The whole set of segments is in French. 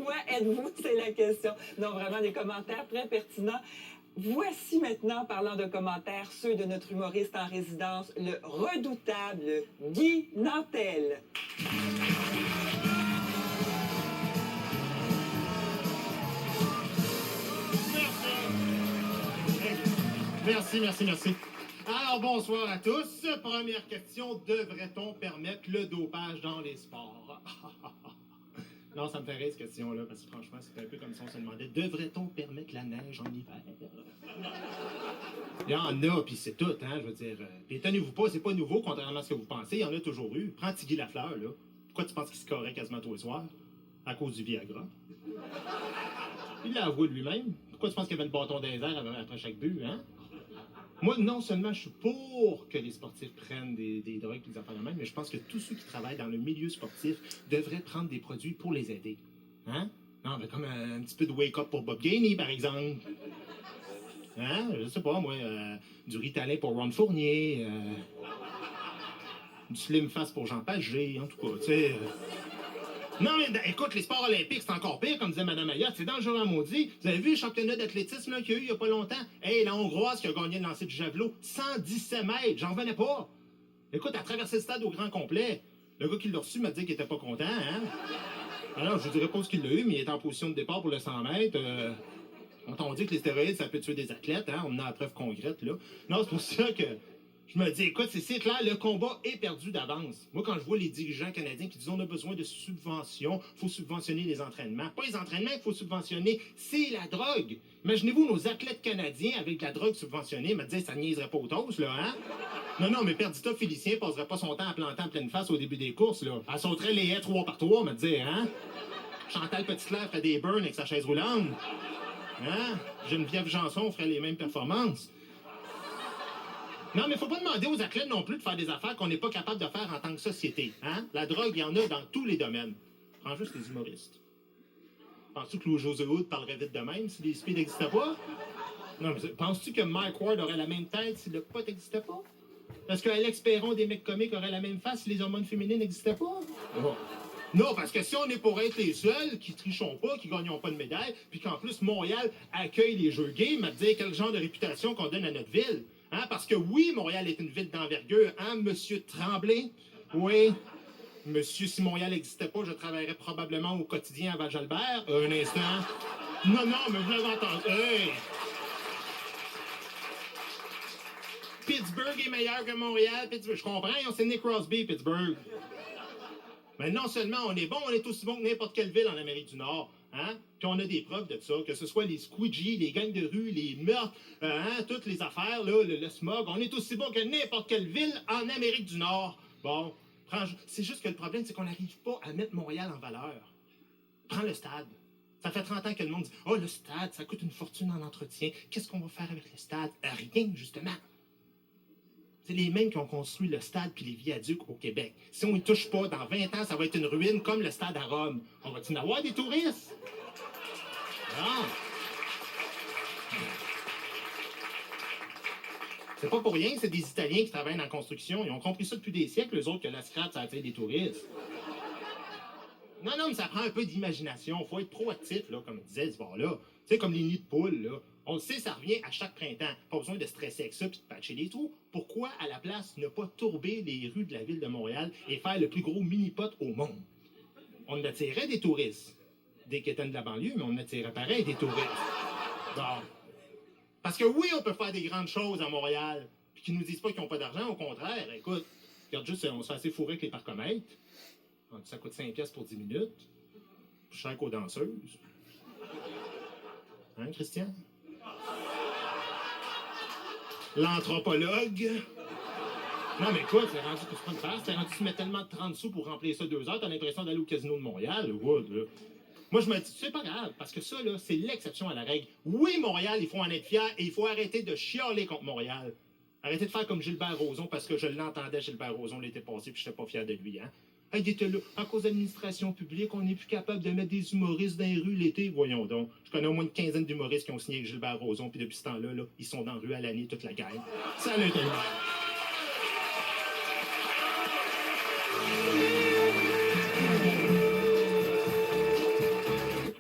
Pourquoi êtes-vous? C'est la question. Non, vraiment, des commentaires très pertinents. Voici maintenant, parlant de commentaires, ceux de notre humoriste en résidence, le redoutable Guy Nantel. Merci. Alors, bonsoir à tous. Première question, devrait-on permettre le dopage dans les sports? Non, ça me fait rire, cette question-là, parce que franchement, c'est un peu comme si on se demandait, devrait-on permettre la neige en hiver? Il y en a, puis c'est tout, hein, je veux dire. Puis étonnez-vous pas, c'est pas nouveau, contrairement à ce que vous pensez, il y en a toujours eu. Prends Tiggy Lafleur, là. Pourquoi tu penses qu'il se corrait quasiment tous les soirs? À cause du Viagra. Il l'a avoué lui-même. Pourquoi tu penses qu'il y avait le bâton dans les airs après chaque but, hein? Moi, non seulement je suis pour que les sportifs prennent des drogues et des affaires de même, mais je pense que tous ceux qui travaillent dans le milieu sportif devraient prendre des produits pour les aider. Hein? Non, mais comme un petit peu de wake-up pour Bob Gainey, par exemple. Hein? Je sais pas, moi, du Ritalin pour Ron Fournier, du Slim Fast pour Jean Pagé, en tout cas, tu sais... Non, mais écoute, les sports olympiques, c'est encore pire, comme disait Mme Ayotte. C'est dangereux à maudit. Vous avez vu le championnat d'athlétisme qu'il y a eu il n'y a pas longtemps? Hey, la Hongroise qui a gagné le lancer du javelot, 117 mètres, j'en revenais pas. Écoute, elle a traversé le stade au grand complet. Le gars qui l'a reçu m'a dit qu'il était pas content, hein? Alors, je dirais pas ce qu'il l'a eu, mais il est en position de départ pour le 100 mètres. On dit que les stéroïdes, ça peut tuer des athlètes, hein? On en a la preuve concrète, là. Non, c'est pour ça que... Je me dis, écoute, c'est clair, le combat est perdu d'avance. Moi, quand je vois les dirigeants canadiens qui disent on a besoin de subventions, il faut subventionner les entraînements. Pas les entraînements qu'il faut subventionner, c'est la drogue. Imaginez-vous nos athlètes canadiens avec de la drogue subventionnée, me dire ça niaiserait pas au toast, là, hein? Non, mais Perdita Félicien passerait pas son temps à planter en pleine face au début des courses, là. Elle sauterait les haies 3 par 3, me dire, hein? Chantal Petitclerc ferait des burns avec sa chaise roulante. Hein? Geneviève Janson ferait les mêmes performances. Non, mais faut pas demander aux athlètes non plus de faire des affaires qu'on n'est pas capable de faire en tant que société. Hein? La drogue, il y en a dans tous les domaines. Prends juste les humoristes. Penses-tu que Louis José Hood parlerait vite de même si les speeds n'existaient pas? Non, mais penses-tu que Mike Ward aurait la même tête si le pot n'existait pas? Est-ce que Alex Perron des mecs comiques aurait la même face si les hormones féminines n'existaient pas? Oh. Non, parce que si on est pour être les seuls qui trichons pas, qui gagnons pas de médailles, puis qu'en plus Montréal accueille les Jeux gays, me dire quel genre de réputation qu'on donne à notre ville. Hein? Parce que oui, Montréal est une ville d'envergure, hein, Monsieur Tremblay? Oui. Monsieur, si Montréal n'existait pas, je travaillerais probablement au quotidien à Val-Jalbert. Un instant. Non, mais vous l'avez entendu. Hey! Pittsburgh est meilleur que Montréal. Pittsburgh. Je comprends, c'est Nick Crosby, Pittsburgh. Mais non seulement on est bon, on est aussi bon que n'importe quelle ville en Amérique du Nord. Hein? Puis on a des preuves de ça, que ce soit les squeegees, les gangs de rue, les meurtres, toutes les affaires, là, le smog. On est aussi bon que n'importe quelle ville en Amérique du Nord. Bon, c'est juste que le problème, c'est qu'on n'arrive pas à mettre Montréal en valeur. Prends le stade. Ça fait 30 ans que le monde dit « Oh, le stade, ça coûte une fortune en entretien. Qu'est-ce qu'on va faire avec le stade? » Rien, justement. C'est les mêmes qui ont construit le stade puis les viaducs au Québec. Si on ne touche pas, dans 20 ans, ça va être une ruine comme le stade à Rome. On va-tu en avoir des touristes? Non. C'est pas pour rien, c'est des Italiens qui travaillent dans la construction. Ils ont compris ça depuis des siècles, eux autres, que la scrap, ça attire des touristes. Non, mais ça prend un peu d'imagination. Il faut être proactif, là, comme disait ce bord-là. Tu sais, comme les nids de poules, là. On le sait, ça revient à chaque printemps. Pas besoin de stresser avec ça puis de patcher les trous. Pourquoi, à la place, ne pas tourber les rues de la ville de Montréal et faire le plus gros mini-pot au monde? On attirerait des touristes. Des quétaines de la banlieue, mais on attirerait pareil des touristes. Bon. Parce que oui, on peut faire des grandes choses à Montréal, puis qu'ils nous disent pas qu'ils n'ont pas d'argent. Au contraire, écoute, regarde juste, on se fait assez fourrer avec les parcomètres. Ça coûte 5$ pour 10 minutes. Plus cher qu'aux danseuses. Hein, Christian? L'anthropologue. Non, mais écoute, c'est rendu que tu prends une face. C'est rendu que tu mets tellement de 30 sous pour remplir ça 2 heures, t'as l'impression d'aller au casino de Montréal. Wood, là. Moi, je me dis, c'est pas grave, parce que ça, là, c'est l'exception à la règle. Oui, Montréal, il faut en être fier et il faut arrêter de chialer contre Montréal. Arrêtez de faire comme Gilbert Rozon, parce que je l'entendais, Gilbert Rozon, l'été passé, puis je n'étais pas fier de lui, hein. Hey, il était là, à cause de l'administration publique, on n'est plus capable de mettre des humoristes dans les rues l'été. Voyons donc. Je connais au moins une quinzaine d'humoristes qui ont signé avec Gilbert Rozon, puis depuis ce temps-là, là, ils sont dans la rue à l'année, toute la gang. Salut, tout le monde.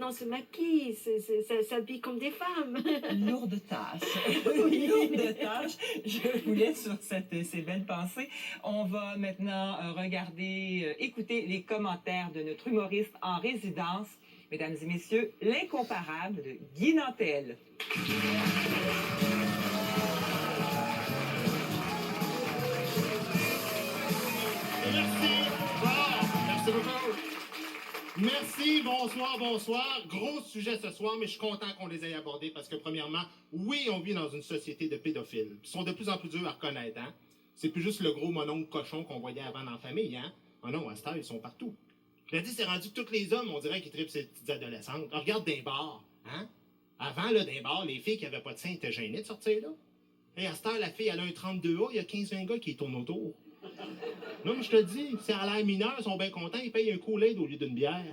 maintenant se maquillent, s'habillent comme des femmes. Lourde tâche. Lourde tâche. Je vous laisse sur ces belles pensées. On va maintenant regarder, écouter les commentaires de notre humoriste en résidence. Mesdames et messieurs, l'incomparable de Guy Nantel. Merci. Bon, merci beaucoup. Merci, bonsoir. Gros sujet ce soir, mais je suis content qu'on les ait abordés parce que, premièrement, oui, on vit dans une société de pédophiles. Ils sont de plus en plus durs à reconnaître, hein? C'est plus juste le gros mononcle cochon qu'on voyait avant dans la famille, hein? Ah non, à cette heure, ils sont partout. Je l'ai dit, c'est rendu que tous les hommes, on dirait qu'ils trippent ces petites adolescentes. Regarde d'un bar, hein? Avant, là, d'un bar, les filles qui n'avaient pas de sein étaient gênées de sortir là. Et à cette heure, la fille, elle a un 32A, il y a 15-20 gars qui y tournent autour. Non, mais je te dis, si elle a l'air mineure, ils sont bien contents, ils payent un Kool-Aid au lieu d'une bière.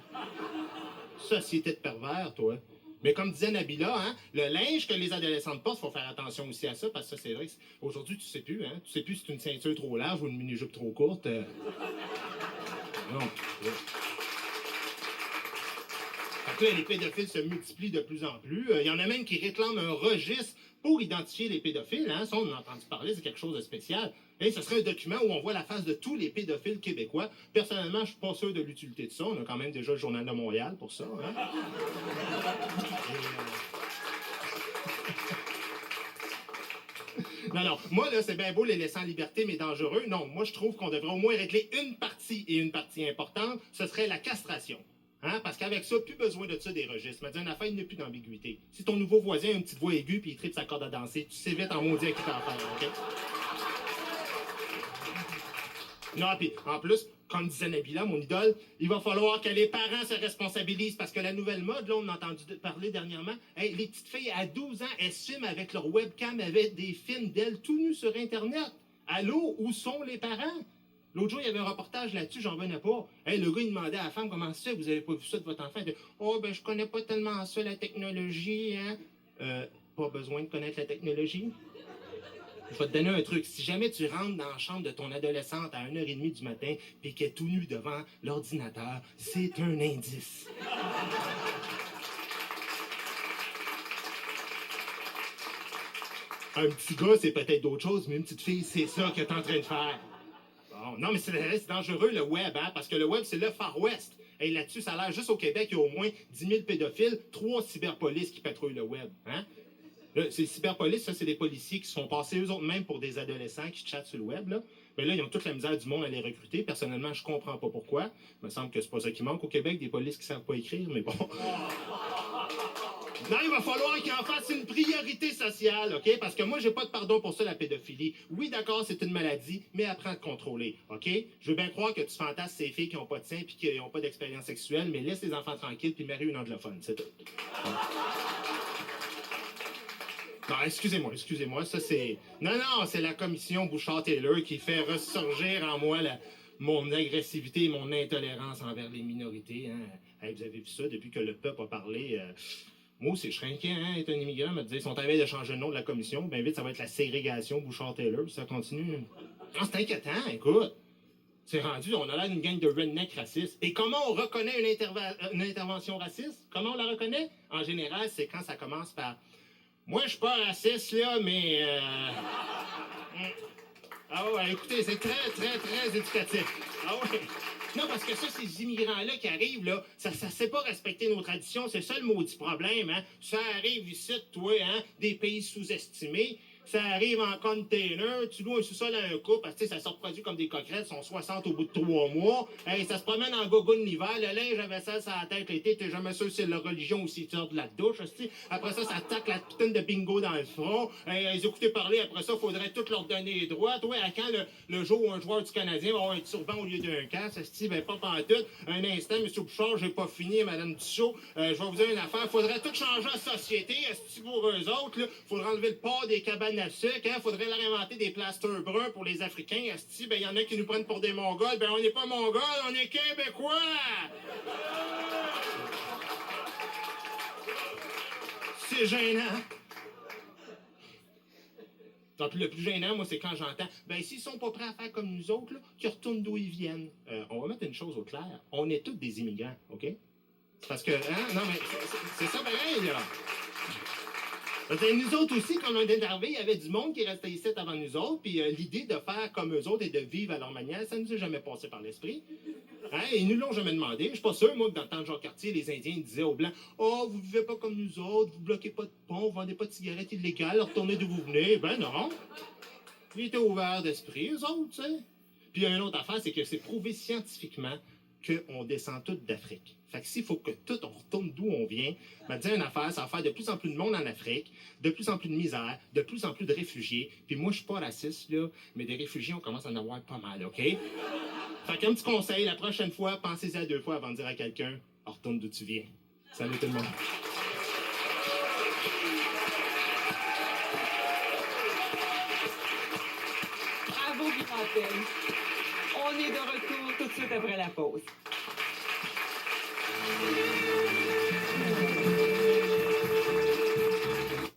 Société de pervers, toi. Mais comme disait Nabila, hein, le linge que les adolescentes portent, il faut faire attention aussi à ça, parce que ça, c'est vrai. Aujourd'hui, tu sais plus, hein? Tu sais plus si c'est une ceinture trop large ou une mini-jupe trop courte. Non. Fait que là, les pédophiles se multiplient de plus en plus. Il y en a même qui réclament un registre pour identifier les pédophiles. Hein? Ça, on en a entendu parler, c'est quelque chose de spécial. Et ce serait un document où on voit la face de tous les pédophiles québécois. Personnellement, je suis pas sûr de l'utilité de ça. On a quand même déjà le Journal de Montréal pour ça. Hein? Non, moi, là, c'est bien beau les laisser en liberté, mais dangereux. Non, moi, je trouve qu'on devrait au moins régler une partie, et une partie importante, ce serait la castration. Hein? Parce qu'avec ça, plus besoin de ça des registres. Mais d'une affaire, il n'y a plus d'ambiguïté. Si ton nouveau voisin a une petite voix aiguë puis il tripe sa corde à danser, tu sais vite en maudit à qui t'en faire, OK? Non, puis en plus, comme disait Nabila, mon idole, il va falloir que les parents se responsabilisent parce que la nouvelle mode, là, on a entendu parler dernièrement, hey, les petites filles à 12 ans, elles se filment avec leur webcam, avec des films d'elles tout nues sur Internet. Allô, où sont les parents? L'autre jour, il y avait un reportage là-dessus, j'en revenais pas. Hey, le gars, il demandait à la femme comment ça, vous avez pas vu ça de votre enfant? Il dit, oh, ben, je connais pas tellement ça, la technologie, hein? Pas besoin de connaître la technologie? Je vais te donner un truc. Si jamais tu rentres dans la chambre de ton adolescente à 1h30 du matin et qu'elle est tout nue devant l'ordinateur, c'est un indice. Un petit gars, c'est peut-être d'autres choses, mais une petite fille, c'est ça qu'elle est en train de faire. Bon, non, mais c'est dangereux, le web, hein, parce que le web, c'est le Far West. Et là-dessus, ça a l'air juste au Québec, il y a au moins 10 000 pédophiles, 3 cyberpolices qui patrouillent le web. Hein? Ces cyberpolices, ça, c'est des policiers qui se font passer eux autres même pour des adolescents qui chattent sur le web. Là. Mais là, ils ont toute la misère du monde à les recruter. Personnellement, je comprends pas pourquoi. Il me semble que c'est pas ça qui manque au Québec, des polices qui savent pas écrire, mais bon. Non, il va falloir qu'ils en fassent une priorité sociale, OK? Parce que moi, j'ai pas de pardon pour ça, la pédophilie. Oui, d'accord, c'est une maladie, mais apprends à te contrôler, OK? Je veux bien croire que tu fantasmes ces filles qui ont pas de sein et qui ont pas d'expérience sexuelle, mais laisse les enfants tranquilles puis marie une anglophone, c'est tout. Non, excusez-moi, ça c'est... Non, c'est la commission Bouchard-Taylor qui fait ressurgir en moi mon agressivité et mon intolérance envers les minorités. Hein. Hey, vous avez vu ça, depuis que le peuple a parlé... Moi aussi, je serais inquiet, hein, être un immigrant, me dire, ils sont en train de changer le nom de la commission, bien vite, ça va être la ségrégation Bouchard-Taylor, puis ça continue. Non, c'est inquiétant, écoute. C'est rendu, on a l'air d'une gang de rednecks racistes. Et comment on reconnaît une intervention raciste? Comment on la reconnaît? En général, c'est quand ça commence par... Moi, je suis pas raciste, là, mais... Ah ouais, écoutez, c'est très éducatif. Ah ouais. Non, parce que ça, ces immigrants-là qui arrivent, là, ça sait pas respecter nos traditions, c'est ça le maudit problème, hein. Ça arrive ici, toi, hein, des pays sous-estimés. Ça arrive en container, tu loues un sous-sol à un couple, parce que ça se reproduit comme des coquerettes, sont 60 au bout de 3 mois. Hey, ça se promène en gogoune l'hiver, le linge à vaisselle sur la tête l'été, t'es jamais sûr si c'est la religion ou si tu sors de la douche. Hostie. Après ça, ça tacle la putain de bingo dans le front. Hey, les écouter parler, après ça, faudrait tout leur donner les droits. Toi, à quand le jour où un joueur du Canadien va avoir un turban au lieu d'un casque, hostie, ben pas pantoute. Un instant, M. Bouchard, j'ai pas fini, Mme Duchot. Je vais vous dire une affaire, faudrait tout changer la société, hostie, pour eux autres, là. Faudrait enlever le port des cabanes à sucre, hein? Faudrait leur inventer des plasters bruns pour les Africains. Asti, ben, y en a qui nous prennent pour des Mongols. Ben, on n'est pas Mongols, on est Québécois! C'est gênant. Donc, le plus gênant, moi, c'est quand j'entends, ben, s'ils sont pas prêts à faire comme nous autres, là, qu'ils retournent d'où ils viennent. On va mettre une chose au clair. On est tous des immigrants, OK? C'est parce que, hein? Non, mais c'est ça pareil, là. Parce que nous autres aussi, quand on est arrivés, il y avait du monde qui restait ici avant nous autres, puis l'idée de faire comme eux autres et de vivre à leur manière, ça nous est jamais passé par l'esprit. Hein? Et ils nous l'ont jamais demandé. Je suis pas sûr, moi, que dans le temps de Jean-Cartier, les Indiens disaient aux Blancs « Oh, vous vivez pas comme nous autres, vous bloquez pas de pont, vous vendez pas de cigarettes illégales, retournez d'où vous venez. » Ben non. Ils étaient ouverts d'esprit, eux autres, tu sais. Puis il y a une autre affaire, c'est que c'est prouvé scientifiquement qu'on descend tous d'Afrique. Fait que s'il faut que tout, on retourne d'où on vient, me dire une affaire, ça va faire de plus en plus de monde en Afrique, de plus en plus de misère, de plus en plus de réfugiés. Puis moi, je suis pas raciste, là, mais des réfugiés, on commence à en avoir pas mal, OK? Fait qu'un petit conseil, la prochaine fois, pensez-y à 2 fois avant de dire à quelqu'un, retourne d'où tu viens. Salut tout le monde. Bravo, Guy Nantel. On est de retour tout de suite après la pause.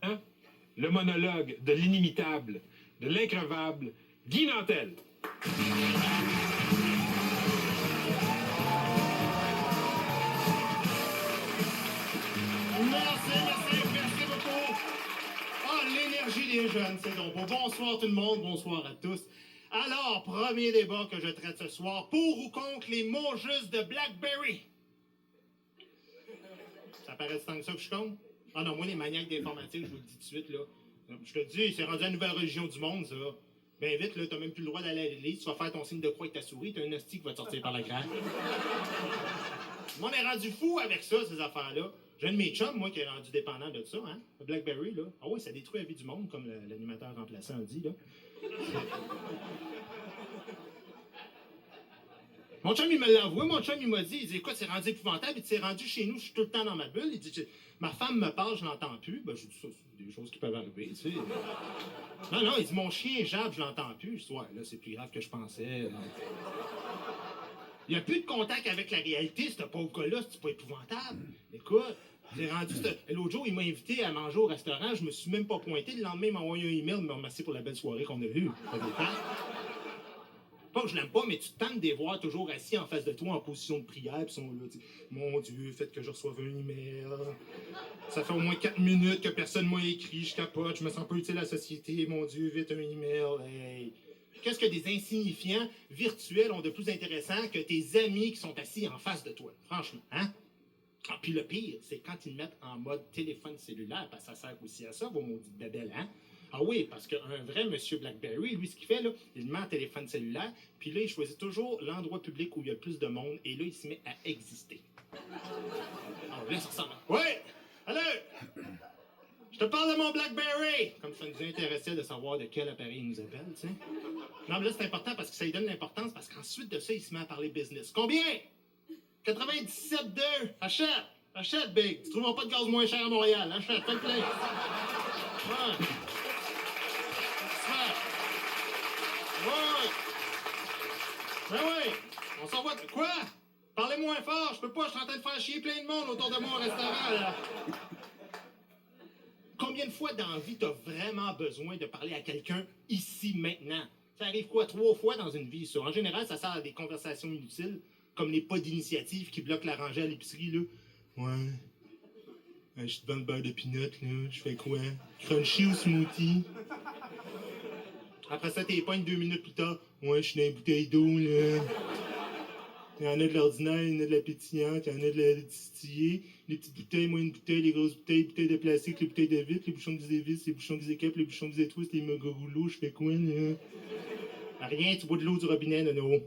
Hein? Le monologue de l'inimitable, de l'increvable Guy Nantel. Merci beaucoup. Ah, l'énergie des jeunes, c'est donc beau. Bonsoir tout le monde, bonsoir à tous. Alors, premier débat que je traite ce soir, pour ou contre les mots justes de BlackBerry? Ça paraît tant que ça que je compte? Ah non, moi, les maniaques d'informatique, je vous le dis tout de suite, là. Je te dis, c'est rendu la nouvelle religion du monde, ça. Ben vite, là, t'as même plus le droit d'aller à l'église, tu vas faire ton signe de croix avec ta souris, t'as un hostie qui va te sortir par la craque. Le monde est rendu fou avec ça, ces affaires-là. J'ai un de mes chums, moi, qui est rendu dépendant de ça, hein. Le BlackBerry, là. Ah oui, ça détruit la vie du monde, comme l'animateur remplaçant a dit, là. Mon chum, il me l'a avoué. Mon chum, il m'a dit, il dit, écoute, c'est rendu épouvantable. Il dit, c'est rendu chez nous, je suis tout le temps dans ma bulle. Il dit, ma femme me parle, je l'entends plus. Ben, je dis, ça, c'est des choses qui peuvent arriver, tu sais. Non, non, il dit, mon chien jappe, je l'entends plus. Je dis, ouais, là, c'est plus grave que je pensais. Il n'y a plus de contact avec la réalité, ce pauvre gars-là, c'est pas épouvantable. Écoute, j'ai rendu. L'autre jour, il m'a invité à manger au restaurant, je me suis même pas pointé. Le lendemain, il m'a envoyé un email, me remercier pour la belle soirée qu'on a eue. Ça dépend. Pas que je l'aime pas, mais tu tentes de les voir toujours assis en face de toi en position de prière, puis ils sont là, mon Dieu, faites que je reçoive un email. Ça fait au moins 4 minutes que personne m'a écrit, je capote, je me sens pas utile à la société, mon Dieu, vite un email, hey. Qu'est-ce que des insignifiants virtuels ont de plus intéressant que tes amis qui sont assis en face de toi, franchement, hein? Ah, puis le pire, c'est quand ils le mettent en mode téléphone cellulaire, parce que ça sert aussi à ça, vos maudites babelles, hein? Ah oui, parce qu'un vrai monsieur BlackBerry, lui, ce qu'il fait, là, il met en téléphone cellulaire, puis là, il choisit toujours l'endroit public où il y a le plus de monde, et là, il se met à exister. Alors là, ça ressemble. Ouais! Allô! Je te parle de mon BlackBerry! Comme ça nous intéressait de savoir de quel appareil il nous appelle, tu sais. Non, mais là, c'est important parce que ça lui donne l'importance, parce qu'ensuite de ça, il se met à parler business. Combien? 97,2! Achète! Achète, Big! Tu trouveras pas de gaz moins cher à Montréal. Achète, fais le plein! Ouais! Ouais! Ben oui! On s'en va... Quoi? Parlez moins fort, je peux pas, je suis en train de faire chier plein de monde autour de moi au restaurant, là. Combien de fois dans la vie t'as vraiment besoin de parler à quelqu'un ici, maintenant? Ça arrive quoi, 3 fois dans une vie, ça? En général, ça sert à des conversations inutiles, comme les pas d'initiative qui bloquent la rangée à l'épicerie, là. Ouais. Je suis devant le beurre de pinot, là. Je fais quoi? Crunchy ou smoothie? Après ça, t'es pognes 2 minutes plus tard. Ouais, je suis dans une bouteille d'eau, là. Il y en a de l'ordinaire, il y en a de la pétillante, il y en a de la distillée. Les petites bouteilles, moyennes bouteilles, les grosses bouteilles, bouteilles de plastique, les bouteilles de vitre, les bouchons que vous évissent, les bouchons que vous équipent, les bouchons que vous étouissent, les méga rouleaux, je fais quoi, là? Rien, tu bois de l'eau du robinet, Nono.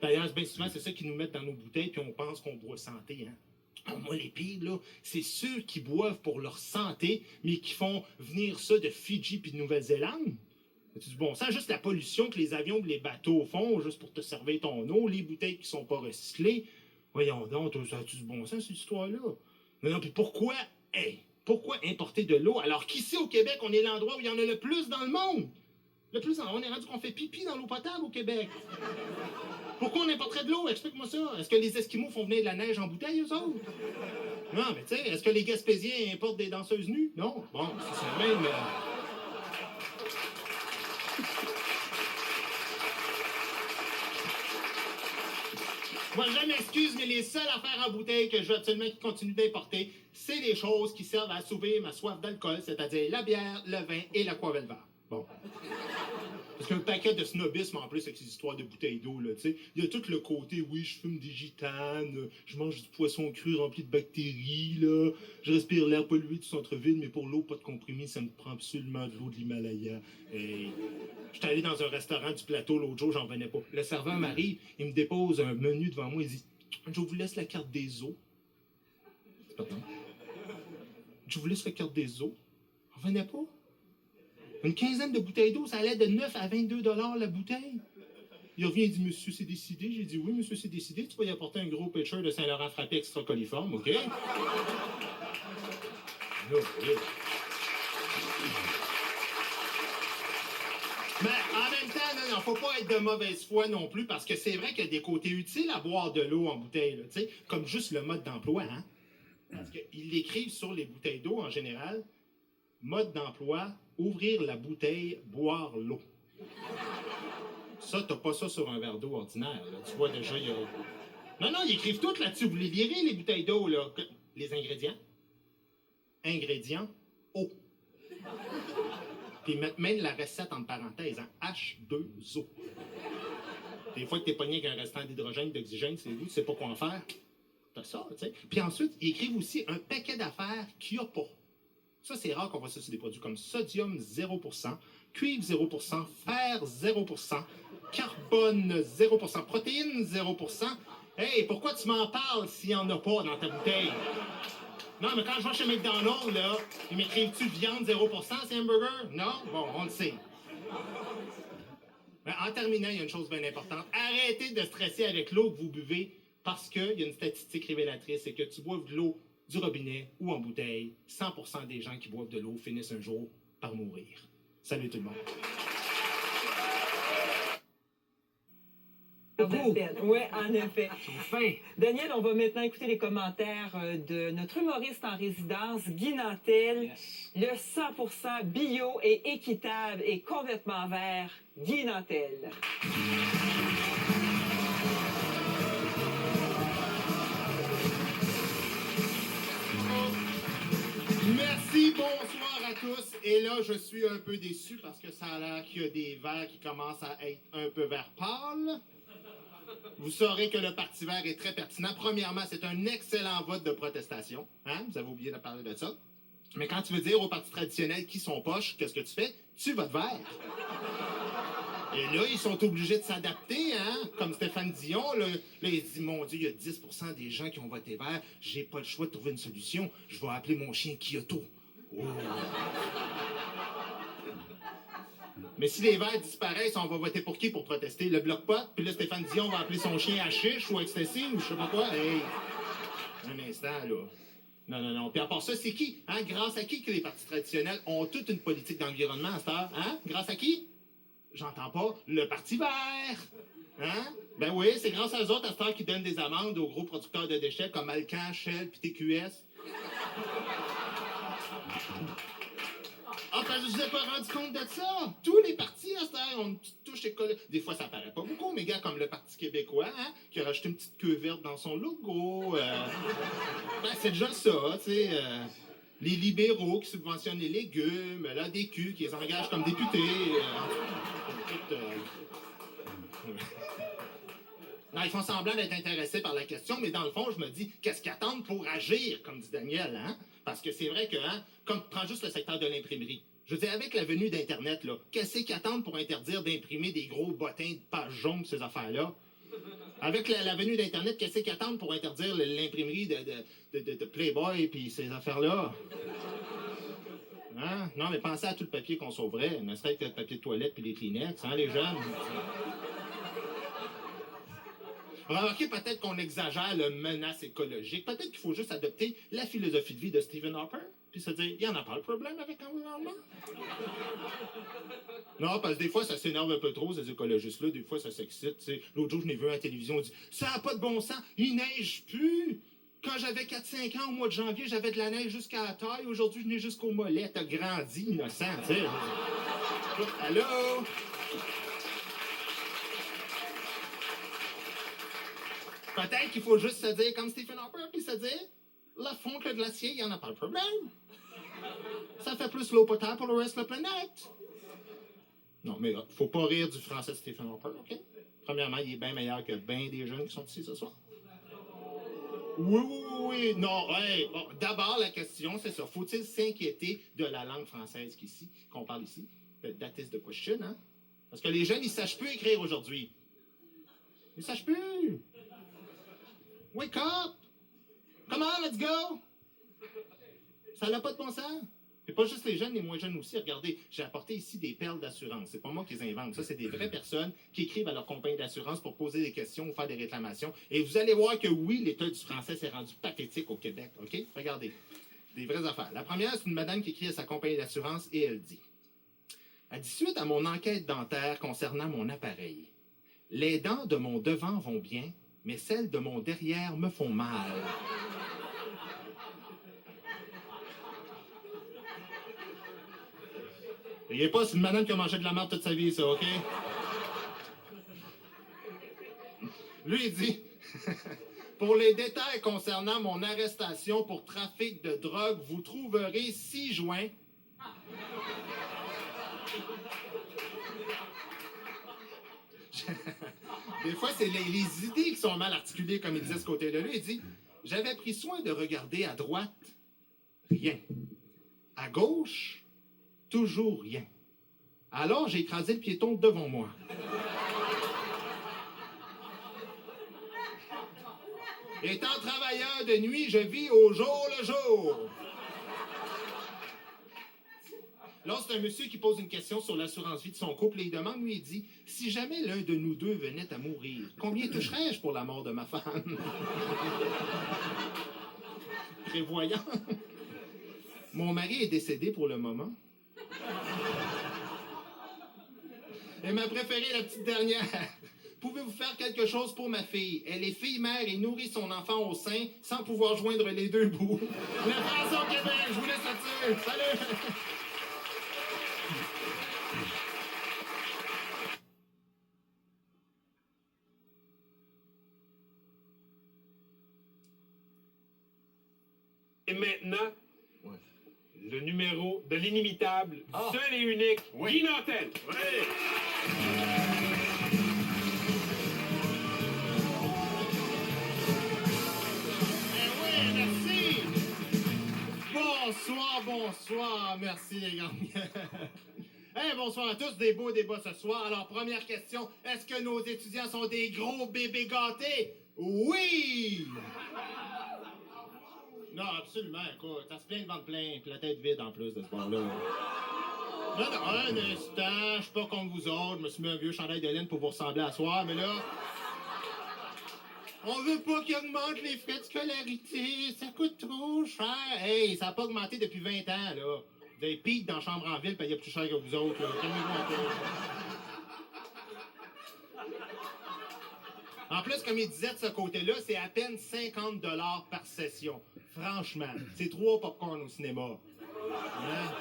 D'ailleurs, bien souvent, c'est ça qu'ils nous mettent dans nos bouteilles, puis on pense qu'on boit santé, hein. Ah, moi, les pires, là, c'est ceux qui boivent pour leur santé, mais qui font venir ça de Fidji puis de Nouvelle-Zélande. C'est du bon sens, juste la pollution que les avions ou les bateaux font, juste pour te servir ton eau, les bouteilles qui sont pas recyclées. Voyons donc, ça a-tu du bon sens, cette histoire-là? Non, puis pourquoi, pourquoi importer de l'eau alors qu'ici, au Québec, on est l'endroit où il y en a le plus dans le monde? On est rendu qu'on fait pipi dans l'eau potable au Québec. Pourquoi on importerait de l'eau? Explique-moi ça. Est-ce que les Esquimaux font venir de la neige en bouteille, eux autres? Non, mais tu sais, est-ce que les Gaspésiens importent des danseuses nues? Non. Bon, c'est même... Moi, je m'excuse, mais les seules affaires en bouteille que je veux absolument qu'ils continuent d'importer, c'est les choses qui servent à assouvir ma soif d'alcool, c'est-à-dire la bière, le vin et l'aquavelva. Bon. Parce qu'un paquet de snobisme en plus avec ces histoires de bouteilles d'eau, là, tu sais. Il y a tout le côté, oui, je fume des gitanes, je mange du poisson cru rempli de bactéries, là. Je respire l'air pollué du centre-ville, mais pour l'eau, pas de comprimé, ça me prend absolument de l'eau de l'Himalaya. Et j'étais allé dans un restaurant du plateau l'autre jour, j'en revenais pas. Le serveur m'arrive, il me dépose un menu devant moi, il dit « Je vous laisse la carte des eaux. » Pardon? « Je vous laisse la carte des eaux. » J'en revenais pas. Une quinzaine de bouteilles d'eau, ça allait de 9 à 22 $ la bouteille. Il revient et dit, monsieur, c'est décidé. J'ai dit, oui, monsieur, c'est décidé. Tu vas y apporter un gros pitcher de Saint-Laurent frappé extra coliforme, OK? No, oui. Mais en même temps, non, faut pas être de mauvaise foi non plus, parce que c'est vrai qu'il y a des côtés utiles à boire de l'eau en bouteille, là, tu sais, comme juste le mode d'emploi, hein? Parce qu'ils l'écrivent sur les bouteilles d'eau en général. Mode d'emploi, ouvrir la bouteille, boire l'eau. Ça, t'as pas ça sur un verre d'eau ordinaire, là. Tu vois déjà, il y a... Non, ils écrivent tout là-dessus. Vous les lirez, les bouteilles d'eau, là. Les ingrédients. Ingrédients, eau. Puis ils mettent même la recette entre parenthèses, hein. H2O. Des fois que t'es pogné avec un restant d'hydrogène, d'oxygène, c'est où, tu sais pas quoi en faire. T'as ça, tu sais. Puis ensuite, ils écrivent aussi un paquet d'affaires qu'il n'y a pas. Ça, c'est rare qu'on voit ça sur des produits comme sodium 0%, cuivre 0%, fer 0%, carbone 0%, protéines 0%. Hey, pourquoi tu m'en parles s'il n'y en a pas dans ta bouteille? Non, mais quand je vais chez McDonald's, là, ils m'écrivent-tu viande 0%, c'est hamburger? Non? Bon, on le sait. Mais en terminant, il y a une chose bien importante. Arrêtez de stresser avec l'eau que vous buvez parce qu'il y a une statistique révélatrice, c'est que tu boives de l'eau du robinet ou en bouteille, 100% des gens qui boivent de l'eau finissent un jour par mourir. Salut tout le monde. Oui, en effet. Enfin! Daniel, on va maintenant écouter les commentaires de notre humoriste en résidence, Guy Nantel. Yes. Le 100% bio et équitable et complètement vert, Guy Nantel. Merci, bonsoir à tous. Et là, je suis un peu déçu parce que ça a l'air qu'il y a des verts qui commencent à être un peu vert pâle. Vous saurez que le Parti vert est très pertinent. Premièrement, c'est un excellent vote de protestation. Hein? Vous avez oublié de parler de ça. Mais quand tu veux dire aux partis traditionnels qui sont poches, qu'est-ce que tu fais? Tu votes vert. Et là, ils sont obligés de s'adapter, hein? Comme Stéphane Dion, là, il dit, mon Dieu, il y a 10% des gens qui ont voté vert. J'ai pas le choix de trouver une solution. Je vais appeler mon chien Kyoto. Oh. Mais si les verts disparaissent, on va voter pour qui pour protester? Le bloc-pot? Puis là, Stéphane Dion va appeler son chien Hachiche ou Ecstasy ou je sais pas quoi? Hey! Un instant, là. Non. Puis à part ça, c'est qui? Hein? Grâce à qui que les partis traditionnels ont toute une politique d'environnement à cette heure? Hein? Grâce à qui? J'entends pas. Le Parti vert. Hein? Ben oui, c'est grâce à eux autres à cette heure qui donnent des amendes aux gros producteurs de déchets comme Alcan, Shell puis TQS. Ah, ben, je vous ai pas rendu compte de ça. Tous les partis, à cette heure, ont une petite touche écologique. Des fois, ça paraît pas beaucoup, mais gars, comme le Parti québécois, hein, qui a rajouté une petite queue verte dans son logo. Ben, c'est déjà ça, tu sais. Les libéraux qui subventionnent les légumes, l'ADQ qui les engage comme députés. Non, ils font semblant d'être intéressés par la question, mais dans le fond, je me dis, qu'est-ce qu'ils attendent pour agir, comme dit Daniel, hein? Parce que c'est vrai que, hein, comme prends juste le secteur de l'imprimerie. Je veux dire, avec la venue d'Internet, là, qu'est-ce qu'ils attendent pour interdire d'imprimer des gros bottins de pages jaunes, ces affaires-là? Avec la venue d'Internet, qu'est-ce qu'ils attendent pour interdire l'imprimerie de Playboy puis ces affaires-là? Hein? Non, mais pensez à tout le papier qu'on sauverait, ne serait-ce que le papier de toilette puis les Kleenex, hein, les jeunes? Remarquez peut-être qu'on exagère la menace écologique. Peut-être qu'il faut juste adopter la philosophie de vie de Stephen Harper, puis se dire, il n'y en a pas le problème avec l'environnement. Non, parce que des fois, ça s'énerve un peu trop, ces écologistes-là. Des fois, ça s'excite. L'autre jour, je n'ai vu à la télévision, on dit, ça n'a pas de bon sens, il neige plus. Quand j'avais 4-5 ans, au mois de janvier, j'avais de la neige jusqu'à la taille. Aujourd'hui, je n'ai jusqu'au mollet. T'as grandi, innocent, tu sais. Allô? Peut-être qu'il faut juste se dire, comme Stephen Harper, puis se dire, la fonte, le glacier, il n'y en a pas de problème. Ça fait plus l'eau potable pour le reste de la planète. Non, mais faut pas rire du français de Stephen Harper, OK? Premièrement, il est bien meilleur que bien des jeunes qui sont ici ce soir. Oui. Non, ouais. Bon, d'abord, la question, c'est ça. Faut-il s'inquiéter de la langue française qu'on parle ici? That is the question, hein? Parce que les jeunes, ils ne sachent plus écrire aujourd'hui. Ils ne sachent plus. Wake up! Come on, let's go! Ça n'a pas de bon sens. Et pas juste les jeunes, les moins jeunes aussi. Regardez, j'ai apporté ici des perles d'assurance. C'est pas moi qui les invente. Ça, c'est des vraies personnes qui écrivent à leur compagnie d'assurance pour poser des questions ou faire des réclamations. Et vous allez voir que oui, l'état du français s'est rendu pathétique au Québec. OK? Regardez. Des vraies affaires. La première, c'est une madame qui écrit à sa compagnie d'assurance et elle dit: suite à mon enquête dentaire concernant mon appareil, les dents de mon devant vont bien, mais celles de mon derrière me font mal. Riez pas, c'est une madame qui a mangé de la merde toute sa vie, ça, OK? Lui, il dit: pour les détails concernant mon arrestation pour trafic de drogue, vous trouverez 6 juin. Des fois, c'est les idées qui sont mal articulées, comme il disait ce côté de lui. Il dit: j'avais pris soin de regarder à droite, rien. À gauche, toujours rien. Alors, j'ai écrasé le piéton devant moi. Étant travailleur de nuit, je vis au jour le jour. Là, c'est un monsieur qui pose une question sur l'assurance-vie de son couple et il demande, lui, il dit: si jamais l'un de nous deux venait à mourir, combien toucherais-je pour la mort de ma femme? Prévoyant. Mon mari est décédé pour le moment. Et ma préférée, la petite dernière. Pouvez-vous faire quelque chose pour ma fille? Elle est fille-mère et nourrit son enfant au sein sans pouvoir joindre les deux bouts. La France au Québec, je vous laisse là-dessus. Salut! Et maintenant, le numéro de l'inimitable, seul et unique, Guy Nantel. Merci. Bonsoir, merci les gars. Hey, bonsoir à tous, des beaux débats ce soir. Alors, première question, est-ce que nos étudiants sont des gros bébés gâtés? Oui! Non, absolument, écoute, ça se plaint de ventre plein, puis la tête vide en plus de ce bord-là. Non, un instant, je suis pas comme vous autres, je me suis mis un vieux chandail de laine pour vous ressembler à soir, mais là... On veut pas qu'ils augmentent les frais de scolarité, ça coûte trop cher. Hey, ça a pas augmenté depuis 20 ans, là. Vous avez pique dans la chambre en ville, payez plus cher que vous autres, là. Calmez-vous un peu. En plus, comme il disait de ce côté-là, c'est à peine 50 $ par session. Franchement, c'est 3 popcorn au cinéma. Hein?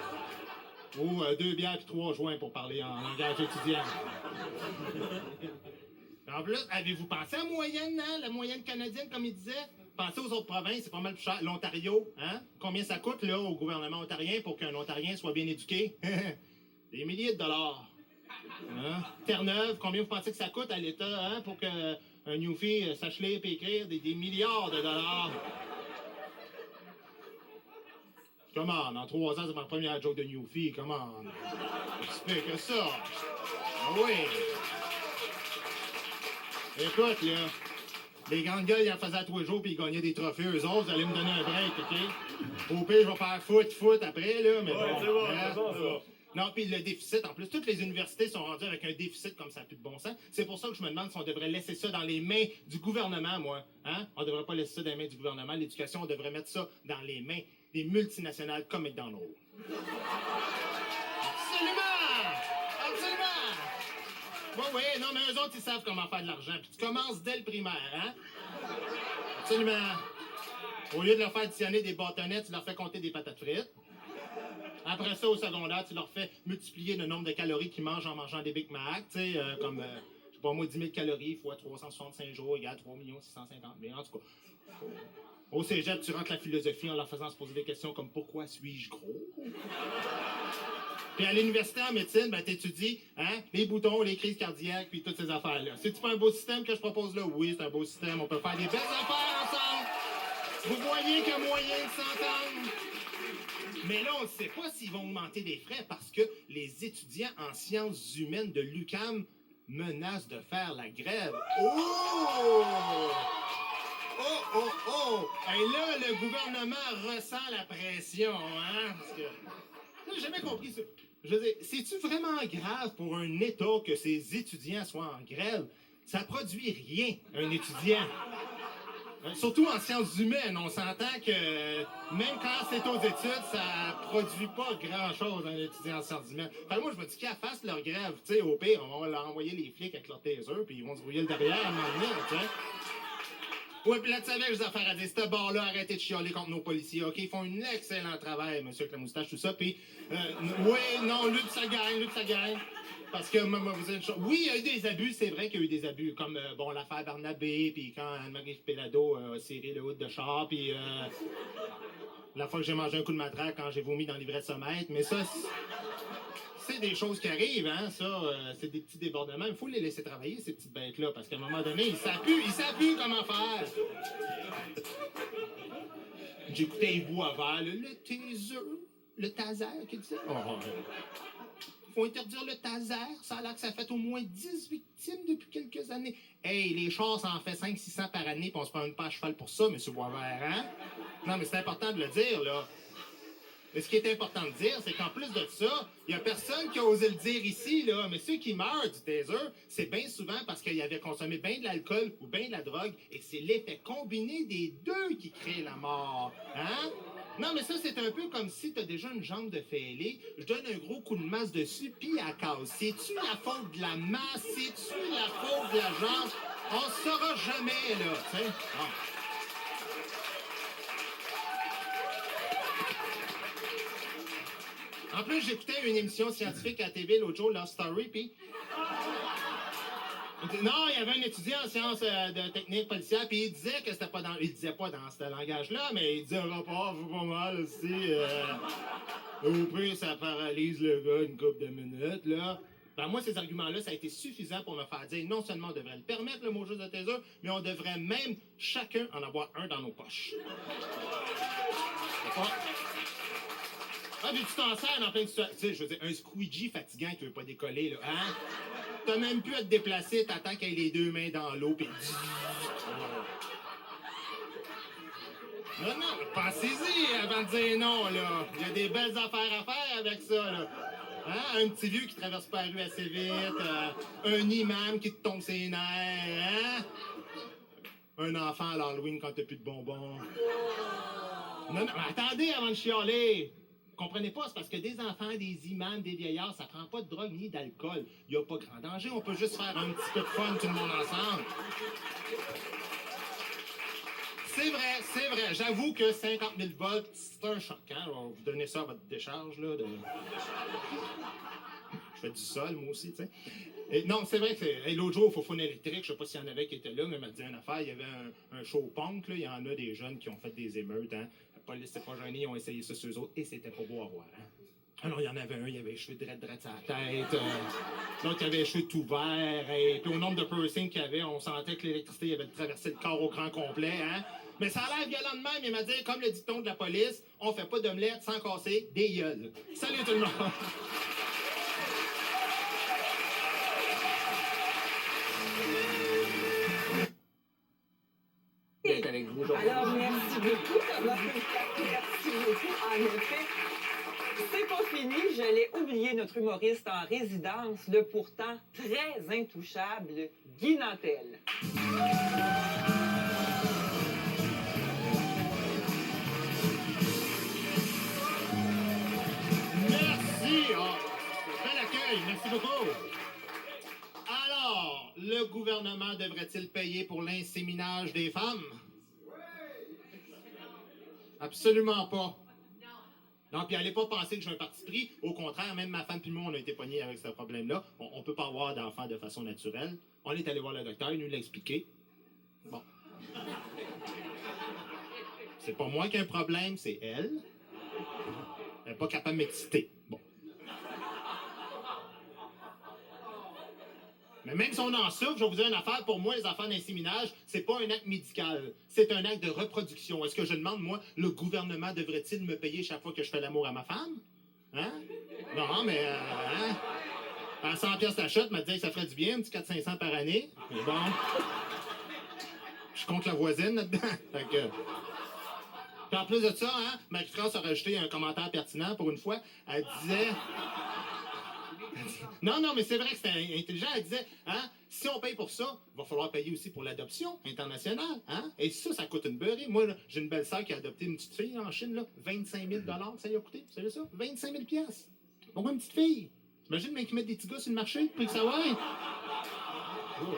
Ou 2 bières puis 3 joints pour parler en langage étudiant. En plus, avez-vous pensé à la moyenne, hein? La moyenne canadienne, comme il disait? Pensez aux autres provinces, c'est pas mal plus cher. L'Ontario, hein? Combien ça coûte, là, au gouvernement ontarien pour qu'un Ontarien soit bien éduqué? Des milliers de dollars. Hein? Terre-Neuve, combien vous pensez que ça coûte à l'État, hein? Pour qu'un newfie sache lire et écrire? Des milliards de dollars. Come on, en 3 ans, c'est ma première joke de newfie, come on. C'est que ça. Ah oui. Écoute, là, les grandes gueules, ils en faisaient à tous les jours puis ils gagnaient des trophées. Eux autres, vous allez me donner un break, OK? Au pire, je vais faire foot après, là, mais bon. C'est bon, ça. Non, puis le déficit, en plus, toutes les universités sont rendues avec un déficit comme ça n'a plus de bon sens. C'est pour ça que je me demande si on devrait laisser ça dans les mains du gouvernement, moi. Hein? On devrait pas laisser ça dans les mains du gouvernement. L'éducation, on devrait mettre ça dans les mains des multinationales comme McDonald's. Absolument! Oui, non, mais eux autres, ils savent comment faire de l'argent. Puis tu commences dès le primaire, hein? Absolument. Au lieu de leur faire additionner des bâtonnets, tu leur fais compter des patates frites. Après ça, au secondaire, tu leur fais multiplier le nombre de calories qu'ils mangent en mangeant des Big Mac, tu sais, comme pas moi, 10 000 calories fois 365 jours égale 3 650 000. En tout cas, au cégep, tu rentres la philosophie en leur faisant se poser des questions comme pourquoi suis-je gros? Puis à l'université en médecine, ben, t'étudies les boutons, les crises cardiaques, puis toutes ces affaires-là. C'est-tu pas un beau système que je propose là? Oui, c'est un beau système. On peut faire des belles affaires ensemble. Vous voyez qu'il y a moyen de s'entendre. Mais là, on ne sait pas s'ils vont augmenter les frais parce que les étudiants en sciences humaines de l'UQAM menacent de faire la grève. Oh! Oh, oh, oh! Et là, le gouvernement ressent la pression, hein? Parce que... J'ai jamais compris ça. Je veux dire, c'est-tu vraiment grave pour un État que ses étudiants soient en grève? Ça produit rien, un étudiant. Surtout en sciences humaines, on s'entend que même quand c'est aux études, ça produit pas grand-chose un étudiant en sciences humaines. Enfin, moi, je me dis qu'ils fassent leur grève. Tu sais, au pire, on va leur envoyer les flics avec leur taser, puis ils vont se brouiller le derrière à un moment donné, tu sais. Ouais, puis là-dessus, avec les affaires à dire, ce bord-là, arrêtez de chialer contre nos policiers, OK? Ils font un excellent travail, monsieur avec la moustache, tout ça, puis... oui, non, lutte, ça gagne. Parce que, vous avez une chose... Oui, il y a eu des abus, c'est vrai qu'il y a eu des abus, comme, bon, l'affaire Barnabé, puis quand Anne-Marie Pelado a serré le hood de char, puis... la fois que j'ai mangé un coup de matraque quand j'ai vomi dans l'ivresse-sommeil, mais ça... C'est des choses qui arrivent, hein, ça, c'est des petits débordements. Il faut les laisser travailler, ces petites bêtes-là, parce qu'à un moment donné, ils savent plus comment faire. J'écoutais Hibou avant, le taser, le taser, qu'est-ce que c'est? Faut interdire le taser, ça a l'air que ça fait au moins 10 victimes depuis quelques années. Hey, les chars, ça en fait 500-600 par année, puis on se prend pas à cheval pour ça, M. Boisvert, hein? Non, mais c'est important de le dire, là. Mais ce qui est important de dire, c'est qu'en plus de ça, il n'y a personne qui a osé le dire ici, là. Mais ceux qui meurent du taser, c'est bien souvent parce qu'ils avaient consommé bien de l'alcool ou bien de la drogue. Et c'est l'effet combiné des deux qui crée la mort. Hein? Non, mais ça, c'est un peu comme si t'as déjà une jambe de fêlée, je donne un gros coup de masse dessus, puis elle casse. C'est-tu la faute de la masse? C'est-tu la faute de la jambe? On ne saura jamais, là. T'sais? Bon. En plus, j'écoutais une émission scientifique à TV l'autre jour, Love Story, puis... Non, il y avait un étudiant en sciences de technique policière, puis il disait que c'était pas dans... Il disait pas dans ce langage-là, mais il disait un rapport, pas mal aussi. Au pire, ça paralyse le gars une couple de minutes, là. Ben moi, ces arguments-là, ça a été suffisant pour me faire dire non seulement on devrait le permettre, le mot juste de taser, mais on devrait même chacun en avoir un dans nos poches. Ah, puis tu t'en sers dans plein de situations. Tu sais, je veux dire, un squeegee fatigant qui veut pas décoller, là, hein? T'as même pu à te déplacer, t'attends qu'il ait les deux mains dans l'eau, pis... Non, pensez-y avant de dire non, là. Il y a des belles affaires à faire avec ça, là. Hein? Un petit vieux qui traverse pas la rue assez vite, un imam qui te tombe ses nerfs, hein? Un enfant à l'Halloween quand t'as plus de bonbons. Non, attendez avant de chialer! Vous comprenez pas, c'est parce que des enfants, des imams, des vieillards, ça prend pas de drogue ni d'alcool. Il n'y a pas grand danger, on peut juste faire un petit peu de fun tout le monde ensemble. C'est vrai. J'avoue que 50 000 volts, c'est un choc, hein? On va vous donner ça à votre décharge, là. Je fais du sol, moi aussi, tu sais. Et non, c'est vrai que l'autre jour, au Faux électrique, je sais pas s'il y en avait qui étaient là, mais il m'a dit une affaire, il y avait un show punk, là, il y en a des jeunes qui ont fait des émeutes, hein. La police s'est pas gênée, ils ont essayé ça sur eux autres, et c'était pas beau à voir, hein. Alors, il y en avait un, il avait les cheveux dread sur la tête, l'autre, il avait les cheveux tout verts, et puis au nombre de piercings qu'il y avait, on sentait que l'électricité avait traversé le corps au grand complet, hein. Mais ça a l'air violent de même, il m'a dit, comme le dicton de la police, on fait pas d'omelette sans casser des gueules. Salut tout le monde! D'être avec vous aujourd'hui. Alors, merci beaucoup. Merci beaucoup. En effet, c'est pas fini. Je l'ai oublié, notre humoriste en résidence, le pourtant très intouchable Guy Nantel. Merci! Oh, bel accueil, merci beaucoup. Alors, le gouvernement devrait-il payer pour l'inséminage des femmes? Absolument pas. Non, puis allez pas penser que j'ai un parti pris. Au contraire, même ma femme puis moi, on a été pognés avec ce problème-là. On peut pas avoir d'enfants de façon naturelle. On est allé voir le docteur, il nous l'a expliqué. Bon. C'est pas moi qui ai un problème, c'est elle. Elle n'est pas capable de m'exciter. Bon. Mais même si on en souffre, je vais vous dire une affaire, pour moi, les affaires d'inséminage, c'est pas un acte médical, c'est un acte de reproduction. Est-ce que je demande, moi, le gouvernement devrait-il me payer chaque fois que je fais l'amour à ma femme? Hein? Non, mais, hein? À 100 pièces la chute, m'a dit que ça ferait du bien, un petit 400-500 par année. Mais bon, je compte la voisine là-dedans. Fait que... Puis en plus de ça, hein, Marie-France a rajouté un commentaire pertinent pour une fois. Elle disait... Non, mais c'est vrai que c'était intelligent. Elle disait, hein, si on paye pour ça, il va falloir payer aussi pour l'adoption internationale. Hein? Et ça coûte une beurrée. Moi, là, j'ai une belle sœur qui a adopté une petite fille en Chine, là, 25 000 ça lui a coûté. Vous savez ça? 25 000 piastres. Pour une petite fille. T'imagines, même qu'ils mettent des petits gars sur le marché, puis que ça va. Oh.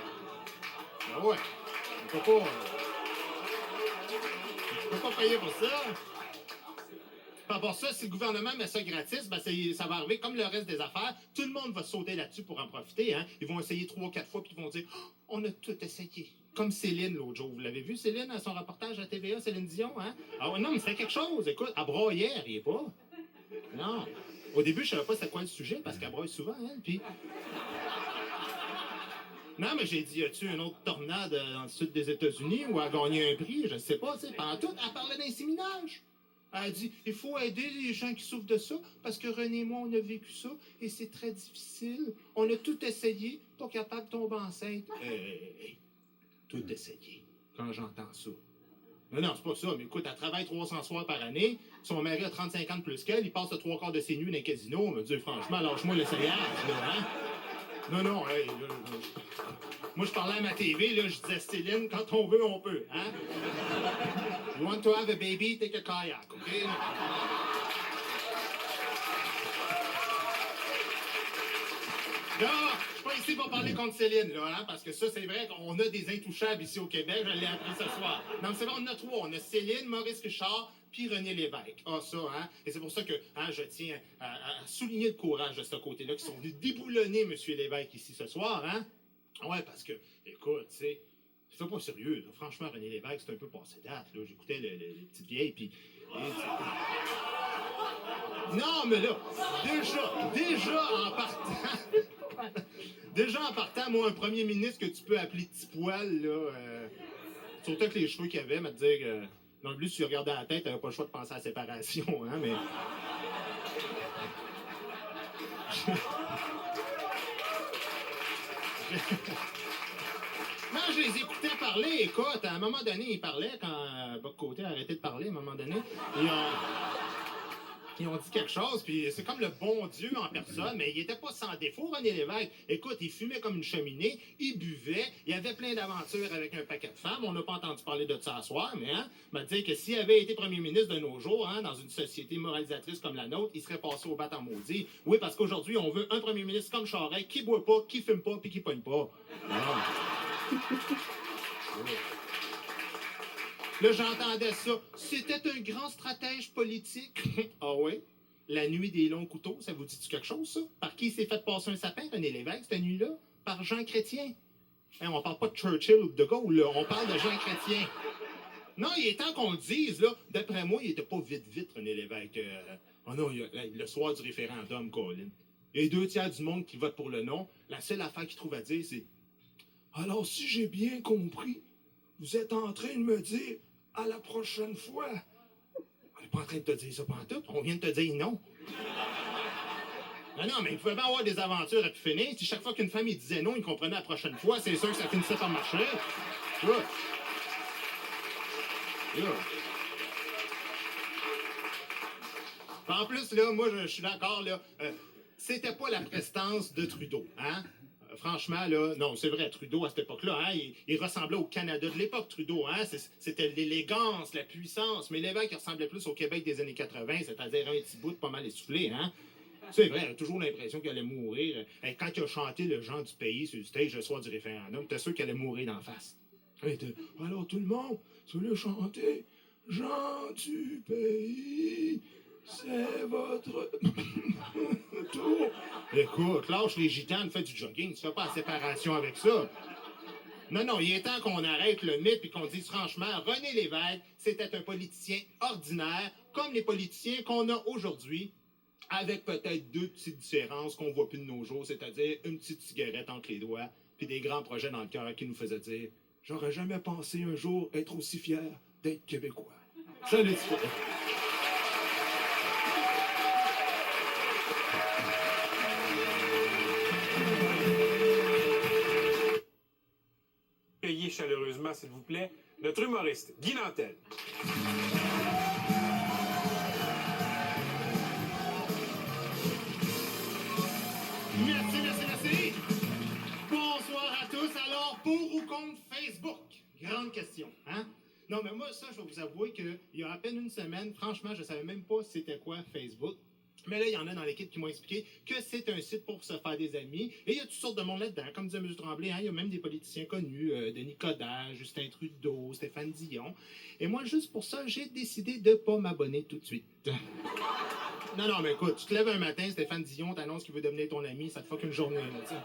Ben ouais. On peut pas payer pour ça. Puis pour ça, si le gouvernement met ça gratis, ben ça va arriver comme le reste des affaires. Tout le monde va sauter là-dessus pour en profiter. Hein? Ils vont essayer 3 ou 4 fois, puis ils vont dire oh, on a tout essayé. Comme Céline l'autre jour. Vous l'avez vu, Céline, à son reportage à TVA, Céline Dion? Hein? Ah ouais, non, mais c'était quelque chose. Écoute, elle broyait, elle riait pas. Non. Au début, je savais pas c'était quoi le sujet, parce qu'elle broye souvent, hein? Puis... Non, mais j'ai dit, y a-tu une autre tornade dans le sud des États-Unis où elle a gagné un prix? Je sais pas, tu sais. Pendant tout, elle parlait d'inséminage. Elle a dit, il faut aider les gens qui souffrent de ça, parce que René et moi, on a vécu ça, et c'est très difficile. On a tout essayé, pas capable de tomber enceinte. Hey, tout essayé, quand j'entends ça. Non, c'est pas ça, mais écoute, elle travaille 300 soirs par année, son mari a 35 ans de plus qu'elle, il passe le 3 quarts de ses nuits dans un casino. On me dit, franchement, lâche-moi l'essayage, là, hein? Non, hey, moi, je parlais à ma TV, là, je disais, Céline, quand on veut, on peut, hein? You want to have a baby, take a kayak, OK? Là, je suis pas ici pour parler contre Céline, là, hein, parce que ça, c'est vrai qu'on a des intouchables ici au Québec, je l'ai appris ce soir. Non, c'est vrai, on en a 3. On a Céline, Maurice Richard, puis René Lévesque. Ah, ça, hein? Et c'est pour ça que hein, je tiens à souligner le courage de ce côté-là, qui sont venus déboulonner M. Lévesque ici ce soir, hein? Ouais, parce que, écoute, tu sais, c'est pas sérieux, là. Franchement, René Lévesque, c'est un peu passé date, là. J'écoutais les petites vieilles, puis... Non, mais là, déjà en partant, moi, un premier ministre que tu peux appeler petit poil, là, surtout avec les cheveux qu'il avait, m'a dit que... dans le but, si tu regardais la tête, t'avais pas le choix de penser à la séparation, hein, mais... Non, je les écoutais parler, écoute, à un moment donné, ils parlaient, quand Boc Côté a arrêté de parler, à un moment donné, ils ont dit quelque chose, puis c'est comme le bon Dieu en personne, mais il était pas sans défaut, René Lévesque. Écoute, il fumait comme une cheminée, il buvait, il avait plein d'aventures avec un paquet de femmes, on n'a pas entendu parler de ça à soir, mais hein, m'a dit que s'il avait été premier ministre de nos jours, hein, dans une société moralisatrice comme la nôtre, il serait passé au bat en maudit. Oui, parce qu'aujourd'hui, on veut un premier ministre comme Charest, qui boit pas, qui fume pas, puis qui pogne pas. Là, j'entendais ça. C'était un grand stratège politique. Ah oui? La nuit des longs couteaux, ça vous dit-tu quelque chose, ça? Par qui il s'est fait passer un sapin, René Lévesque, cette nuit-là? Par Jean Chrétien. Hein, on parle pas de Churchill ou de Gaulle, là. On parle de Jean Chrétien. Non, il est temps qu'on le dise, là. D'après moi, il était pas vite, René Lévesque. Oh non, le soir du référendum, Colin. Il y a 2 tiers du monde qui vote pour le non. La seule affaire qu'il trouve à dire, c'est... Alors, si j'ai bien compris, vous êtes en train de me dire à la prochaine fois. On n'est pas en train de te dire ça pantoute, on vient de te dire non. Non, mais il pouvait pas avoir des aventures à pu finir. Si chaque fois qu'une femme il disait non, il comprenait la prochaine fois, c'est sûr que ça finissait par marcher. En plus, là, moi, je suis d'accord, là, c'était pas la prestance de Trudeau, hein? Franchement, là, non, c'est vrai, Trudeau, à cette époque-là, hein, il ressemblait au Canada de l'époque, Trudeau, hein, c'était l'élégance, la puissance, mais Lévesque, il ressemblait plus au Québec des années 80, c'est-à-dire un petit bout pas mal essoufflé, hein. C'est vrai, j'ai toujours l'impression qu'il allait mourir. Quand il a chanté le genre du pays sur le stage le soir du référendum, t'es sûr qu'il allait mourir d'en face. Alors tout le monde, tu veux chanter « Gens du pays ». C'est votre tour. Écoute, lâche les gitanes, fais du jogging, tu fais pas la séparation avec ça. Non, il est temps qu'on arrête le mythe et qu'on dise franchement, René Lévesque, c'était un politicien ordinaire, comme les politiciens qu'on a aujourd'hui, avec peut-être deux petites différences qu'on voit plus de nos jours, c'est-à-dire une petite cigarette entre les doigts, puis des grands projets dans le cœur qui nous faisaient dire « J'aurais jamais pensé un jour être aussi fier d'être québécois. » Salut, tu Accueillez chaleureusement, s'il vous plaît, notre humoriste, Guy Nantel. Merci. Bonsoir à tous. Alors, pour ou contre Facebook? Grande question, hein? Non, mais moi, ça, je vais vous avouer qu'il y a à peine une semaine, franchement, je savais même pas c'était quoi Facebook. Mais là, il y en a dans l'équipe qui m'ont expliqué que c'est un site pour se faire des amis. Et il y a toutes sortes de monde là-dedans. Comme disait M. Tremblay, hein, il y a même des politiciens connus, Denis Coderre, Justin Trudeau, Stéphane Dion. Et moi, juste pour ça, j'ai décidé de pas m'abonner tout de suite. Non, mais écoute, tu te lèves un matin, Stéphane Dion t'annonce qu'il veut devenir ton ami, ça te fuck une journée, là, tu sais.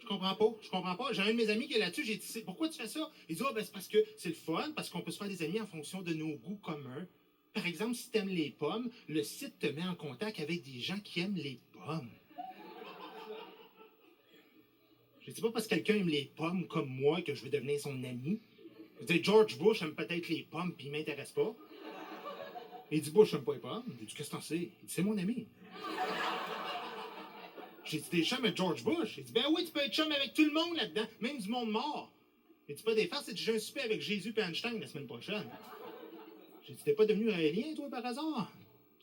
Je comprends pas. J'ai un de mes amis qui est là-dessus, j'ai dit, pourquoi tu fais ça? Il dit, ben c'est parce que c'est le fun, parce qu'on peut se faire des amis en fonction de nos goûts communs. Par exemple, si t'aimes les pommes, le site te met en contact avec des gens qui aiment les pommes. Je dis pas parce que quelqu'un aime les pommes comme moi que je veux devenir son ami. Je veux dire, George Bush aime peut-être les pommes puis il m'intéresse pas. Il dit, Bush aime pas les pommes. J'ai dit, qu'est-ce que t'en sais? Il dit, c'est mon ami. J'ai dit, t'es chum avec George Bush? Il dit, ben oui, tu peux être chum avec tout le monde là-dedans, même du monde mort. Il dit, pas des farces, c'est que j'ai un souper avec Jésus et Einstein la semaine prochaine. J'ai dit, t'es pas devenu raélien, toi, par hasard?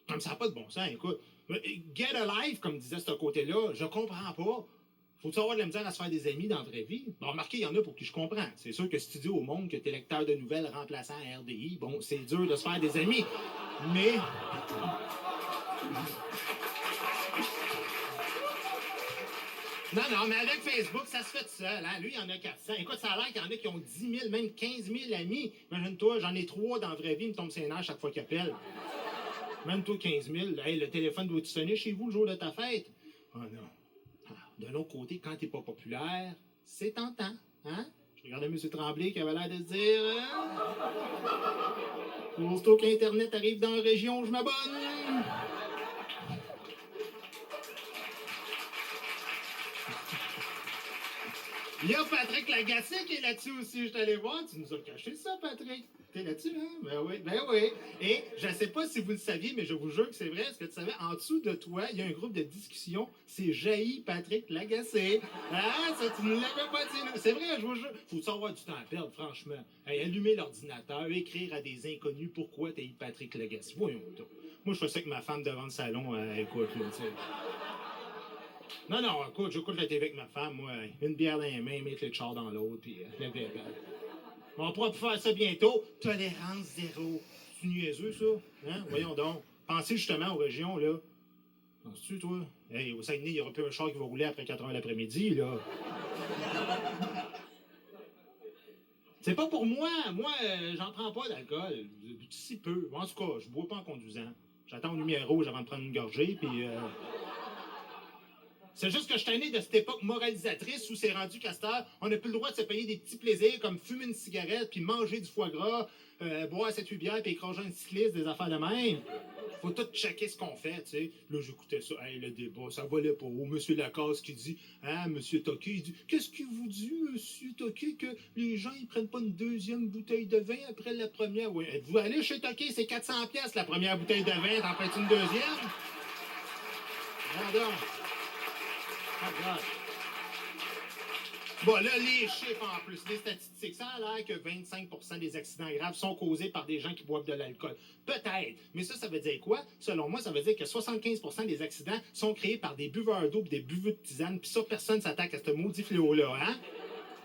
Comme ça n'a pas de bon sens, écoute. Get a life, comme disait ce côté-là, je comprends pas. Faut-tu avoir de la misère à se faire des amis dans la vraie vie? Bon, remarquez, il y en a pour qui je comprends. C'est sûr que si tu dis au monde que t'es lecteur de nouvelles remplaçant à RDI, bon, c'est dur de se faire des amis. Mais... Non, mais avec Facebook, ça se fait tout seul. Hein? Lui, il y en a 400. Écoute, ça a l'air qu'il y en a qui ont 10 000, même 15 000 amis. Imagine-toi, j'en ai 3 dans la vraie vie, ils me tombent ses nerfs chaque fois qu'ils appellent. Même toi, 15 000. Hey, le téléphone doit-tu sonner chez vous le jour de ta fête? Oh non. De l'autre côté, quand t'es pas populaire, c'est tentant. Hein? Je regardais M. Tremblay qui avait l'air de se dire... Aussitôt qu'Internet arrive dans la région, je m'abonne. Il y a Patrick Lagacé qui est là-dessus aussi, je suis allé voir. Tu nous as caché ça, Patrick. T'es là-dessus, hein? Ben oui. Et je ne sais pas si vous le saviez, mais je vous jure que c'est vrai. Est-ce que tu savais, en dessous de toi, il y a un groupe de discussion. C'est Jailli Patrick Lagacé. Ah, ça, tu ne l'avais pas dit. C'est vrai, je vous jure. Faut savoir du temps à perdre, franchement. Hey, allumer l'ordinateur, écrire à des inconnus pourquoi t'as eu Patrick Lagacé. Voyons donc. Moi, je fais ça avec ma femme devant le salon. Écoute, là, tu sais. Non, écoute, j'écoute la TV avec ma femme, moi, une bière dans les mains, mettre le char dans l'autre, puis la bière. On pourra plus faire ça bientôt. Tolérance zéro. C'est niaiseux, ça? Hein? Voyons donc. Pensez justement aux régions, là. Penses-tu, toi? Hey, au Saguenay, il n'y aura plus un char qui va rouler après 4 heures l'après-midi, là. C'est pas pour moi. Moi, j'en prends pas d'alcool. Si peu. En tout cas, je bois pas en conduisant. J'attends une lumière rouge avant de prendre une gorgée, puis... C'est juste que je suis tanné de cette époque moralisatrice où c'est rendu qu'à cette heure, on n'a plus le droit de se payer des petits plaisirs comme fumer une cigarette, puis manger du foie gras, boire 7-8 bières, puis écraser un cycliste, des affaires de même. Faut tout checker ce qu'on fait, tu sais. Là, j'écoutais ça, hey, le débat, ça volait pas haut. Monsieur Lacasse qui dit, hein, Monsieur Toquet, il dit, qu'est-ce que vous dit, Monsieur Toquet, que les gens, ils prennent pas une deuxième bouteille de vin après la première? Oui, êtes-vous allé chez Toquet, c'est 400 pièces la première bouteille de vin, t'en prêtes une deuxième? Pardon. Bon, là, les chiffres en plus, les statistiques, ça a l'air que 25% des accidents graves sont causés par des gens qui boivent de l'alcool. Peut-être, mais ça veut dire quoi? Selon moi, ça veut dire que 75% des accidents sont créés par des buveurs d'eau et des buveux de tisane, puis ça, personne s'attaque à ce maudit fléau-là, hein?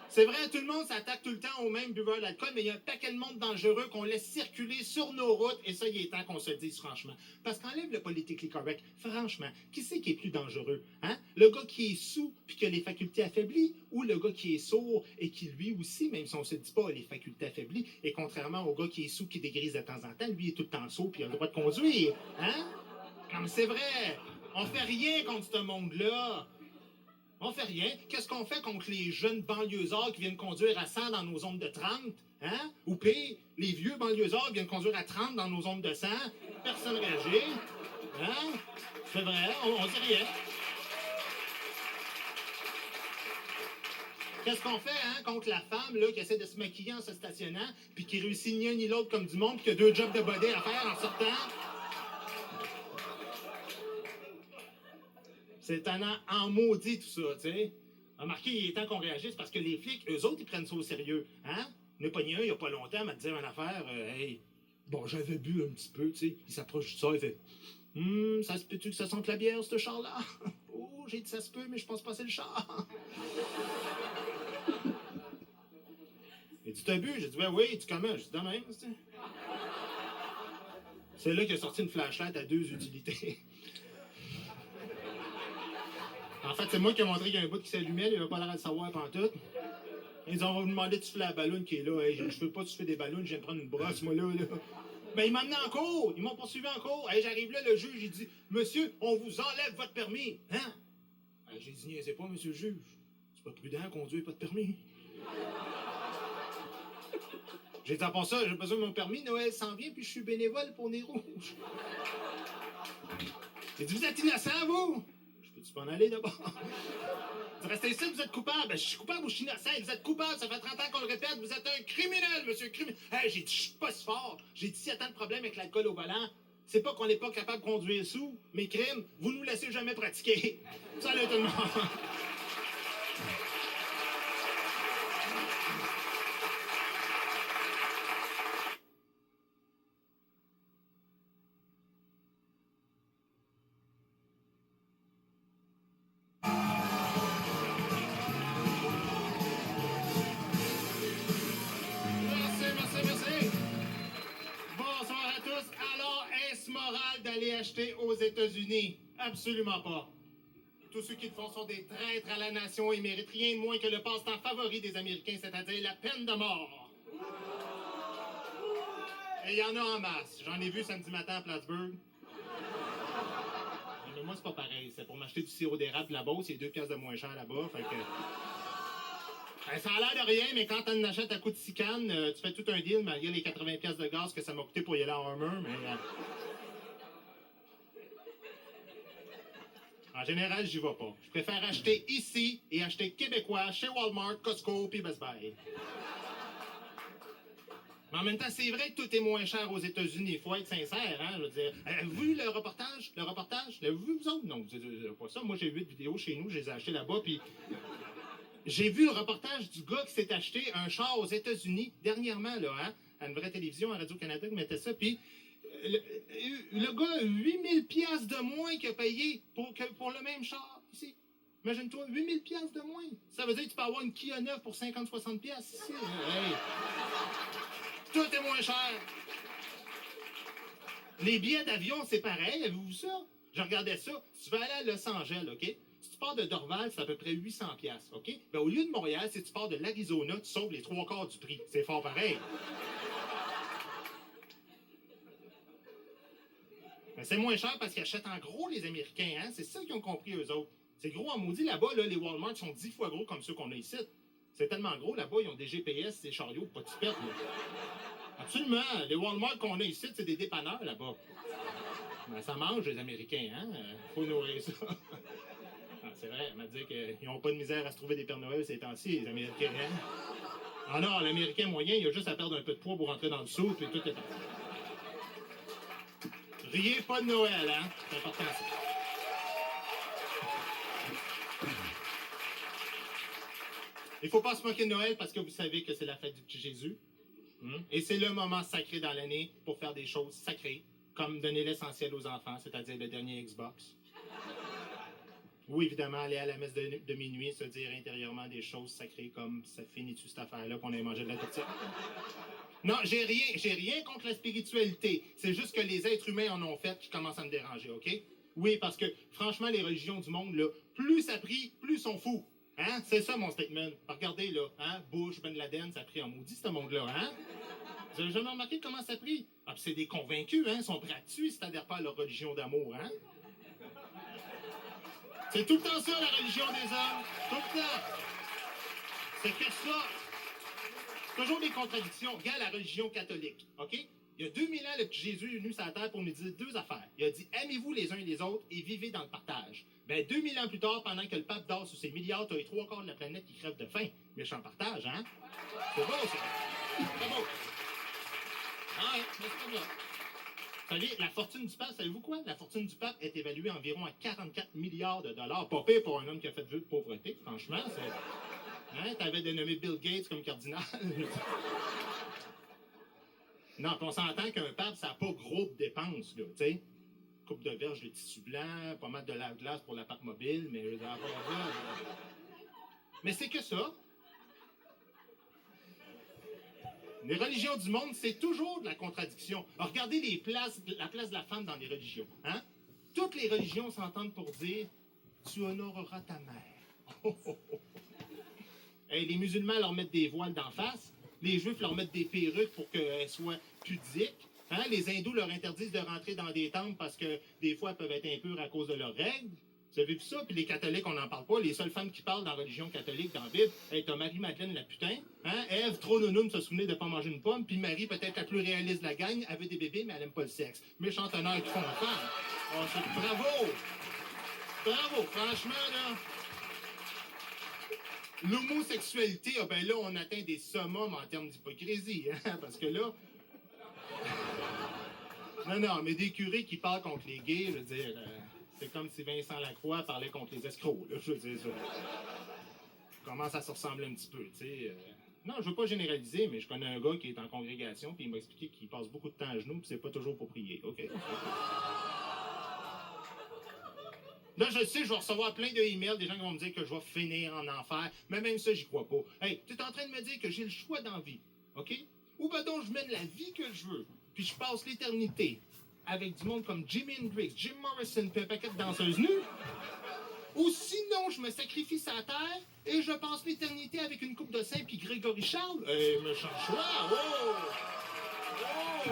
C'est vrai, tout le monde s'attaque tout le temps aux mêmes buveurs d'alcool, mais il y a un paquet de monde dangereux qu'on laisse circuler sur nos routes, et ça, il est temps qu'on se le dise franchement. Parce qu'enlève le politically correct, franchement, qui c'est qui est plus dangereux? Hein? Le gars qui est sous puis qui a les facultés affaiblies, ou le gars qui est sourd et qui, lui aussi, même si on se dit pas, a les facultés affaiblies, et contrairement au gars qui est sous qui dégrise de temps en temps, lui, il est tout le temps sourd puis il a le droit de conduire. Hein? Non, mais c'est vrai, on fait rien contre ce monde-là. On fait rien. Qu'est-ce qu'on fait contre les jeunes banlieusards qui viennent conduire à 100 dans nos zones de 30? Hein? Ou pire, les vieux banlieusards qui viennent conduire à 30 dans nos zones de 100? Personne ne réagit. Hein? C'est vrai, on dit rien. Qu'est-ce qu'on fait, hein, contre la femme, là, qui essaie de se maquiller en se stationnant, puis qui réussit ni un ni l'autre comme du monde, puis qui a 2 jobs de body à faire en sortant? C'est tannant en maudit, tout ça, tu sais. Remarquez, il est temps qu'on réagisse parce que les flics, eux autres, ils prennent ça au sérieux. Hein? On est pogné un, il y a pas longtemps, m'a dit une affaire, hey, bon, j'avais bu un petit peu, tu sais. Il s'approche de ça, il fait, ça se peut-tu que ça sente la bière, ce char-là? Oh, j'ai dit ça se peut, mais je pense pas que c'est le char. Il dit, t'as bu? J'ai dit, ben oui. Il dit, comment? J'ai dit, de même, c'est. C'est là qu'il a sorti une flashlight à 2 utilités. En fait, c'est moi qui ai montré qu'il y a un bout qui s'allumait, il avait pas l'air de le savoir pantoute. Ils dit, on va vous demander de souffler la ballonne qui est là. Hey, je veux pas souffler des ballons, je viens de prendre une brosse, moi, là. Ben, il m'a amené en cours. Ils m'ont poursuivi en cours. Hey, j'arrive là, le juge, il dit, monsieur, on vous enlève votre permis. Hein? Hey, j'ai dit, niaisez pas, monsieur le juge. C'est pas prudent, conduire pas de permis. J'ai dit, à part ça, j'ai besoin de mon permis, Noël s'en vient, puis je suis bénévole pour Nez Rouge. J'ai dit, vous êtes innocent, vous? Je peux-tu m'en aller d'abord? Vous restez ici, vous êtes coupable. Ben, je suis coupable ou je suis innocent? Vous êtes coupable, ça fait 30 ans qu'on le répète, vous êtes un criminel, monsieur criminel. Hey, j'ai dit, je suis pas si fort. J'ai dit, s'il y a tant de problèmes avec l'alcool au volant, c'est pas qu'on n'est pas capable de conduire sous, mais crime, vous nous laissez jamais pratiquer. Salut tout le monde. Merci. Bonsoir à tous. Alors, est-ce moral d'aller acheter aux États-Unis? Absolument pas. Tous ceux qui le font sont des traîtres à la nation et méritent rien de moins que le passe-temps favori des Américains, c'est-à-dire la peine de mort. Et il y en a en masse. J'en ai vu samedi matin à Plattsburgh. Mais moi, c'est pas pareil. C'est pour m'acheter du sirop d'érable là-bas, c'est 2 piastres de moins cher là-bas. Fait que... Ben, ça a l'air de rien, mais quand t'en achètes à coup de 6 cannes, tu fais tout un deal malgré les 80 piastres de gaz que ça m'a coûté pour y aller en Hummer, mais... En général, j'y vais pas. Je préfère acheter ici et acheter québécois chez Walmart, Costco puis Best Buy. Mais en même temps, c'est vrai que tout est moins cher aux États-Unis. Il faut être sincère, hein. Je veux dire, avez-vous vu le reportage? Le reportage? L'avez-vous vu, vous autres? Non, c'est pas ça. Moi, j'ai vu des vidéos chez nous, je les ai achetées là-bas, puis... J'ai vu le reportage du gars qui s'est acheté un char aux États-Unis dernièrement, là, hein, à une vraie télévision, à Radio-Canada, qui mettait ça, puis le gars a 8000 piastres de moins qu'il a payé pour le même char, ici. Imagine-toi, 8000 piastres de moins. Ça veut dire que tu peux avoir une Kia neuve pour 50-60 piastres ici. Hey. Tout est moins cher. Les billets d'avion, c'est pareil, avez-vous vu ça? Je regardais ça. Si tu veux aller à Los Angeles, OK? Si tu pars de Dorval, c'est à peu près 800 piastres, OK? Ben, au lieu de Montréal, si tu pars de l'Arizona, tu sauves les 3/4 du prix. C'est fort pareil. Ben, c'est moins cher parce qu'ils achètent en gros les Américains, hein? C'est ça qu'ils ont compris, eux autres. C'est gros en maudit. Là-bas, là, les Walmart sont 10 fois gros comme ceux qu'on a ici. C'est tellement gros, là-bas, ils ont des GPS, ces chariots, pas de pète, là. Absolument. Les Walmart qu'on a ici, c'est des dépanneurs, là-bas. Ben, ça mange, les Américains, hein? Faut nourrir ça. Ah, c'est vrai, elle m'a dit qu'ils n'ont pas de misère à se trouver des Pères Noël ces temps-ci, les Américains, hein? Ah non, l'Américain moyen, il a juste à perdre un peu de poids pour rentrer dans le soupe et tout est... Riez pas de Noël, hein? C'est important, ça. Il faut pas se moquer de Noël parce que vous savez que c'est la fête du petit Jésus. Et c'est le moment sacré dans l'année pour faire des choses sacrées, comme donner l'essentiel aux enfants, c'est-à-dire le dernier Xbox. Ou évidemment, aller à la messe de minuit, se dire intérieurement des choses sacrées comme ça finit-tu cette affaire-là qu'on ait mangé de la tortilla. Non, j'ai rien contre la spiritualité. C'est juste que les êtres humains en ont fait qui commencent à me déranger, OK? Oui, parce que franchement, les religions du monde, là, plus ça prie, plus ils sont fous. Hein? C'est ça mon statement. Regardez là, hein? Bush, Ben Laden, ça prie en maudit ce monde-là, hein? Vous avez jamais remarqué comment ça prie? Ah, puis c'est des convaincus, hein? Ils sont prêts à tuer si t'adhères pas à leur religion d'amour, hein? Tu C'est tout le temps ça, la religion des hommes. Tout le temps. C'est que ça. Toujours des contradictions. Regarde la religion catholique, OK? Il y a 2000 ans, le petit Jésus est venu sur la terre pour nous dire deux affaires. Il a dit « Aimez-vous les uns et les autres et vivez dans le partage. » Ben, 2000 ans plus tard, pendant que le pape dort sur ses milliards, t'as les 3/4 de la planète qui crève de faim. Méchant partage, hein? C'est beau, ça. C'est beau. Ah ouais, mais c'est pas bien. Vous savez, la fortune du pape, savez-vous quoi? La fortune du pape est évaluée environ à 44 milliards de dollars. Pas pire pour un homme qui a fait vœu de pauvreté, franchement. Hein? T'avais dénommé Bill Gates comme cardinal. Non, puis on s'entend qu'un pape, ça n'a pas gros de dépenses, là, tu sais. Coupe de verge de tissu blanc, pas mal de lave-glace pour la pape mobile, mais je veux dire, à part ça, mais c'est que ça. Les religions du monde, c'est toujours de la contradiction. Alors, regardez la place de la femme dans les religions. Hein? Toutes les religions s'entendent pour dire « Tu honoreras ta mère. » Hey, les musulmans leur mettent des voiles d'en face. Les juifs leur mettent des perruques pour qu'elles soient pudiques. Hein? Les hindous leur interdisent de rentrer dans des temples parce que des fois, elles peuvent être impures à cause de leurs règles. Vous avez vu ça? Puis les catholiques, on n'en parle pas. Les seules femmes qui parlent dans la religion catholique, dans la Bible, t'as Marie-Madeleine la putain. Hein? Ève, trop nounoune, se souvenait de pas manger une pomme. Puis Marie, peut-être la plus réaliste de la gang, elle veut des bébés, mais elle aime pas le sexe. Méchant honneur qui font femme. Oh, bravo! Bravo, franchement, là. L'homosexualité, ah ben là, on atteint des summums en termes d'hypocrisie, hein? Parce que là... Non, mais des curés qui parlent contre les gays, je veux dire... c'est comme si Vincent Lacroix parlait contre les escrocs, là, je veux dire ça. Commence à se ressembler un petit peu, tu sais. Non, je veux pas généraliser, mais je connais un gars qui est en congrégation, puis il m'a expliqué qu'il passe beaucoup de temps à genoux, puis c'est pas toujours pour prier, OK? Là, je sais, je vais recevoir plein de emails, des gens qui vont me dire que je vais finir en enfer, mais même ça, j'y crois pas. Hey, tu es en train de me dire que j'ai le choix dans la vie, OK? Ou ben donc, je mène la vie que je veux, puis je passe l'éternité avec du monde comme Jimi Hendrix, Jim Morrison, puis un paquet de danseuses nues. Ou sinon, je me sacrifie sur la terre et je passe l'éternité avec une coupe de sein puis Grégory Charles. Méchant choix, wow! Oh!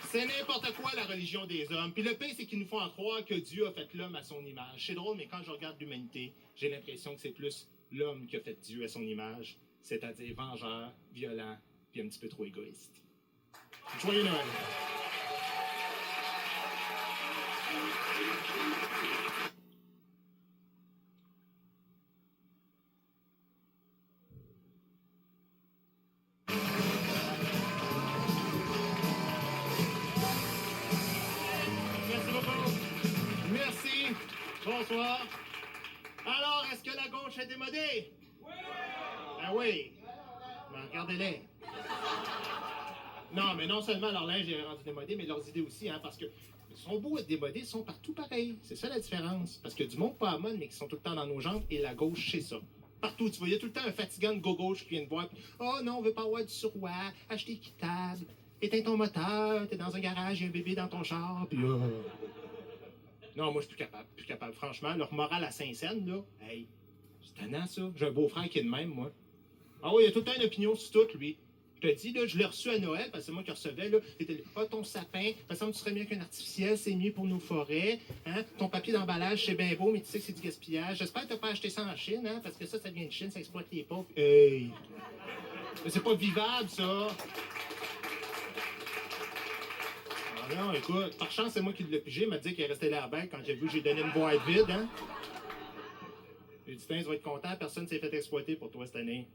C'est n'importe quoi, la religion des hommes. Puis le pire, c'est qu'ils nous font en croire que Dieu a fait l'homme à son image. C'est drôle, mais quand je regarde l'humanité, j'ai l'impression que c'est plus l'homme qui a fait Dieu à son image, c'est-à-dire vengeur, violent, puis un petit peu trop égoïste. Joyeux Noël! Merci beaucoup. Merci. Bonsoir. Alors, est-ce que la gauche est démodée? Oui! Ah oui. Ben, regardez-les. Non, mais non seulement leur linge est rendu démodé, mais leurs idées aussi, hein, parce que ils sont beaux être démodés, ils sont partout pareils. C'est ça la différence. Parce que du monde pas à mode, mais qui sont tout le temps dans nos jambes, et la gauche, c'est ça. Partout, tu vois, il y a tout le temps un fatigant de gauche qui vient te voir, puis « Oh non, on veut pas avoir du surroi, acheter équitable, éteins ton moteur, t'es dans un garage, il y a un bébé dans ton char, puis Non, moi, je suis plus capable. Franchement, leur morale à Saint-Saëns, là, hey, c'est tannant, ça. J'ai un beau-frère qui est de même, moi. Ah oui, il a tout le temps une opinion sur tout, lui. Je te dis, là, je l'ai reçu à Noël, parce que c'est moi qui recevais, là. C'était, ton sapin, de toute façon, tu serais mieux qu'un artificiel, c'est mieux pour nos forêts. Hein? Ton papier d'emballage, c'est bien beau, mais tu sais que c'est du gaspillage. J'espère que t'as pas acheté ça en Chine, hein, parce que ça vient de Chine, ça exploite les pauvres. Hey! Mais c'est pas vivable, ça! Ah non, écoute, par chance, c'est moi qui l'ai pigé, il m'a dit qu'il restait là bête quand j'ai vu que j'ai donné une boîte vide, hein. J'ai dit, tu vas être content, personne s'est fait exploiter pour toi cette année.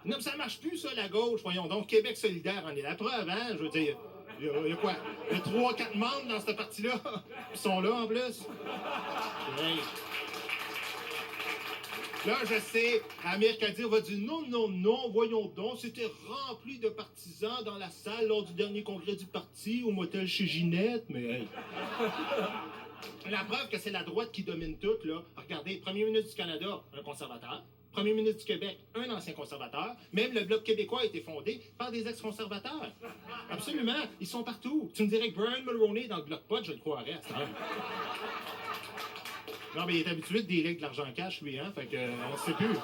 Non, mais ça marche plus, ça, la gauche, voyons donc. Québec solidaire en est la preuve, hein. Je veux dire, il y a quoi? Il y a 3-4 membres dans cette partie-là. Ils sont là, en plus. Hey. Là, je sais, Amir Kadir va dire non, voyons donc, c'était rempli de partisans dans la salle lors du dernier congrès du parti, au motel chez Ginette, mais hey. La preuve que c'est la droite qui domine tout, là. Regardez, premier ministre du Canada, un conservateur. Premier ministre du Québec, un ancien conservateur. Même le Bloc québécois a été fondé par des ex-conservateurs. Absolument, ils sont partout. Tu me dirais que Brian Mulroney est dans le Bloc pot, je le croirais à ça. Non, mais il est habitué de délire de l'argent cash, lui, hein, fait que on ne sait plus.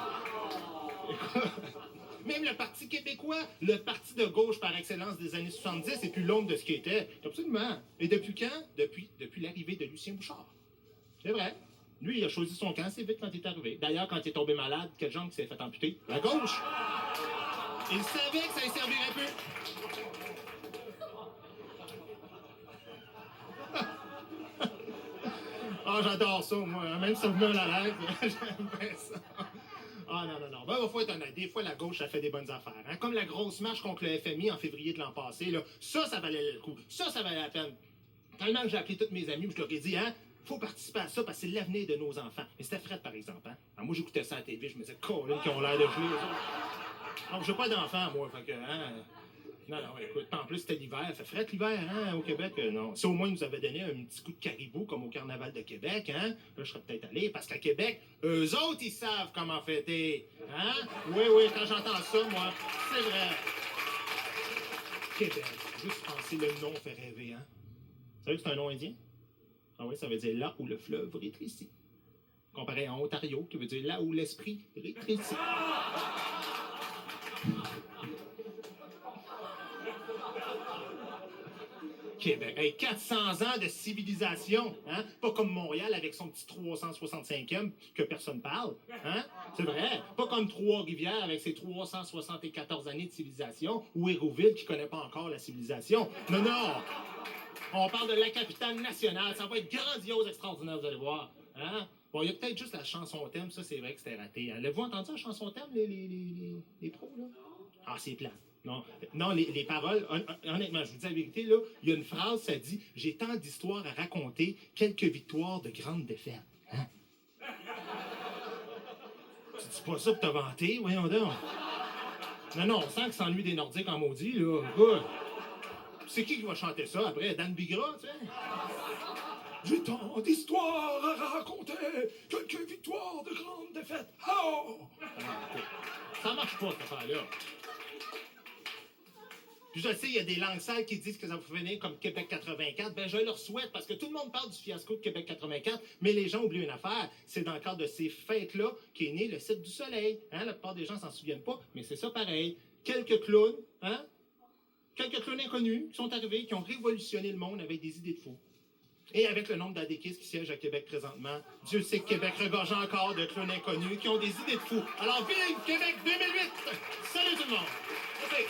Même le Parti québécois, le parti de gauche par excellence des années 70, est plus long de ce qu'il était. Absolument. Et depuis quand? Depuis l'arrivée de Lucien Bouchard. C'est vrai. Lui, il a choisi son camp assez vite quand il est arrivé. D'ailleurs, quand il est tombé malade, quelle jambe qui s'est fait amputer? La gauche. Il savait que ça lui servirait plus. Ah, j'adore ça, moi. Même si ça vous met la lèvre, j'aime bien ça. Ah, non, non, non. Ben, faut être honnête. Des fois, la gauche, a fait des bonnes affaires. Hein? Comme la grosse marche contre le FMI en février de l'an passé, là. Ça valait le coup. Ça valait la peine. Tellement que j'ai appelé tous mes amis, je leur ai dit, hein, faut participer à ça parce que c'est l'avenir de nos enfants. Mais c'était Fred, par exemple, hein. Alors, moi, j'écoutais ça à la TV, je me disais, Colin, qui ont l'air de jouer, eux autres. Donc, j'ai pas d'enfants, moi, fait que, hein. Non, non, écoute, en plus, c'était l'hiver. Ça fait frais l'hiver, hein, au Québec. Non. Si au moins ils nous avaient donné un petit coup de caribou, comme au Carnaval de Québec, hein, là, je serais peut-être allé, parce qu'à Québec, eux autres, ils savent comment fêter. Hein? Oui, oui, quand j'entends ça, moi, c'est vrai. Québec, juste penser le nom fait rêver, hein. Vous savez que c'est un nom indien? Ah oui, ça veut dire là où le fleuve rétrécit. Comparé à Ontario, qui veut dire là où l'esprit rétrécit. Québec. Hey, 400 ans de civilisation, hein? Pas comme Montréal avec son petit 365e que personne parle, hein? C'est vrai. Pas comme Trois-Rivières avec ses 374 années de civilisation ou Hérouville qui connaît pas encore la civilisation. Non, non! On parle de la capitale nationale. Ça va être grandiose, extraordinaire, vous allez voir. Hein? Bon, il y a peut-être juste la chanson thème. Ça, c'est vrai que c'était raté. Avez-vous entendu la chanson thème, les pros, là? Ah, c'est plat. Non, non les paroles, honnêtement, je vous dis la vérité, là, il y a une phrase, ça dit « J'ai tant d'histoires à raconter, quelques victoires de grandes défaites. » Hein? Tu dis pas ça pour te vanter, voyons donc. Non, non, on sent qu'il s'ennuie des Nordiques en maudit, là. Écoute, c'est qui va chanter ça après? Dan Bigra, tu sais? J'ai tant d'histoires à raconter, quelques victoires de grandes défaites. Oh! Ça marche pas, cette affaire-là. Puis je sais, il y a des langues sales qui disent que ça va finir comme Québec 84. Ben, je leur souhaite, parce que tout le monde parle du fiasco de Québec 84, mais les gens oublient une affaire. C'est dans le cadre de ces fêtes-là qu'est né le Cirque du Soleil. Hein? La plupart des gens s'en souviennent pas, mais c'est ça pareil. Quelques clowns, hein? Quelques clowns inconnus qui sont arrivés, qui ont révolutionné le monde avec des idées de fous. Et avec le nombre d'adéquistes qui siègent à Québec présentement, Dieu sait que Québec regorge encore de clowns inconnus qui ont des idées de fous. Alors, vive Québec 2008! Salut tout le monde! Okay.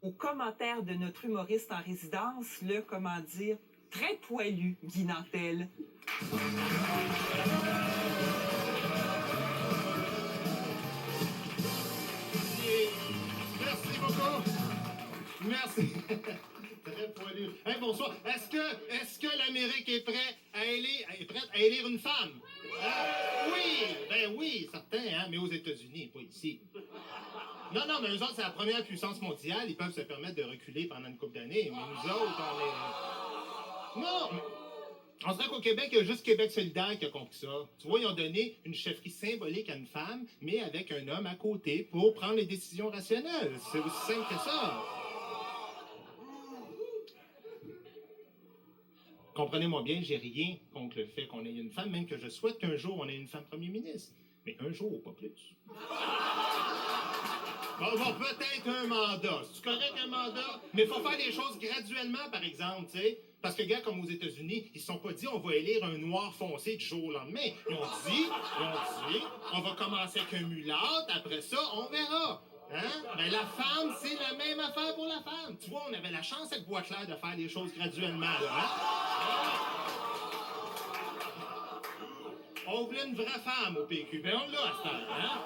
Aux commentaires de notre humoriste en résidence, le, comment dire, très poilu Guy Nantel. Merci beaucoup. Merci. Très poilu. Hey, bonsoir. Est-ce que l'Amérique est prête à élire une femme? Oui, ben oui, certain, hein, mais aux États-Unis, pas ici. Non, non, mais eux autres, c'est la première puissance mondiale. Ils peuvent se permettre de reculer pendant une couple d'années. Mais nous autres, on est... Non! On dirait qu'au Québec, il y a juste Québec solidaire qui a compris ça. Tu vois, ils ont donné une chefferie symbolique à une femme, mais avec un homme à côté pour prendre les décisions rationnelles. C'est aussi simple que ça. Comprenez-moi bien, j'ai rien contre le fait qu'on ait une femme, même que je souhaite qu'un jour on ait une femme premier ministre. Mais un jour, pas plus. Bon, peut-être un mandat. C'est correct un mandat, mais il faut faire les choses graduellement, par exemple, tu sais. Parce que, gars, comme aux États-Unis, ils se sont pas dit on va élire un noir foncé du jour au lendemain. Ils ont dit, on va commencer avec un mulâtre, après ça, on verra. Hein? Ben, la femme, c'est la même affaire pour la femme. Tu vois, on avait la chance avec Boisclair de faire les choses graduellement, là, hein? On voulait une vraie femme au PQ. Ben, on l'a à cette heure, hein?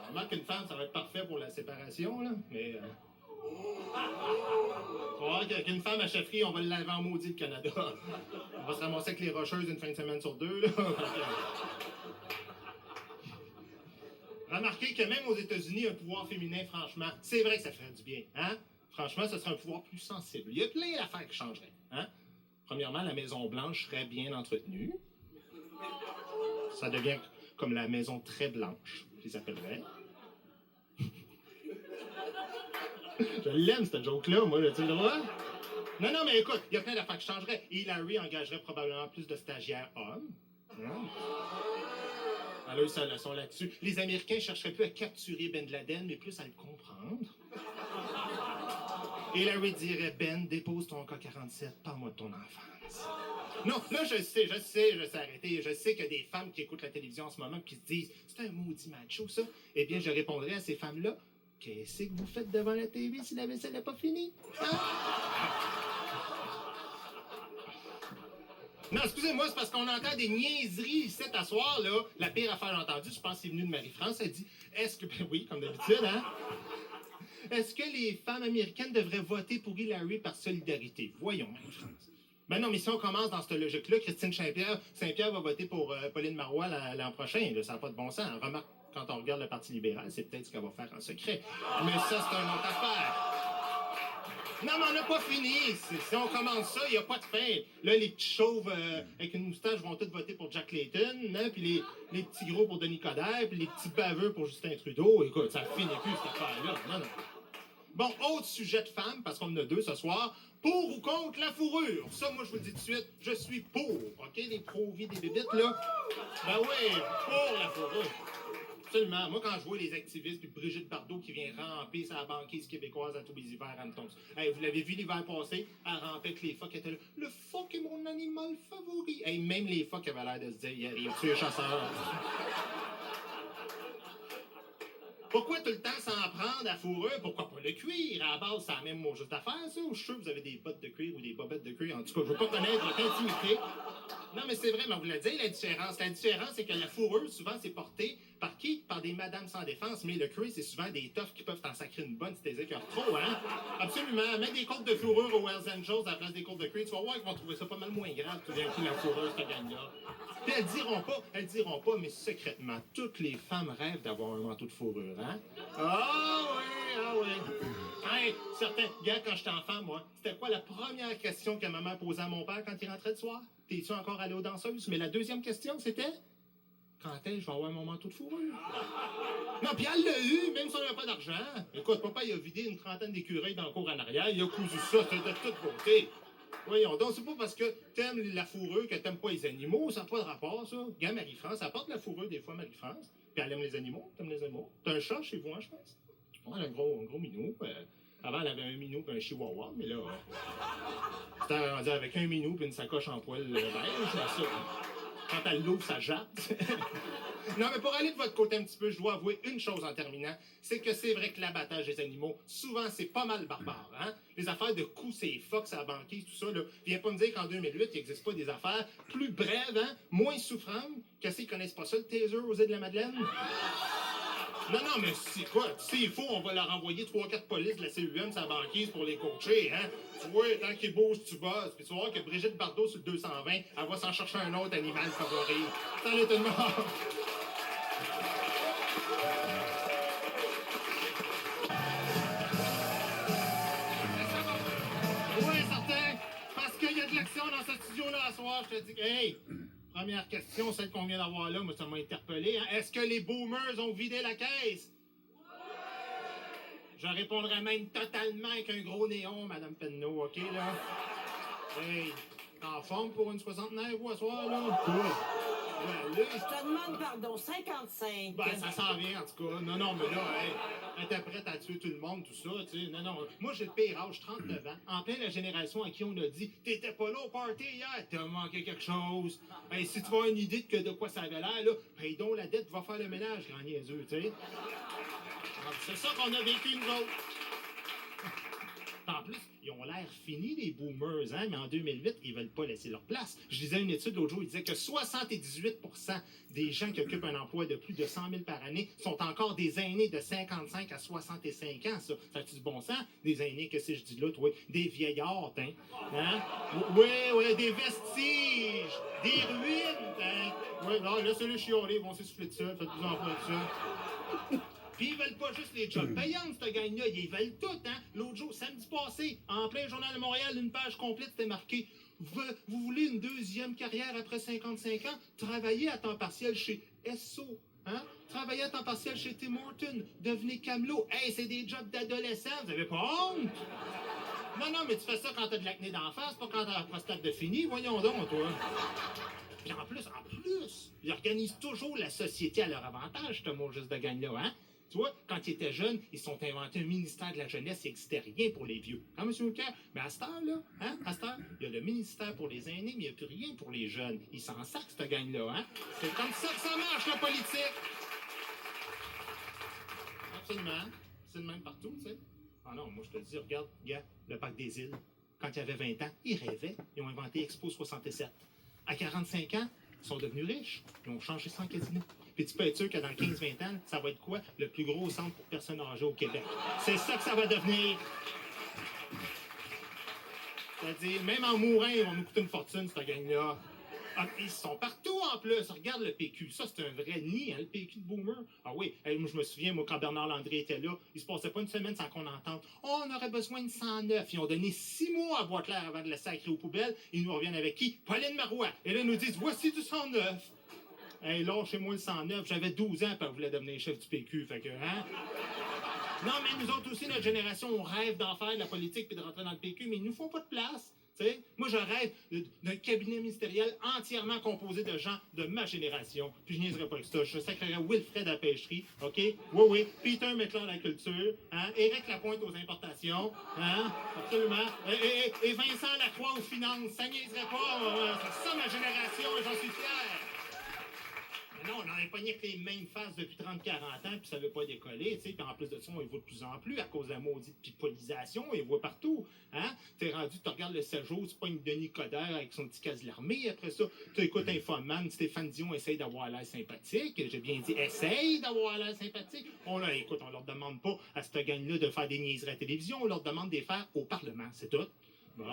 On remarque qu'une femme, ça va être parfait pour la séparation, là, mais... On va voir qu'une femme à chefferie, on va le laver en maudit, le Canada. On va se ramasser avec les rocheuses une fin de semaine sur deux, là. Remarquez que même aux États-Unis, un pouvoir féminin, franchement, c'est vrai que ça ferait du bien, hein? Franchement, ce serait un pouvoir plus sensible. Il y a plein d'affaires qui changeraient, hein? Premièrement, la Maison-Blanche serait bien entretenue. Ça devient comme la Maison très blanche, je les appellerais. Je l'aime, cette joke-là, moi, tu le vois? Non, mais écoute, il y a plein d'affaires qui changeraient. Hillary engagerait probablement plus de stagiaires hommes. Hein? Elle a eu sa leçon là-dessus. Les Américains chercheraient plus à capturer Ben Laden, mais plus à le comprendre. Hillary dirait, Ben, dépose ton K-47, parle-moi de ton enfance. Non, là, je sais arrêter. Je sais qu'il y a des femmes qui écoutent la télévision en ce moment et qui se disent, c'est un maudit macho, ça. Eh bien, je répondrai à ces femmes-là, qu'est-ce que vous faites devant la télé si la vaisselle n'est pas finie? Hein? Non, excusez-moi, c'est parce qu'on entend des niaiseries ici à soir, là. La pire affaire que j'ai entendue, je pense que c'est venu de Marie-France, elle dit, est-ce que, ben oui, comme d'habitude, hein? Est-ce que les femmes américaines devraient voter pour Hillary par solidarité? Voyons, Marie-France. Ben non, mais si on commence dans cette logique-là, Christine Saint-Pierre va voter pour Pauline Marois l'an prochain. Là, ça n'a pas de bon sens. Remarque, quand on regarde le Parti libéral, c'est peut-être ce qu'elle va faire en secret. Mais ça, c'est une autre affaire. Non, mais on n'a pas fini. Si on commence ça, il n'y a pas de fin. Là, les petits chauves avec une moustache vont tous voter pour Jack Layton, hein, puis les petits gros pour Denis Coderre, puis les petits baveux pour Justin Trudeau. Écoute, ça finit plus, cette affaire-là. Non. Bon, autre sujet de femmes, parce qu'on en a deux ce soir. Pour ou contre la fourrure? Ça, moi, je vous le dis tout de suite, je suis pour. OK, les pro-vie des bébites, là? Ben oui, pour la fourrure. Absolument. Moi, quand je vois les activistes, puis Brigitte Bardot qui vient ramper sa banquise québécoise à tous les hivers, elle me tombe. Hey, vous l'avez vu l'hiver passé? Elle rampait que les phoques étaient là. Le phoque est mon animal favori. Hey, même les phoques avaient l'air de se dire, il arrive-tu les chasseurs? Pourquoi tout le temps s'en prendre à fourrure? Pourquoi pas le cuir? À la base, c'est la même mot juste d'affaire, ça? Ou je suis sûr que vous avez des bottes de cuir ou des bobettes de cuir. En tout cas, je veux pas connaître votre intimité. Non, mais c'est vrai, mais vous l'avez dit, la différence. La différence, c'est que la fourrure, souvent, c'est porté par qui? Par des madames sans défense. Mais le cuir, c'est souvent des toughs qui peuvent t'en sacrer une bonne si t'es écœurs trop, hein? Absolument. Mets des côtes de fourrure aux Hells Angels à la place des côtes de cuir. Tu vas voir qu'ils vont trouver ça pas mal moins grave tout d'un coup, la fourrure, cette gagne-là. Puis elles diront pas, mais secrètement, toutes les femmes rêvent d'avoir un manteau de fourrure, hein? Ah oui. Hey, certains, gars, quand j'étais enfant, moi, c'était quoi la première question que maman posait à mon père quand il rentrait le soir? T'es-tu encore allé aux danseuses? Mais la deuxième question, c'était... Quand est-ce que je vais avoir mon manteau de fourrure? Non, puis elle l'a eu, même si on n'avait pas d'argent. Écoute, papa, il a vidé une trentaine d'écureuils dans le cours en arrière, il a cousu ça, c'était de toute beauté. Voyons donc, c'est pas parce que t'aimes la fourrure que t'aimes pas les animaux, ça n'a pas de rapport, ça. Gars, Marie-France, elle porte la fourrure des fois, Marie-France. Puis elle aime les animaux, t'aimes les animaux. T'as un chat chez vous, hein, je pense? Ouais, un gros minou. Avant, elle avait un minou et un chihuahua, mais là, c'était rendu avec un minou et une sacoche en poil beige, ça. Quand elle l'ouvre, ça jatte. Non, mais pour aller de votre côté un petit peu, je dois avouer une chose en terminant, c'est que c'est vrai que l'abattage des animaux, souvent, c'est pas mal barbare, hein? Les affaires de coups, c'est fox à la banquise, tout ça, là. Viens pas me dire qu'en 2008, il n'existe pas des affaires plus brèves, hein? Moins souffrantes, qu'est-ce qu'ils connaissent pas ça, le taser aux îles de la Madeleine? Non, mais c'est quoi? S'il faut, on va leur envoyer 3-4 polices de la CUM sur la banquise pour les coacher, hein? Tu vois, tant qu'ils bougent, tu bosses. Puis tu vas voir que Brigitte Bardot, sur le 220, elle va s'en chercher un autre animal favori. Sans l'étonnement. Oui, certain. Parce qu'il y a de l'action dans ce studio-là à soir. Je te dis, hey, première question, celle qu'on vient d'avoir là, moi, ça m'a interpellé. Hein? Est-ce que les boomers ont vidé la caisse? Je répondrais même totalement avec un gros néon, Madame Penneau, OK, là? Hey, en forme pour une soixantenaire, vous, à soir, là? Je te demande pardon, 55. Ben, ça s'en vient, en tout cas. Non, mais là, hey, elle était prête à tuer tout le monde, tout ça, tu sais. Non. Moi, j'ai le pire âge, 39 ans. En plein la génération à qui on a dit « T'étais pas là au party hier, t'as manqué quelque chose. » Hey, si tu vas avoir une idée de quoi ça avait l'air, là, paye donc la dette, va faire le ménage, grand niaiseux, tu sais. C'est ça qu'on a vécu, nous autres. En plus, ils ont l'air finis, les boomers, hein, mais en 2008, ils veulent pas laisser leur place. Je lisais une étude l'autre jour, il disait que 78% des gens qui occupent un emploi de plus de 100 000 par année sont encore des aînés de 55 à 65 ans, ça. Ça a-tu du bon sens? Des aînés, qu'est-ce que je dis là, toi? Des vieillards, hein? Oui, des vestiges, des ruines, hein? Oui, là, c'est les chiolés, ils vont s'essouffler de ça, faites-vous en pas de ça. Puis ils veulent pas juste les jobs payants, cette gang-là, ils veulent tout, hein? L'autre jour, samedi passé, en plein Journal de Montréal, une page complète, c'était marqué « Vous voulez une deuxième carrière après 55 ans? Travailler à temps partiel chez SO, hein? Travailler à temps partiel chez Tim Horton, devenez camelot. Hey, c'est des jobs d'adolescents, vous avez pas honte? Non, mais tu fais ça quand t'as de l'acné d'en face, pas quand t'as la prostate de fini. Voyons donc, toi. Puis en plus, ils organisent toujours la société à leur avantage, ce mot juste de gang-là, hein? Tu vois, quand ils étaient jeunes, ils se sont inventés un ministère de la jeunesse, il n'existait rien pour les vieux. Hein, M. Leclerc? Mais à cette heure-là, hein? À cette heure, il y a le ministère pour les aînés, mais il n'y a plus rien pour les jeunes. Ils s'en sacent, cette gang-là, hein? C'est comme ça que ça marche, la politique! Absolument. C'est le même partout, tu sais. Ah non, moi, je te le dis, regarde, le parc des îles. Quand il y avait 20 ans, ils rêvaient. Ils ont inventé Expo 67. À 45 ans, ils sont devenus riches. Ils ont changé sans casino. Puis tu peux être sûr que dans 15-20 ans, ça va être quoi? Le plus gros centre pour personnes âgées au Québec. C'est ça que ça va devenir. C'est-à-dire, même en mourant, ils vont nous coûter une fortune, cette gang-là. Ah, ils sont partout en plus. Regarde le PQ. Ça, c'est un vrai nid, hein, le PQ de Boomer. Ah oui, moi, je me souviens, moi, quand Bernard Landry était là, il se passait pas une semaine sans qu'on entende. Oh, on aurait besoin de 109. Ils ont donné 6 mois à Boisclair avant de le sacrer aux poubelles. Ils nous reviennent avec qui? Pauline Marois. Et là, ils nous disent, voici du 109. Hey, là, chez moi, le 109, j'avais 12 ans, puis elle voulait devenir chef du PQ. Fait que, hein? Non, mais nous autres aussi, notre génération, on rêve d'en faire de la politique puis de rentrer dans le PQ, mais ils nous font pas de place. T'sais? Moi, je rêve d'un cabinet ministériel entièrement composé de gens de ma génération. Puis je niaiserais pas avec ça. Je sacrerais Wilfred à la pêcherie, OK? Oui. Peter Mettler à la culture. Hein? Éric Lapointe aux importations. Hein? Absolument. Et Vincent Lacroix aux finances. Ça niaiserait pas. C'est ça ma génération et j'en suis fier. Mais non, on en est pogné avec les mêmes faces depuis 30-40 ans, puis ça veut pas décoller, tu sais. Puis en plus de ça, on les voit de plus en plus à cause de la maudite pipolisation, on les voit partout. Hein? T'es rendu, tu regardes le 7 jours, c'est pas une Denis Coderre avec son petit casse-l'armée. Après ça, tu écoutes Infoman, Stéphane Dion essaye d'avoir l'air sympathique. J'ai bien dit, essaye d'avoir l'air sympathique. Écoute, on leur demande pas à cette gang-là de faire des niaiseries à la télévision, on leur demande de les faire au Parlement, c'est tout. Bon.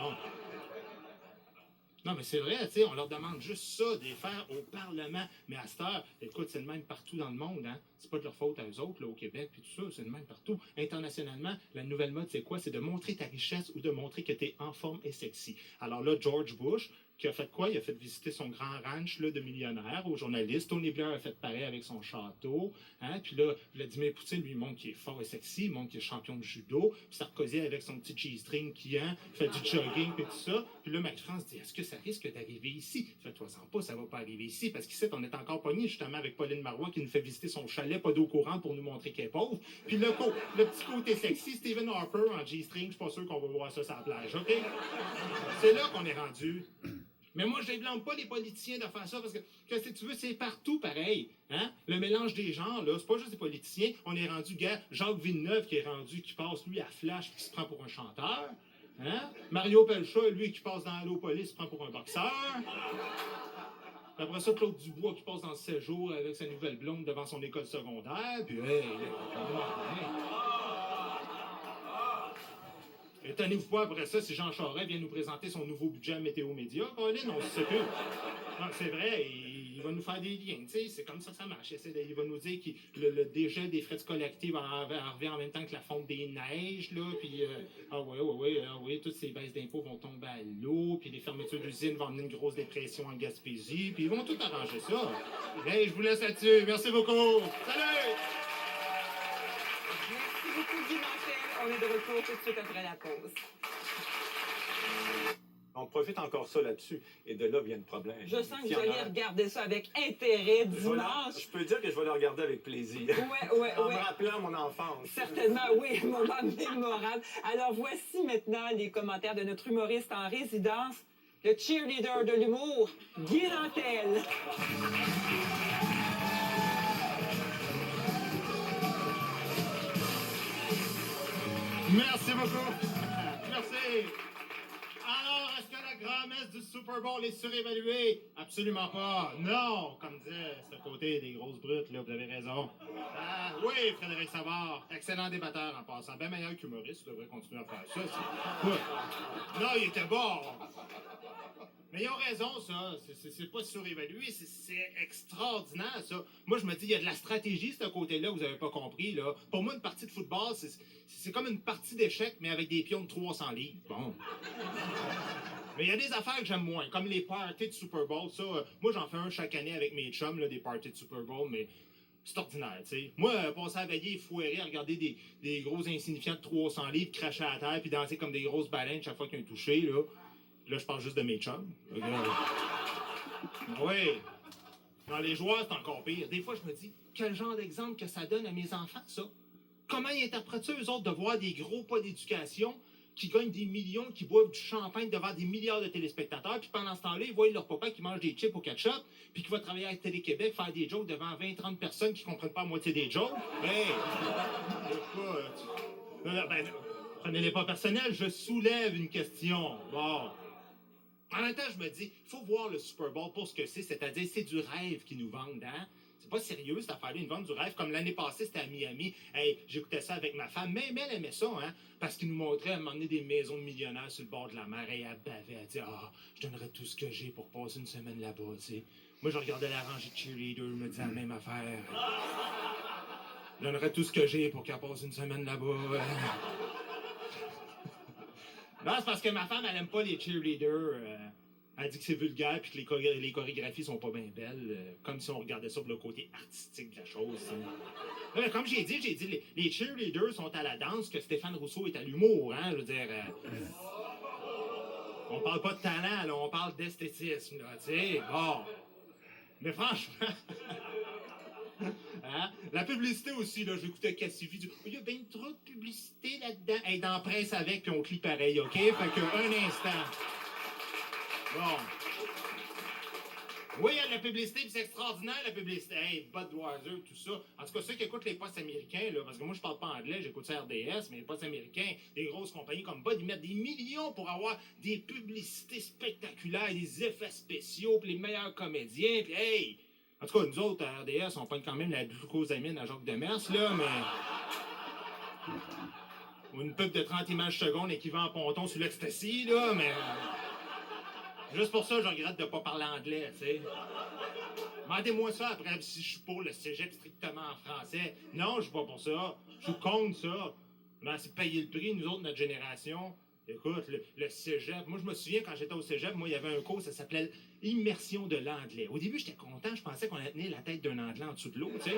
Non, mais c'est vrai, tu sais, on leur demande juste ça, de les faire au Parlement. Mais à cette heure, écoute, c'est le même partout dans le monde, hein. C'est pas de leur faute à eux autres, là, au Québec, puis tout ça, c'est le même partout. Internationalement, la nouvelle mode, c'est quoi? C'est de montrer ta richesse ou de montrer que t'es en forme et sexy. Alors là, George Bush, qui a fait quoi? Il a fait visiter son grand ranch là, de millionnaire aux journalistes. Tony Blair a fait pareil avec son château. Hein? Puis là, Vladimir Poutine, lui, montre qu'il est fort et sexy, il montre qu'il est champion de judo. Puis Sarkozy, avec son petit G-string qui fait du jogging et tout ça. Puis là, Macron se dit, est-ce que ça risque d'arriver ici? Fais-toi sans pas, ça va pas arriver ici. Parce qu'ici, on est encore pogné justement avec Pauline Marois qui nous fait visiter son chalet, pas d'eau courante pour nous montrer qu'elle est pauvre. Puis le petit côté sexy, Stephen Harper en G-string, je suis pas sûr qu'on va voir ça sur la plage, OK? C'est là qu'on est rendu. Mais moi, je ne blâme pas les politiciens de faire ça, parce que si tu veux, c'est partout pareil. Hein? Le mélange des genres, là, c'est pas juste des politiciens. On est rendu, Jacques Villeneuve qui est rendu, qui passe, lui, à Flash, qui se prend pour un chanteur. Hein? Mario Pelcha, lui, qui passe dans Allo Police, se prend pour un boxeur. Après ça, Claude Dubois qui passe dans le séjour avec sa nouvelle blonde devant son école secondaire. Puis, étonnez-vous pas après ça si Jean Charest vient nous présenter son nouveau budget Météo Média, Colin, on se sait plus. Non, c'est vrai, il va nous faire des liens, tu sais, c'est comme ça que ça marche. Il va nous dire que le dégel des frais de scolarité va arriver en même temps que la fonte des neiges, là, puis oui, toutes ces baisses d'impôts vont tomber à l'eau, puis les fermetures d'usines vont amener une grosse dépression en Gaspésie, puis ils vont tout arranger ça. Hey, je vous laisse là-dessus, merci beaucoup. Salut! Merci beaucoup, Guy Nantel. On est de retour tout de suite après la pause. On profite encore ça là-dessus. Et de là vient le problème. Je sens que vous allez regarder ça avec intérêt dimanche. Je peux dire que je vais le regarder avec plaisir. En me rappelant mon enfance. Certainement, oui, moment mémorable. Alors, voici maintenant les commentaires de notre humoriste en résidence, le cheerleader de l'humour, Guy Nantel. Merci beaucoup. Merci. Alors, est-ce que la grand-messe du Super Bowl est surévaluée? Absolument pas. Non, comme disait ce côté des grosses brutes, là, vous avez raison. Ah, oui, Frédéric Savard, excellent débatteur en passant. Bien meilleur qu'humoriste, devrait continuer à faire ça. Non, il était bon. Mais ils ont raison, ça. C'est pas surévalué, c'est extraordinaire, ça. Moi, je me dis, il y a de la stratégie, ce côté-là, que vous avez pas compris, là. Pour moi, une partie de football, c'est comme une partie d'échecs, mais avec des pions de 300 livres. Bon. Mais il y a des affaires que j'aime moins, comme les parties de Super Bowl, ça. Moi, j'en fais un chaque année avec mes chums, là, des parties de Super Bowl, mais C'est ordinaire, tu sais. Moi, passer à veiller, foirer, à regarder des gros insignifiants de 300 livres cracher à terre puis danser comme des grosses baleines chaque fois qu'il y a un touché, là. Là, je parle juste de mes chums. Oui. Dans les joueurs, c'est encore pire. Des fois, je me dis, quel genre d'exemple que ça donne à mes enfants, ça? Comment ils interprètent ça, eux autres, de voir des gros pas d'éducation qui gagnent des millions, qui boivent du champagne devant des milliards de téléspectateurs, puis pendant ce temps-là, ils voient leur papa qui mange des chips au ketchup, puis qui va travailler avec Télé-Québec, faire des jokes devant 20-30 personnes qui comprennent pas la moitié des jokes. Hey! Ben, prenez-les pas personnels, je soulève une question. Bon. En même temps, je me dis, il faut voir le Super Bowl pour ce que c'est-à-dire c'est du rêve qu'ils nous vendent, hein? C'est pas sérieux, cette affaire-là, ils nous vendent du rêve. Comme l'année passée, c'était à Miami. Hey, j'écoutais ça avec ma femme, mais elle aimait ça, hein? Parce qu'ils nous montraient à un moment donné des maisons de millionnaires sur le bord de la mer, et elle bavait, elle disait, je donnerais tout ce que j'ai pour passer une semaine là-bas, tu sais. Moi, je regardais la rangée de cheerleaders, je me disais la même affaire. Je donnerais tout ce que j'ai pour qu'elle passe une semaine là-bas. Non, c'est parce que ma femme, elle aime pas les cheerleaders. Elle dit que c'est vulgaire puis que les chorégraphies sont pas bien belles. Comme si on regardait ça pour le côté artistique de la chose. Là, comme j'ai dit, les cheerleaders sont à la danse, que Stéphane Rousseau est à l'humour, hein. Je veux dire... on parle pas de talent, là, on parle d'esthétisme, là, tu sais. Bon. Mais franchement... Hein? La publicité aussi, là, j'écoutais Cassivi, il y a bien trop de publicité là-dedans. Hey, dans Presse avec, puis on clique pareil, OK? Fait que, un instant. Bon. Oui, il y a de la publicité, puis c'est extraordinaire, la publicité. Hey, Budweiser, tout ça. En tout cas, ceux qui écoutent les postes américains, là, parce que moi, je parle pas anglais, j'écoute ça RDS, mais les postes américains, des grosses compagnies comme Bud, ils mettent des millions pour avoir des publicités spectaculaires, des effets spéciaux, puis les meilleurs comédiens, puis hey... En tout cas, nous autres, à RDS, on pogne quand même la glucosamine à Jacques Demers, là, mais... Ou une pub de 30 images secondes équivalent en ponton sur l'ecstasy, là, mais... Juste pour ça, je regrette de pas parler anglais, tu sais. Demandez-moi ça après si je suis pour le cégep strictement en français. Non, je suis pas pour ça. Je suis contre ça. On a assez payé le prix, nous autres, notre génération. Écoute, le cégep, moi je me souviens quand j'étais au cégep, moi il y avait un cours, ça s'appelait Immersion de l'anglais. Au début, j'étais content, je pensais qu'on allait tenir la tête d'un anglais en dessous de l'eau, tu sais.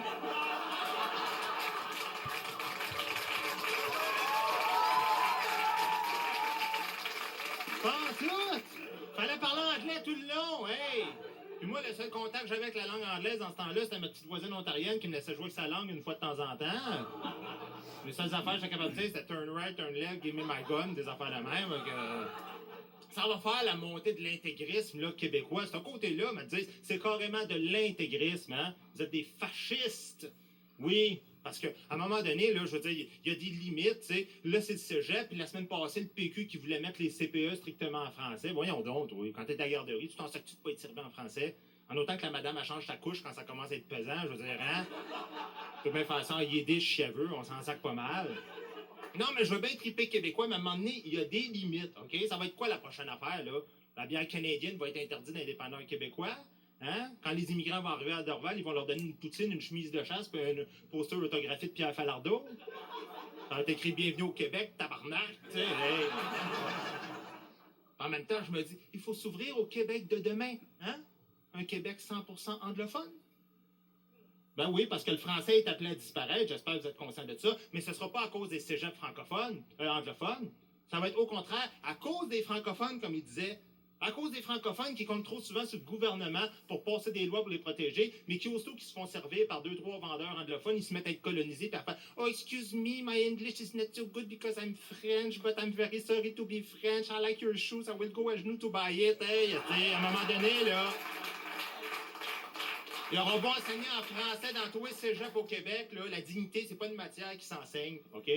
Pense là! Fallait parler anglais tout le long, hey! Puis moi, le seul contact que j'avais avec la langue anglaise dans ce temps-là, c'était ma petite voisine ontarienne qui me laissait jouer avec sa langue une fois de temps en temps. Les seules affaires que j'étais capable de dire, c'était turn right, turn left, give me my gun, des affaires de même. Ça va faire la montée de l'intégrisme là, québécois. Ce côté-là, me disent, c'est carrément de l'intégrisme. Hein? Vous êtes des fascistes. Oui, parce qu'à un moment donné, là, je veux dire, il y a des limites. T'sais. Là, c'est le cégep, puis la semaine passée, le PQ qui voulait mettre les CPE strictement en français. Voyons donc, oui. Quand t'es à la garderie, tu t'en sais que tu peux être servi en français. En autant que la madame, elle change sa couche quand ça commence à être pesant, je veux dire, hein? Tu peux bien faire ça en yiddish, chiaveux, on s'en sac pas mal. Non, mais je veux bien triper québécois, mais à un moment donné, il y a des limites, OK? Ça va être quoi la prochaine affaire, là? La bière canadienne va être interdite dans les dépanneurs québécois? Hein? Quand les immigrants vont arriver à Dorval, ils vont leur donner une poutine, une chemise de chasse, puis un poster autographié de Pierre Falardeau? Ça va être écrit « Bienvenue au Québec, tabarnak! » Tu sais, hey. En même temps, je me dis, il faut s'ouvrir au Québec de demain, hein? Un Québec 100% anglophone? Ben oui, parce que le français est appelé à disparaître, j'espère que vous êtes conscients de ça, mais ce ne sera pas à cause des cégeps francophones, anglophones. Ça va être au contraire à cause des francophones, comme il disait, à cause des francophones qui comptent trop souvent sur le gouvernement pour passer des lois pour les protéger, mais qui, aussitôt qu'ils se font servir par 2-3 vendeurs anglophones, ils se mettent à être colonisés et à faire « Oh, excuse me, my English is not so good because I'm French, but I'm very sorry to be French. I like your shoes, I will go à genoux to buy it. » Hey, à un moment donné, là... Ils auront beau enseigner en français dans tous les cégeps au Québec, là, la dignité, c'est pas une matière qui s'enseigne, OK?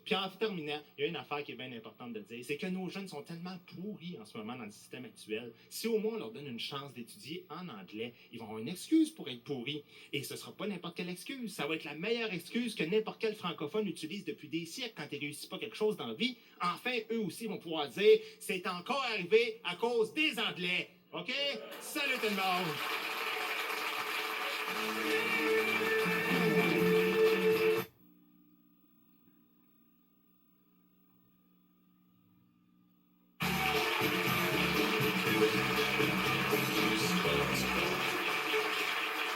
Puis en terminant, il y a une affaire qui est bien importante de dire, c'est que nos jeunes sont tellement pourris en ce moment dans le système actuel. Si au moins on leur donne une chance d'étudier en anglais, ils vont avoir une excuse pour être pourris. Et ce sera pas n'importe quelle excuse. Ça va être la meilleure excuse que n'importe quel francophone utilise depuis des siècles quand ils réussissent pas quelque chose dans la vie. Enfin, eux aussi vont pouvoir dire, c'est encore arrivé à cause des Anglais. OK? Salut tout le monde!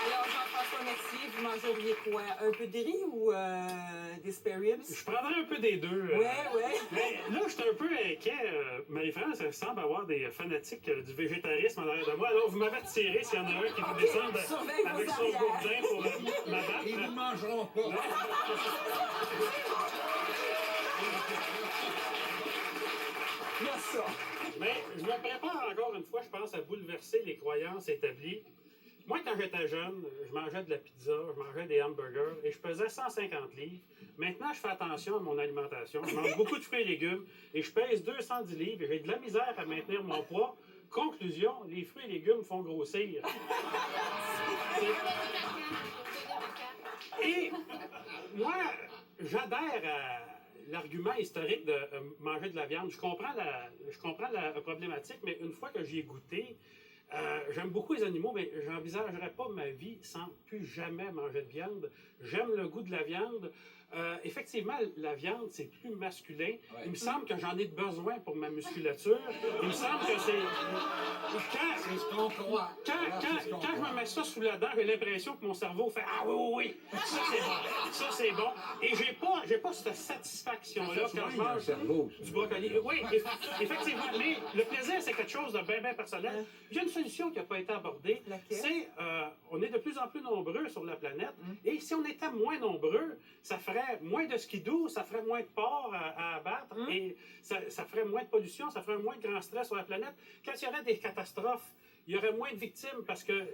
Alors, Jean-François Mercier, vous mangeriez quoi? Un peu de riz ou des spare ribs? Je prendrais un peu des deux. Ouais. Mais là, je suis un peu inquiet. Marie-France, elle semble avoir des fanatiques du végétarisme en arrière de moi. Alors, vous m'avez tiré s'il y en a un qui veut descendre surveille avec vos son arrières. gourdin pour m'abattre. Ils ne mangeront pas. Il y a ça. Mais je me prépare encore une fois, je pense, à bouleverser les croyances établies. Moi, quand j'étais jeune, je mangeais de la pizza, je mangeais des hamburgers et je pesais 150 livres. Maintenant, je fais attention à mon alimentation. Je mange beaucoup de fruits et légumes et je pèse 210 livres et j'ai de la misère à maintenir mon poids. Conclusion, les fruits et légumes font grossir. Et moi, j'adhère à l'argument historique de manger de la viande. Je comprends la problématique, mais une fois que j'y ai goûté, j'aime beaucoup les animaux, mais j'envisagerais pas ma vie sans plus jamais manger de viande. J'aime le goût de la viande. Effectivement, la viande, c'est plus masculin. Ouais. Il me semble que j'en ai besoin pour ma musculature. Il me semble que c'est... C'est ce qu'on croit. Quand je me mets ça sous la dent, j'ai l'impression que mon cerveau fait « Ah oui, ça c'est bon, ça c'est bon ». Et j'ai pas cette satisfaction-là quand je mange du brocoli. Oui, effectivement, mais le plaisir, c'est quelque chose de bien personnel. Il y a une solution qui n'a pas été abordée. Laquelle? C'est, on est de plus en plus nombreux sur la planète, et si on était moins nombreux, ça ferait moins de skidoo, ça ferait moins de porcs à abattre, et ça ferait moins de pollution, ça ferait moins de grand stress sur la planète. Quand il y aurait des catastrophes, il y aurait moins de victimes parce que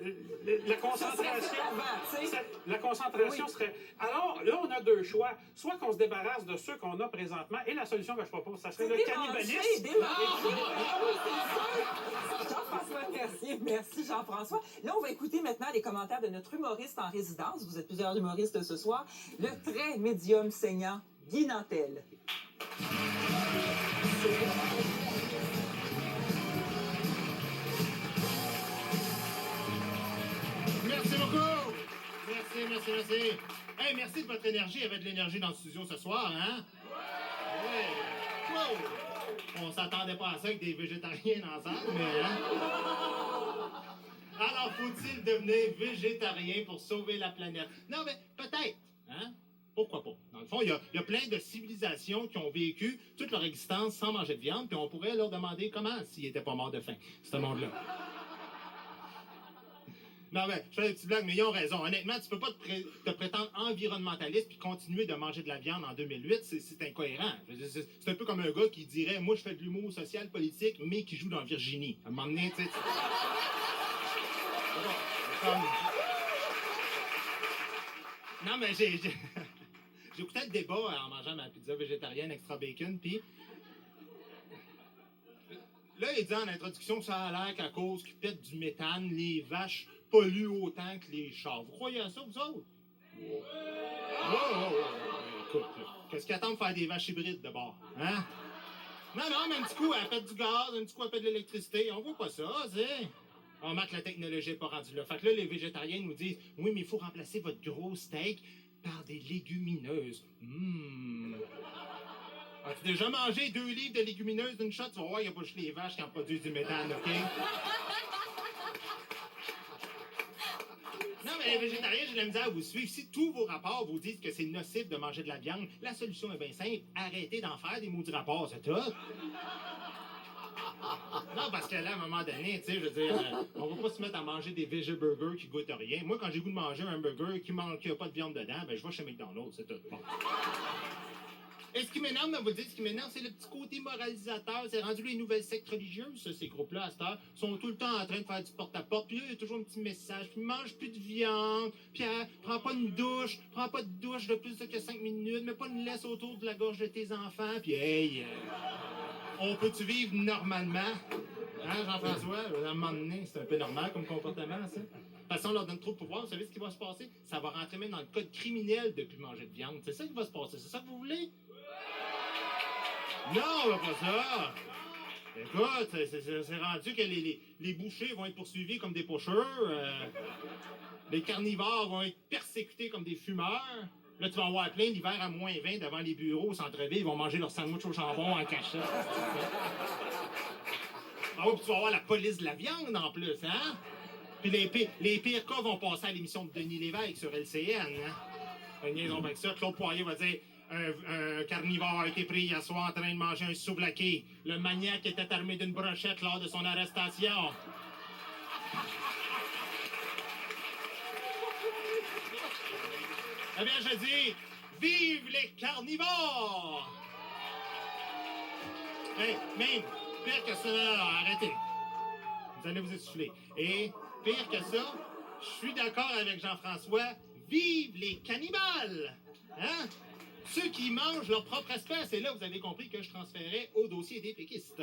la concentration serait... Alors, là, on a deux choix. Soit qu'on se débarrasse de ceux qu'on a présentement, et la solution que je propose, ça serait le cannibalisme. Jean-François Mercier, merci Jean-François. Là, on va écouter maintenant les commentaires de notre humoriste en résidence. Vous êtes plusieurs humoristes ce soir. Le très médium saignant, Guy Nantel. Merci beaucoup! Merci. Hey, merci de votre énergie. Il y avait de l'énergie dans le studio ce soir, hein? Ouais. Wow. On s'attendait pas à ça avec des végétariens ensemble, mais... Hein? Alors, faut-il devenir végétarien pour sauver la planète? Non, mais peut-être, hein? Pourquoi pas? Dans le fond, il y a plein de civilisations qui ont vécu toute leur existence sans manger de viande, puis on pourrait leur demander comment s'ils n'étaient pas morts de faim, ce monde-là. Non, mais je fais des petites blagues, mais ils ont raison. Honnêtement, tu peux pas te prétendre environnementaliste puis continuer de manger de la viande en 2008. C'est incohérent. C'est un peu comme un gars qui dirait « Moi, je fais de l'humour social, politique, mais qui joue dans Virginie. » À un moment donné, tu sais... Non, mais j'écoutais le débat en mangeant ma pizza végétarienne extra bacon, puis... Là, il dit en introduction que ça a l'air qu'à cause qu'ils pètent du méthane, les vaches polluent autant que les chars. Vous croyez à ça, vous autres? Écoute, qu'est-ce qu'ils attendent de faire des vaches hybrides, d'abord? Hein? Non, mais un petit coup, elle pète du gaz, un petit coup, elle pète de l'électricité. On voit pas ça, tu sais. On remarque que la technologie n'est pas rendue là. Fait que là, les végétariens nous disent « Oui, mais il faut remplacer votre gros steak par des légumineuses. As-tu déjà mangé 2 livres de légumineuses d'une shot? Tu vas voir, il n'y a pas juste les vaches qui en produisent du méthane, OK? Non, mais les végétariens, j'ai de la misère à vous suivre. Si tous vos rapports vous disent que c'est nocif de manger de la viande, la solution est bien simple. Arrêtez d'en faire des maudits rapports, c'est tout. Non, parce que là, à un moment donné, tu sais, je veux dire, on va pas se mettre à manger des burgers qui goûtent rien. Moi, quand j'ai goût de manger un burger qui n'a pas de viande dedans, ben je vais chez McDonald's, c'est tout. Bon. Et ce qui m'énerve, mais vous le dites, ce qui m'énerve, c'est le petit côté moralisateur. C'est rendu les nouvelles sectes religieuses, ça, ces groupes-là, à cette heure, sont tout le temps en train de faire du porte-à-porte. Puis là, il y a toujours un petit message. Puis mange plus de viande. Puis prends pas de douche de plus que 5 minutes. Mets pas une laisse autour de la gorge de tes enfants. Puis hey, on peut-tu vivre normalement? Hein, Jean-François? À un moment donné, c'est un peu normal comme comportement, ça. De toute façon, on leur donne trop de pouvoir. Vous savez ce qui va se passer? Ça va rentrer même dans le code criminel de plus manger de viande. C'est ça qui va se passer. C'est ça que vous voulez? Non, pas ça! Écoute, c'est rendu que les bouchers vont être poursuivis comme des pocheurs. Les carnivores vont être persécutés comme des fumeurs. Là, tu vas en voir plein l'hiver à moins 20 devant les bureaux au centre-ville. Ils vont manger leur sandwich au jambon en cachette. Ah oui, puis tu vas avoir la police de la viande en plus, hein? Puis les pires cas vont passer à l'émission de Denis Lévesque sur LCN, hein? Niaisons avec ça. Claude Poirier va dire un carnivore a été pris hier soir en train de manger un souvlaki. Le maniaque était armé d'une brochette lors de son arrestation. Eh bien, je dis, vive les carnivores! Hey, même, pire que ça, arrêtez. Vous allez vous essouffler. Et pire que ça, je suis d'accord avec Jean-François, vive les cannibales! Hein? Ceux qui mangent leur propre espèce. Et là, vous avez compris que je transférais au dossier des péquistes.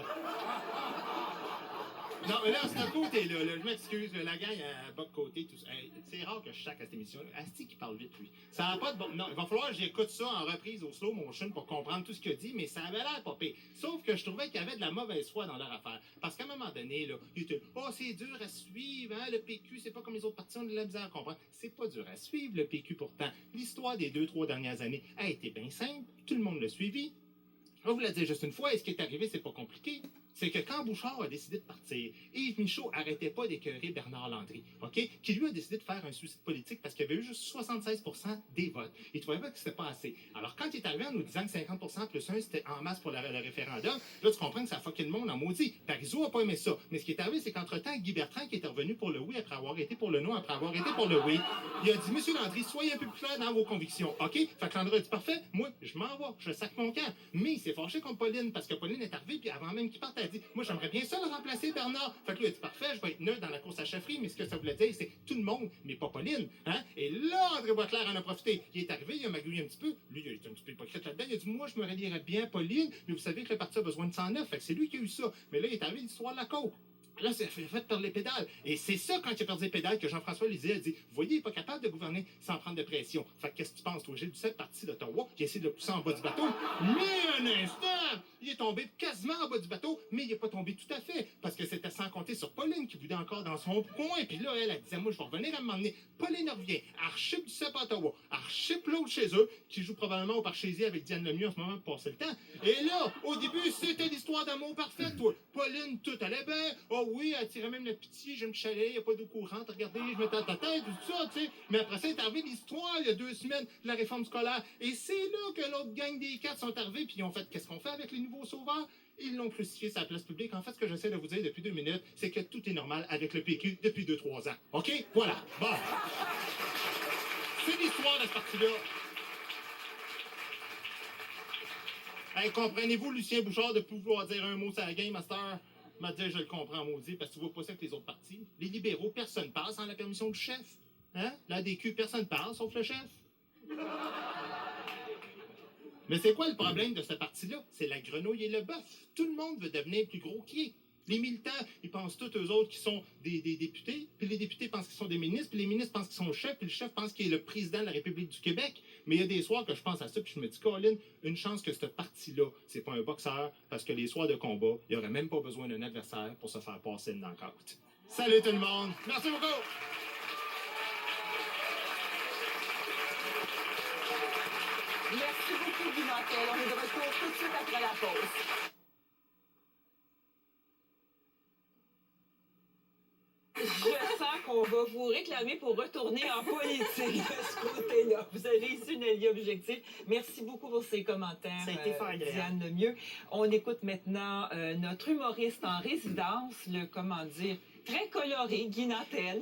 Non, mais là, c'est un côté-là. Je m'excuse, la gang à bas de côté, tout ça. Hey, c'est rare que je sac à cette émission. Asti qui parle vite, lui. Ça n'a pas de bon. Non, il va falloir que j'écoute ça en reprise au slow motion pour comprendre tout ce qu'il a dit, mais ça avait l'air pas pire. Sauf que je trouvais qu'il y avait de la mauvaise foi dans leur affaire. Parce qu'à un moment donné, là, il était oh, c'est dur à suivre, hein, le PQ, c'est pas comme les autres partis, on a de la misère à comprendre. C'est pas dur à suivre, le PQ, pourtant. L'histoire des 2-3 dernières années a été bien simple. Tout le monde l'a suivi. Je vais vous le dire juste une fois, et ce qui est arrivé, c'est pas compliqué. C'est que quand Bouchard a décidé de partir, Yves Michaud arrêtait pas d'écœurer Bernard Landry, OK? Qui lui a décidé de faire un suicide politique parce qu'il y avait eu juste 76% des votes. Il trouvait pas que c'était pas assez. Alors quand il est arrivé en nous disant que 50% plus 1, c'était en masse pour le référendum, là tu comprends que ça a fucké le monde en maudit. Parizeau a pas aimé ça. Mais ce qui est arrivé, c'est qu'entre-temps, Guy Bertrand, qui était revenu pour le oui après avoir été pour le non, après avoir été pour le oui, il a dit, Monsieur Landry, soyez un peu plus clair dans vos convictions, OK? Fait que Landry a dit, parfait, moi, je m'en vais, je sac mon camp. Mais il s'est fâché contre Pauline parce que Pauline est arrivée, puis avant même qu'il parte, elle a dit, moi, j'aimerais bien ça le remplacer, Bernard. Fait que lui, il a dit, parfait, je vais être neutre dans la course à chefferie, mais ce que ça voulait dire, c'est tout le monde, mais pas Pauline. Hein? Et là, André Boisclair en a profité. Il est arrivé, il a magouillé un petit peu. Lui, il a été un petit peu hypocrite là-dedans. Il a dit, moi, je me rallierais bien Pauline, mais vous savez que le parti a besoin de 109. Fait que c'est lui qui a eu ça. Mais là, il est arrivé l'histoire de la côte. Là, c'est fait perdre les pédales. Et c'est ça, quand il a perdu les pédales, que Jean-François Lisée a dit, vous voyez, il n'est pas capable de gouverner sans prendre de pression. Fait que qu'est-ce que tu penses, toi? Gilles Duceppe, parti d'Ottawa, qui a essayé de le pousser en bas du bateau. Mais un instant! Il est tombé quasiment en bas du bateau, mais il n'est pas tombé tout à fait. Parce que c'était sans compter sur Pauline, qui boudait encore dans son coin. Puis là, elle disait, moi, je vais revenir à m'emmener. Pauline revient. Archip Duceppe à Ottawa. Archip l'autre chez eux, qui joue probablement au Parchésier avec Diane Lemieux en ce moment pour passer le temps. Et là, au début, c'était l'histoire d'amour parfaite, toi. Pauline, tout allait bien. Oh oui, elle tirait même la pitié, je me chalais, il n'y a pas d'eau courante, regardez, je mettais à ta tête, tout ça, tu sais. Mais après ça, est arrivé l'histoire, il y a 2 semaines, de la réforme scolaire. Et c'est là que l'autre gang des 4 sont arrivés, puis ils ont fait, qu'est-ce qu'on fait avec les nouveaux sauveurs? Ils l'ont crucifié sur la place publique. En fait, ce que j'essaie de vous dire depuis 2 minutes, c'est que tout est normal avec le PQ depuis 2-3 ans. OK? Voilà. Bon. C'est l'histoire de ce parti-là. Hey, comprenez-vous, Lucien Bouchard, de pouvoir dire un mot sur la game, master? M'a dit, je le comprends, maudit, parce que tu vois pas ça avec les autres partis. Les libéraux, personne parle sans la permission du chef. Hein? La DQ, personne parle, sauf le chef. Mais c'est quoi le problème de ce parti-là? C'est la grenouille et le bœuf. Tout le monde veut devenir plus gros qu'il est. Les militants, ils pensent tous eux autres qui sont des députés, puis les députés pensent qu'ils sont des ministres, puis les ministres pensent qu'ils sont le chef, puis le chef pense qu'il est le président de la République du Québec. Mais il y a des soirs que je pense à ça, puis je me dis, Colin, une chance que ce parti-là, c'est pas un boxeur, parce que les soirs de combat, il n'y aurait même pas besoin d'un adversaire pour se faire passer une knockout. Salut tout le monde! Merci beaucoup! Merci beaucoup, Guy Nantel. On est de retour tout de suite après la pause. Je sens qu'on va vous réclamer pour retourner en politique de ce côté-là. Vous avez réussi une alliée objective. Merci beaucoup pour ces commentaires, Ça a été fort agréable. Diane Lemieux. On écoute maintenant notre humoriste en résidence, le, comment dire, très coloré, Guy Nantel.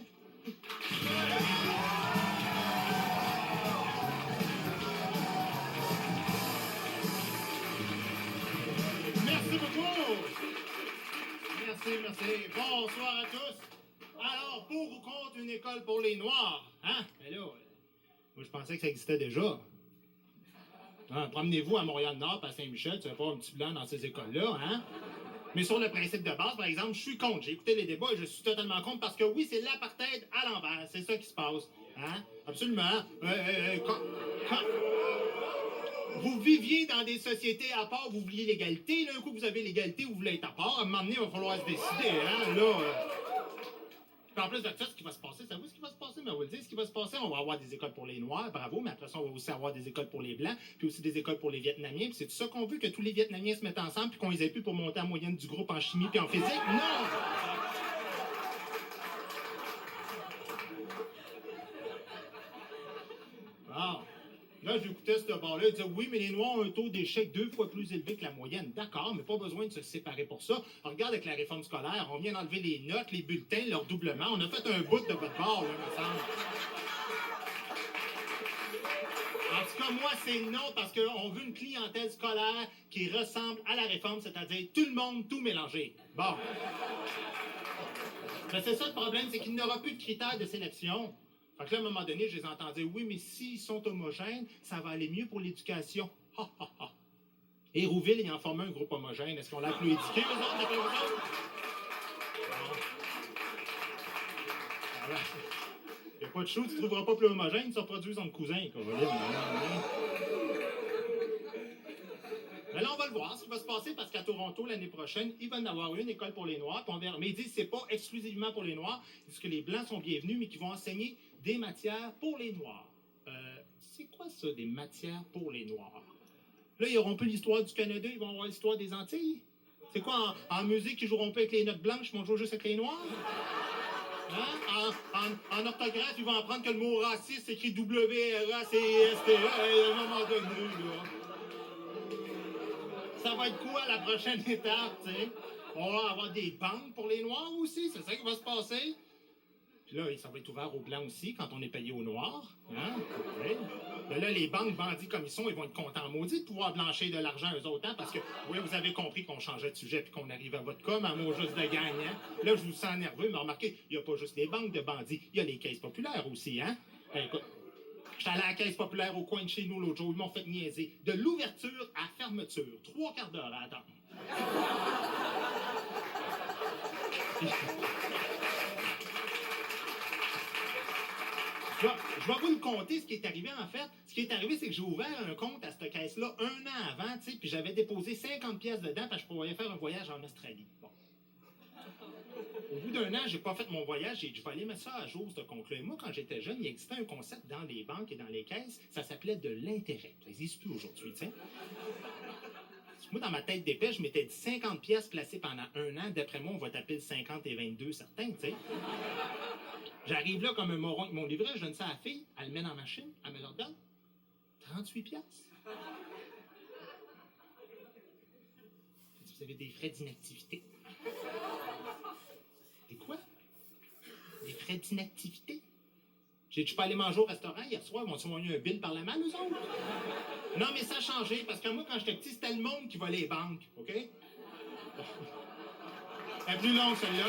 Merci beaucoup! Merci. Bonsoir à tous. Alors, pour ou contre une école pour les Noirs? Hein? Mais là, moi, je pensais que ça existait déjà. Hein, promenez-vous à Montréal-Nord, à Saint-Michel, tu vas pas un petit blanc dans ces écoles-là, hein? Mais sur le principe de base, par exemple, je suis contre. J'ai écouté les débats et je suis totalement contre parce que oui, c'est l'apartheid à l'envers. C'est ça qui se passe. Hein? Absolument. Quand vous viviez dans des sociétés à part, vous vouliez l'égalité. D'un coup, vous avez l'égalité, vous voulez être à part. À un moment donné, il va falloir se décider. Hein? Là, Puis en plus de ça, ce qui va se passer, savez-vous ce qui va se passer? Mais on va le dire, ce qui va se passer, on va avoir des écoles pour les Noirs, bravo, mais après ça, on va aussi avoir des écoles pour les Blancs, puis aussi des écoles pour les Vietnamiens. Puis c'est tout ça qu'on veut, que tous les Vietnamiens se mettent ensemble, puis qu'on les ait plus pour monter en moyenne du groupe en chimie puis en physique? Non! Bon. Là, j'écoutais ce bar-là, il disait oui, mais les Noirs ont un taux d'échec 2 fois plus élevé que la moyenne. D'accord, mais pas besoin de se séparer pour ça. Regarde avec la réforme scolaire, on vient d'enlever les notes, les bulletins, leur doublement. On a fait un bout de votre bord, là, me semble. En tout cas, moi, c'est non, parce qu'on veut une clientèle scolaire qui ressemble à la réforme, c'est-à-dire tout le monde, tout mélangé. Bon. Ben, c'est ça le problème, c'est qu'il n'y aura plus de critères de sélection. Fait que là, à un moment donné, je les entendais, oui, mais s'ils sont homogènes, ça va aller mieux pour l'éducation. Ha, ha, ha. Et Rouville, il en formait un groupe homogène. Est-ce qu'on l'a plus éduqué, eux autres, d'après vous autres? Bon. Il n'y a pas de chou, tu ne trouveras pas plus homogène, ça produit son cousin, Caroline. Mais là, on va le voir, ce qui va se passer, parce qu'à Toronto, l'année prochaine, il va y en avoir une école pour les Noirs, puis on verra. Mais ils disent que ce n'est pas exclusivement pour les Noirs, ils disent que les Blancs sont bienvenus, mais qu'ils vont enseigner des matières pour les Noirs. C'est quoi ça, des matières pour les Noirs? Là, ils n'auront plus l'histoire du Canada, ils vont avoir l'histoire des Antilles. C'est quoi, en musique, ils joueront pas avec les notes blanches, ils vont jouer juste avec les Noirs? Hein? En orthographe, ils vont apprendre que le mot raciste s'écrit W-R-A-C-I-S-T-E. À un moment donné, là. Ça va être quoi la prochaine étape, tu sais? On va avoir des banques pour les Noirs aussi, c'est ça qui va se passer? Puis là, ça va être ouvert aux Blancs aussi, quand on est payé aux Noirs. Hein? Oui. Mais là, les banques bandits comme ils sont, ils vont être contents maudits de pouvoir blanchir de l'argent eux autres, hein, parce que, oui, vous avez compris qu'on changeait de sujet puis qu'on arrive à votre cas, mais à mot juste de gagne, hein? Là, je vous sens nerveux, mais remarquez, il n'y a pas juste les banques de bandits, il y a les caisses populaires aussi, hein? Ben, écoute, j'étais allé à la caisse populaire au coin de chez nous l'autre jour, ils m'ont fait niaiser. De l'ouverture à la fermeture, 3 quarts d'heure à attendre. Je vais vous le compter ce qui est arrivé en fait. Ce qui est arrivé, c'est que j'ai ouvert un compte à cette caisse-là 1 an avant, tu sais, puis j'avais déposé 50 pièces dedans parce que je pourrais faire un voyage en Australie. Bon. Au bout d'un an, j'ai pas fait mon voyage, j'ai dit, je vais aller mettre ça à jour, ce compte-là. Et moi, quand j'étais jeune, il existait un concept dans les banques et dans les caisses, ça s'appelait de l'intérêt. Ça n'existe plus aujourd'hui, tu sais. Moi, dans ma tête d'épais, je m'étais dit 50 pièces placées pendant 1 an. D'après moi, on va taper le 50 et 22, certains, tu sais. J'arrive là comme un moron avec mon livret, je donne ça à la fille, elle le met dans la machine, elle me le redonne. 38 piastres. Vous avez des frais d'inactivité. Des quoi? Des frais d'inactivité? J'ai-tu pas allé manger au restaurant hier soir? Ils m'ont envoyé un bill par la main, eux autres? Non, mais ça a changé, parce que moi, quand j'étais petit, c'était le monde qui volait les banques, OK? Elle est plus longue, celle-là.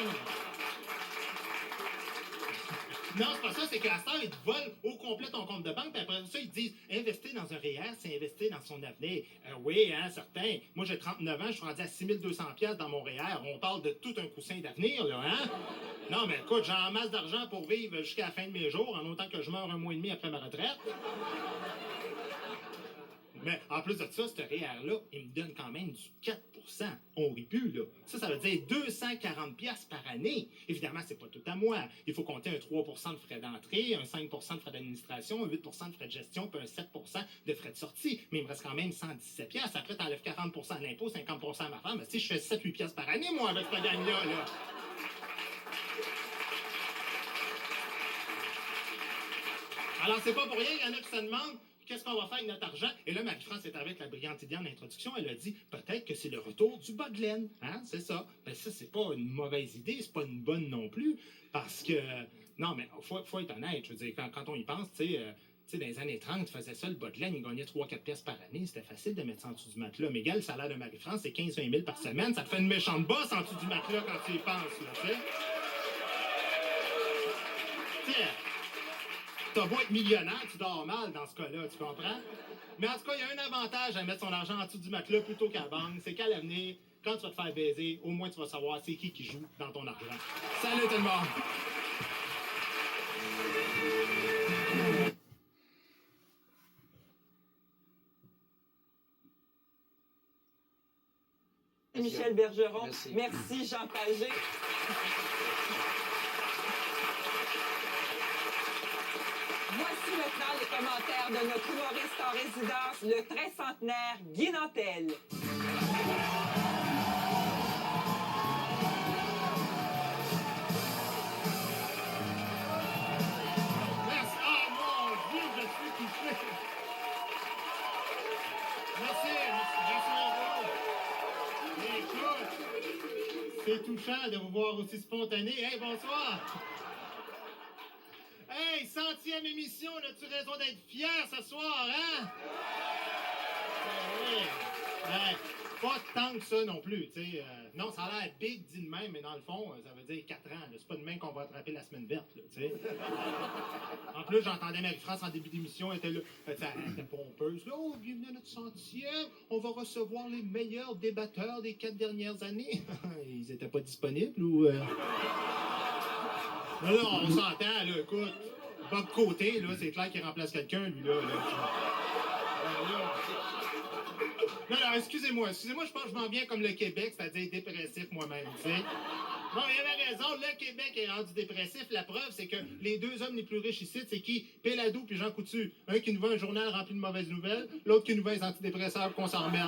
Non, c'est pas ça, c'est que la star, ils te volent au complet ton compte de banque, puis après ça, ils te disent investir dans un REER, c'est investir dans son avenir. Oui, hein, certain. Moi, j'ai 39 ans, je suis rendu à 6200 pièces dans mon REER. On parle de tout un coussin d'avenir, là, hein? Non, mais écoute, j'ai en masse d'argent pour vivre jusqu'à la fin de mes jours, en autant que je meurs 1 mois et demi après ma retraite. Mais en plus de ça, ce REER-là, il me donne quand même du 4 %. On rit plus, là. Ça veut dire 240 piastres par année. Évidemment, c'est pas tout à moi. Il faut compter un 3 % de frais d'entrée, un 5 % de frais d'administration, un 8 % de frais de gestion, puis un 7 % de frais de sortie. Mais il me reste quand même 117 piastres. Après, t'enlèves 40 % à l'impôt, 50 % à ma femme. Mais si je fais 7-8 piastres par année, moi, avec cette gang-là, là. Alors, c'est pas pour rien, il y en a qui se demandent qu'est-ce qu'on va faire avec notre argent? Et là, Marie-France est avec la brillante idée en introduction. Elle a dit, peut-être que c'est le retour du bas de laine. Hein? C'est ça. Ben ça, c'est pas une mauvaise idée, c'est pas une bonne non plus. Parce que, non, mais faut être honnête. Je veux dire, quand on y pense, tu sais, dans les années 30, tu faisais ça, le bas de laine, il gagnait 3-4 pièces par année. C'était facile de mettre ça en dessous du matelas. Mais gars, le salaire de Marie-France, c'est 15-20 000 par semaine. Ça te fait une méchante bosse en dessous du matelas quand tu y penses, là, tu sais. Tiens. T'as beau être millionnaire, tu dors mal dans ce cas-là, tu comprends? Mais en tout cas, il y a un avantage à mettre son argent en dessous du matelas plutôt qu'à la banque, c'est qu'à l'avenir, quand tu vas te faire baiser, au moins tu vas savoir c'est qui joue dans ton argent. Salut tout le monde! Michel Bergeron. Merci. Merci Jean Pagé. Voici maintenant les commentaires de notre humoriste en résidence, le très centenaire Guy Nantel. Merci. Oh mon Dieu, je suis touché! touchant de vous voir aussi spontané. Hey, bonsoir! Hey, 100e émission, on a-tu raison d'être fier ce soir, hein? Oui. Ouais, pas tant que ça non plus, tu sais. Non, ça a l'air big dit de même, mais dans le fond, ça veut dire 4 ans. là. C'est pas de même qu'on va attraper la semaine verte, là, tu sais. En plus, j'entendais Marie-France en début d'émission, elle était là, elle était pompeuse. Là, oh, bienvenue à notre 100e, on va recevoir les meilleurs débatteurs des 4 dernières années. Ils étaient pas disponibles ou... Non, on s'entend, là, écoute. Bob Côté, là, c'est clair qu'il remplace quelqu'un, lui, là. Non, excusez-moi, je pense que je m'en viens comme le Québec, c'est-à-dire dépressif moi-même, tu sais. Bon, il avait raison, le Québec est rendu dépressif. La preuve, c'est que les 2 hommes les plus riches ici, c'est qui? Péladou puis Jean Coutu. Un qui nous vend un journal rempli de mauvaises nouvelles, l'autre qui nous vend les antidépresseurs qu'on s'en remet.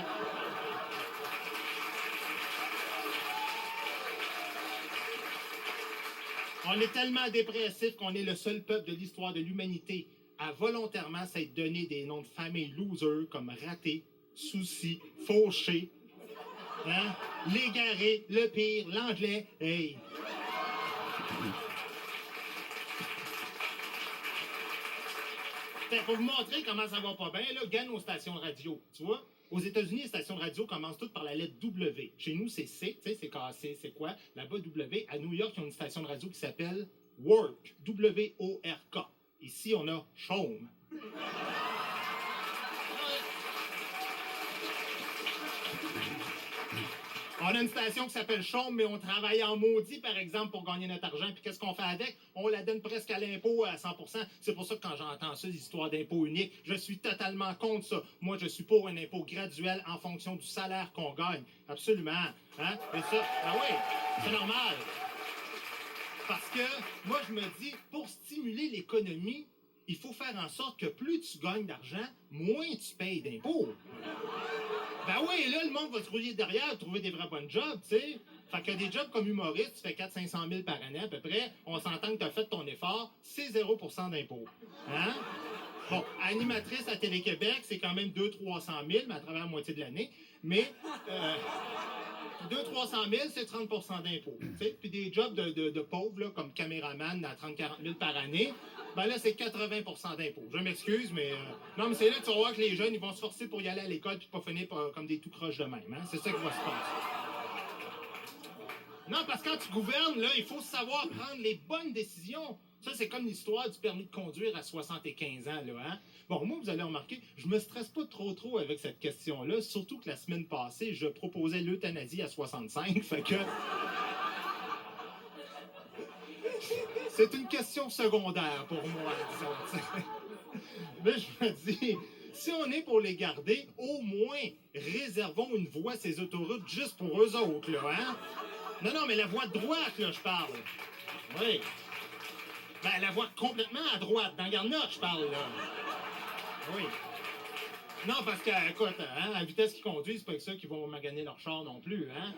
On est tellement dépressif qu'on est le seul peuple de l'histoire de l'humanité à volontairement s'être donné des noms de famille losers comme raté, souci, fauché, hein? L'égaré, le pire, l'anglais, hey! Pour vous montrer comment ça va pas bien, là, gagne aux stations radio, tu vois? Aux États-Unis, les stations radio commencent toutes par la lettre W. Chez nous, c'est C, tu sais, c'est cassé, c'est quoi? Là-bas, W. À New York, ils ont une station de radio qui s'appelle Work, W-O-R-K. Ici, on a Chaume. On a une station qui s'appelle Chaume, mais on travaille en maudit, par exemple, pour gagner notre argent. Puis qu'est-ce qu'on fait avec? On la donne presque à l'impôt à 100%. C'est pour ça que quand j'entends ça, l'histoire d'impôt unique, je suis totalement contre ça. Moi, je suis pour un impôt graduel en fonction du salaire qu'on gagne. Absolument. Hein? Et ça, ah oui, c'est normal. Parce que, moi, je me dis, pour stimuler l'économie, il faut faire en sorte que plus tu gagnes d'argent, moins tu payes d'impôts. Ben oui, là, le monde va se rouiller derrière, trouver des vrais bons jobs, tu sais. Fait que des jobs comme humoriste, tu fais 400-500 000 par année à peu près, on s'entend que tu as fait ton effort, c'est 0% d'impôt. Hein? Bon, animatrice à Télé-Québec, c'est quand même 200-300 000, mais à travers la moitié de l'année. Mais 200-300 000, c'est 30% d'impôt. Puis des jobs de pauvres, là, comme caméraman à 30-40 000 par année, ben là, c'est 80% d'impôt. Je m'excuse, mais... Non, mais c'est là que tu vas voir que les jeunes, ils vont se forcer pour y aller à l'école puis pas finir comme des tout croches de même. Hein? C'est ça qui va se passer. Non, parce que quand tu gouvernes, là, il faut savoir prendre les bonnes décisions. Ça, c'est comme l'histoire du permis de conduire à 75 ans, là, hein? Bon, moi, vous allez remarquer, je me stresse pas trop avec cette question-là, surtout que la semaine passée, je proposais l'euthanasie à 65, fait que... C'est une question secondaire pour moi, disons. Mais je me dis, si on est pour les garder, au moins, réservons une voie à ces autoroutes juste pour eux autres, là, hein? Non, mais la voie de droite, là, je parle. Oui. Ben, la voie complètement à droite, dans Garnotte, je parle, là. Oui. Non, parce que, écoute, hein, à la vitesse qu'ils conduisent, c'est pas que ça qu'ils vont maganer leur char non plus, hein.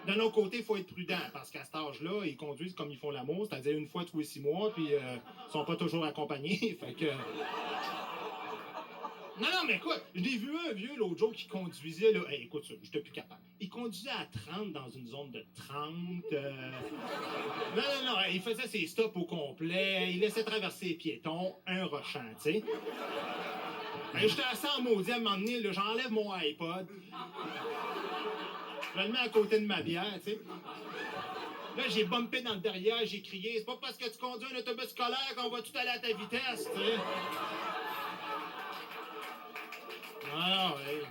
D'un autre côté, il faut être prudent, parce qu'à cet âge-là, ils conduisent comme ils font l'amour, c'est-à-dire une fois tous les 6 mois, puis ils sont pas toujours accompagnés, fait que... Non, mais écoute, j'ai vu un vieux l'autre jour qui conduisait, là, hey, écoute ça, j'étais plus capable. Il conduisait à 30 dans une zone de 30. Non, il faisait ses stops au complet, il laissait traverser les piétons, un rushant, tu sais. J'étais assez en maudit à un moment donné, là, j'enlève mon iPod, je le mets à côté de ma bière, tu sais. Là, j'ai bumpé dans le derrière, j'ai crié, c'est pas parce que tu conduis un autobus scolaire qu'on va tout aller à ta vitesse, tu sais. Ah, ouais.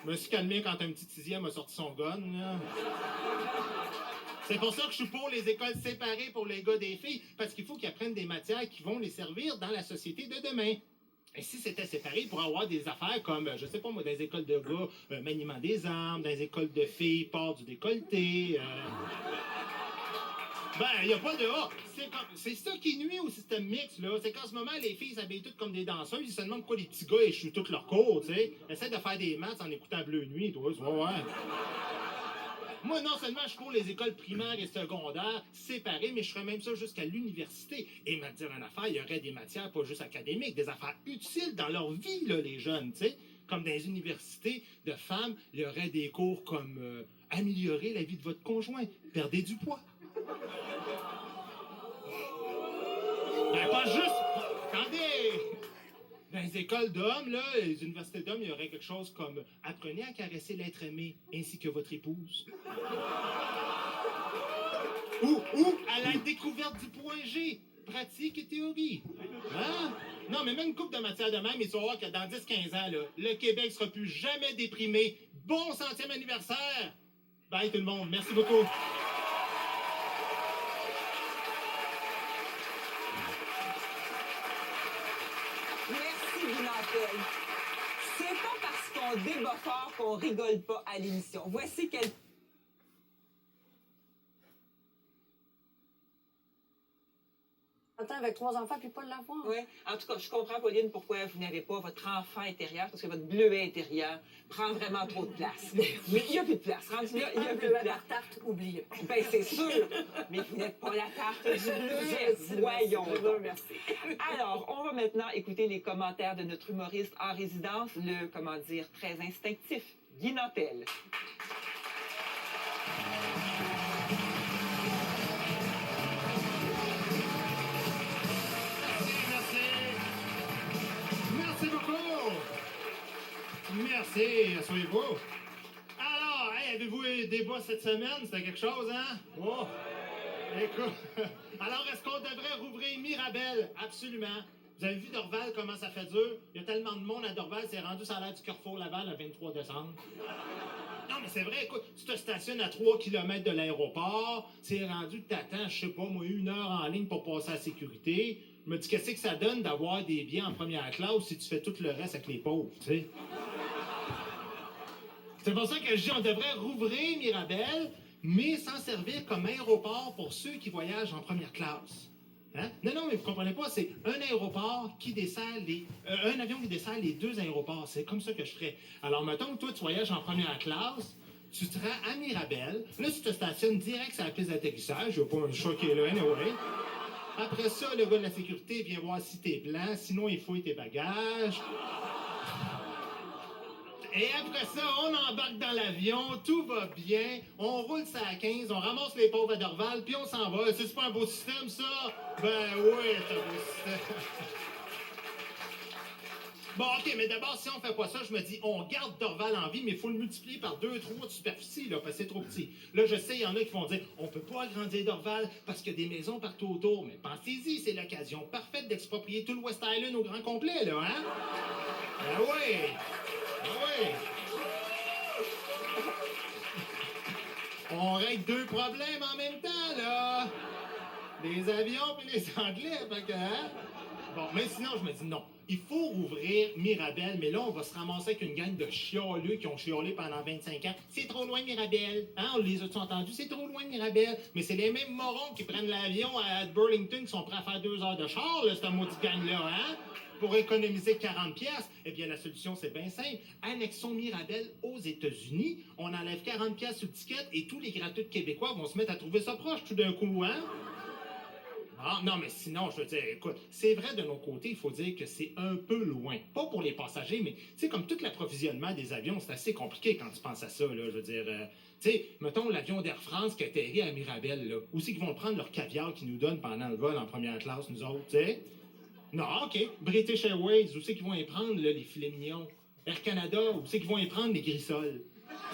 Je me suis calmé quand un petit 6e a sorti son gun, là. C'est pour ça que je suis pour les écoles séparées pour les gars et les filles, parce qu'il faut qu'ils apprennent des matières qui vont les servir dans la société de demain. Et si c'était séparé, pour avoir des affaires comme, je sais pas moi, dans les écoles de gars, maniement des armes, dans les écoles de filles, port du décolleté, Ben, il n'y a pas de A. C'est ça qui nuit au système mixte, là. C'est qu'en ce moment, les filles s'habillent toutes comme des danseuses. Ils se demandent pourquoi les petits gars échouent tous leur cours, tu sais. Essaie de faire des maths en écoutant Bleu Nuit, toi. Ouais. Moi, non seulement je cours les écoles primaires et secondaires séparées, mais je ferais même ça jusqu'à l'université. Et me dire une affaire, il y aurait des matières pas juste académiques, des affaires utiles dans leur vie, là, les jeunes, tu sais. Comme dans les universités de femmes, il y aurait des cours comme améliorer la vie de votre conjoint, perdez du poids. Ben, pas juste. Attendez! Dans les écoles d'hommes, là, les universités d'hommes, il y aurait quelque chose comme apprenez à caresser l'être aimé ainsi que votre épouse. ou à la découverte du point G. Pratique et théorie. Hein? Non, mais même une couple de matières de même, il faut voir que dans 10-15 ans, là, le Québec sera plus jamais déprimé. Bon 100e anniversaire! Bye tout le monde. Merci beaucoup. Merci, Guy Nantel. C'est pas parce qu'on débat fort qu'on rigole pas à l'émission. Voici quelques... Attends, avec 3 enfants, puis pas l'avoir. Oui. En tout cas, je comprends, Pauline, pourquoi vous n'avez pas votre enfant intérieur, parce que votre bleuet intérieur prend vraiment trop de place. Mais il n'y a plus de place. Rendu là, il n'y a plus de place. La tarte, oubliez. Ben, c'est sûr. Mais vous n'êtes pas la tarte du bleuet. Voyons donc. Merci. Alors, on va maintenant écouter les commentaires de notre humoriste en résidence, le, comment dire, très instinctif, Guy Nantel. Merci beaucoup! Merci, asseyez-vous. Alors, hey, avez-vous eu des débat cette semaine? C'était quelque chose, hein? Oh! Écoute, alors est-ce qu'on devrait rouvrir Mirabel? Absolument. Vous avez vu Dorval, comment ça fait dur? Il y a tellement de monde à Dorval, c'est rendu ça a l'air du Carrefour Laval le 23 décembre. Non, mais c'est vrai, écoute, tu te stationnes à 3 km de l'aéroport, c'est rendu que t'attends, je sais pas, moi, 1 heure en ligne pour passer à la sécurité. Je me dis, qu'est-ce que ça donne d'avoir des billets en première classe si tu fais tout le reste avec les pauvres, tu sais? C'est pour ça que je dis, on devrait rouvrir Mirabel, mais s'en servir comme aéroport pour ceux qui voyagent en première classe. Hein? Non, non, mais vous comprenez pas, c'est un aéroport qui dessert un avion qui dessert les 2 aéroports. C'est comme ça que je ferais. Alors, mettons que toi, tu voyages en première classe, tu te rends à Mirabel, là, tu te stationnes direct sur la piste d'atterrissage, il n'y a pas un chat qui est là, anyway. Après ça, le gars de la sécurité vient voir si t'es blanc, sinon il fouille tes bagages. Et après ça, on embarque dans l'avion, tout va bien, on roule ça à 15, on ramasse les pauvres à Dorval, puis on s'en va. C'est pas un beau système, ça? Ben oui, c'est un beau système. Bon, OK, mais d'abord, si on fait pas ça, je me dis, on garde Dorval en vie, mais il faut le multiplier par 2, 3 de superficie, là, parce que c'est trop petit. Là, je sais, il y en a qui vont dire, on peut pas agrandir Dorval parce qu'il y a des maisons partout autour. Mais pensez-y, c'est l'occasion parfaite d'exproprier tout le West Island au grand complet, là, hein? Ben oui! Ben oui! On règle 2 problèmes en même temps, là! Les avions et les Anglais, fait que, hein? Bon, mais sinon, je me dis non. Il faut rouvrir Mirabel, mais là, on va se ramasser avec une gang de chialeux qui ont chialé pendant 25 ans. C'est trop loin, Mirabel. Hein, on les a-tu entendus? C'est trop loin, Mirabel. Mais c'est les mêmes morons qui prennent l'avion à Burlington qui sont prêts à faire 2 heures de char, là, cette maudite gang-là, hein? Pour économiser 40 pièces. Eh bien, la solution, c'est bien simple. Annexons Mirabel aux États-Unis. On enlève 40 pièces sur le ticket et tous les gratuits québécois vont se mettre à trouver ça proche tout d'un coup, hein? Ah, non, mais sinon, je veux dire, écoute, c'est vrai de nos côtés, il faut dire que c'est un peu loin. Pas pour les passagers, mais, tu sais, comme tout l'approvisionnement des avions, c'est assez compliqué quand tu penses à ça, là. Je veux dire, tu sais, mettons l'avion d'Air France qui atterrit à Mirabel, là. Où c'est qu'ils vont prendre leur caviar qu'ils nous donnent pendant le vol en première classe, nous autres, tu sais? Non, OK. British Airways, où c'est qu'ils vont y prendre, là, les filets mignons? Air Canada, où c'est qu'ils vont y prendre les grissoles?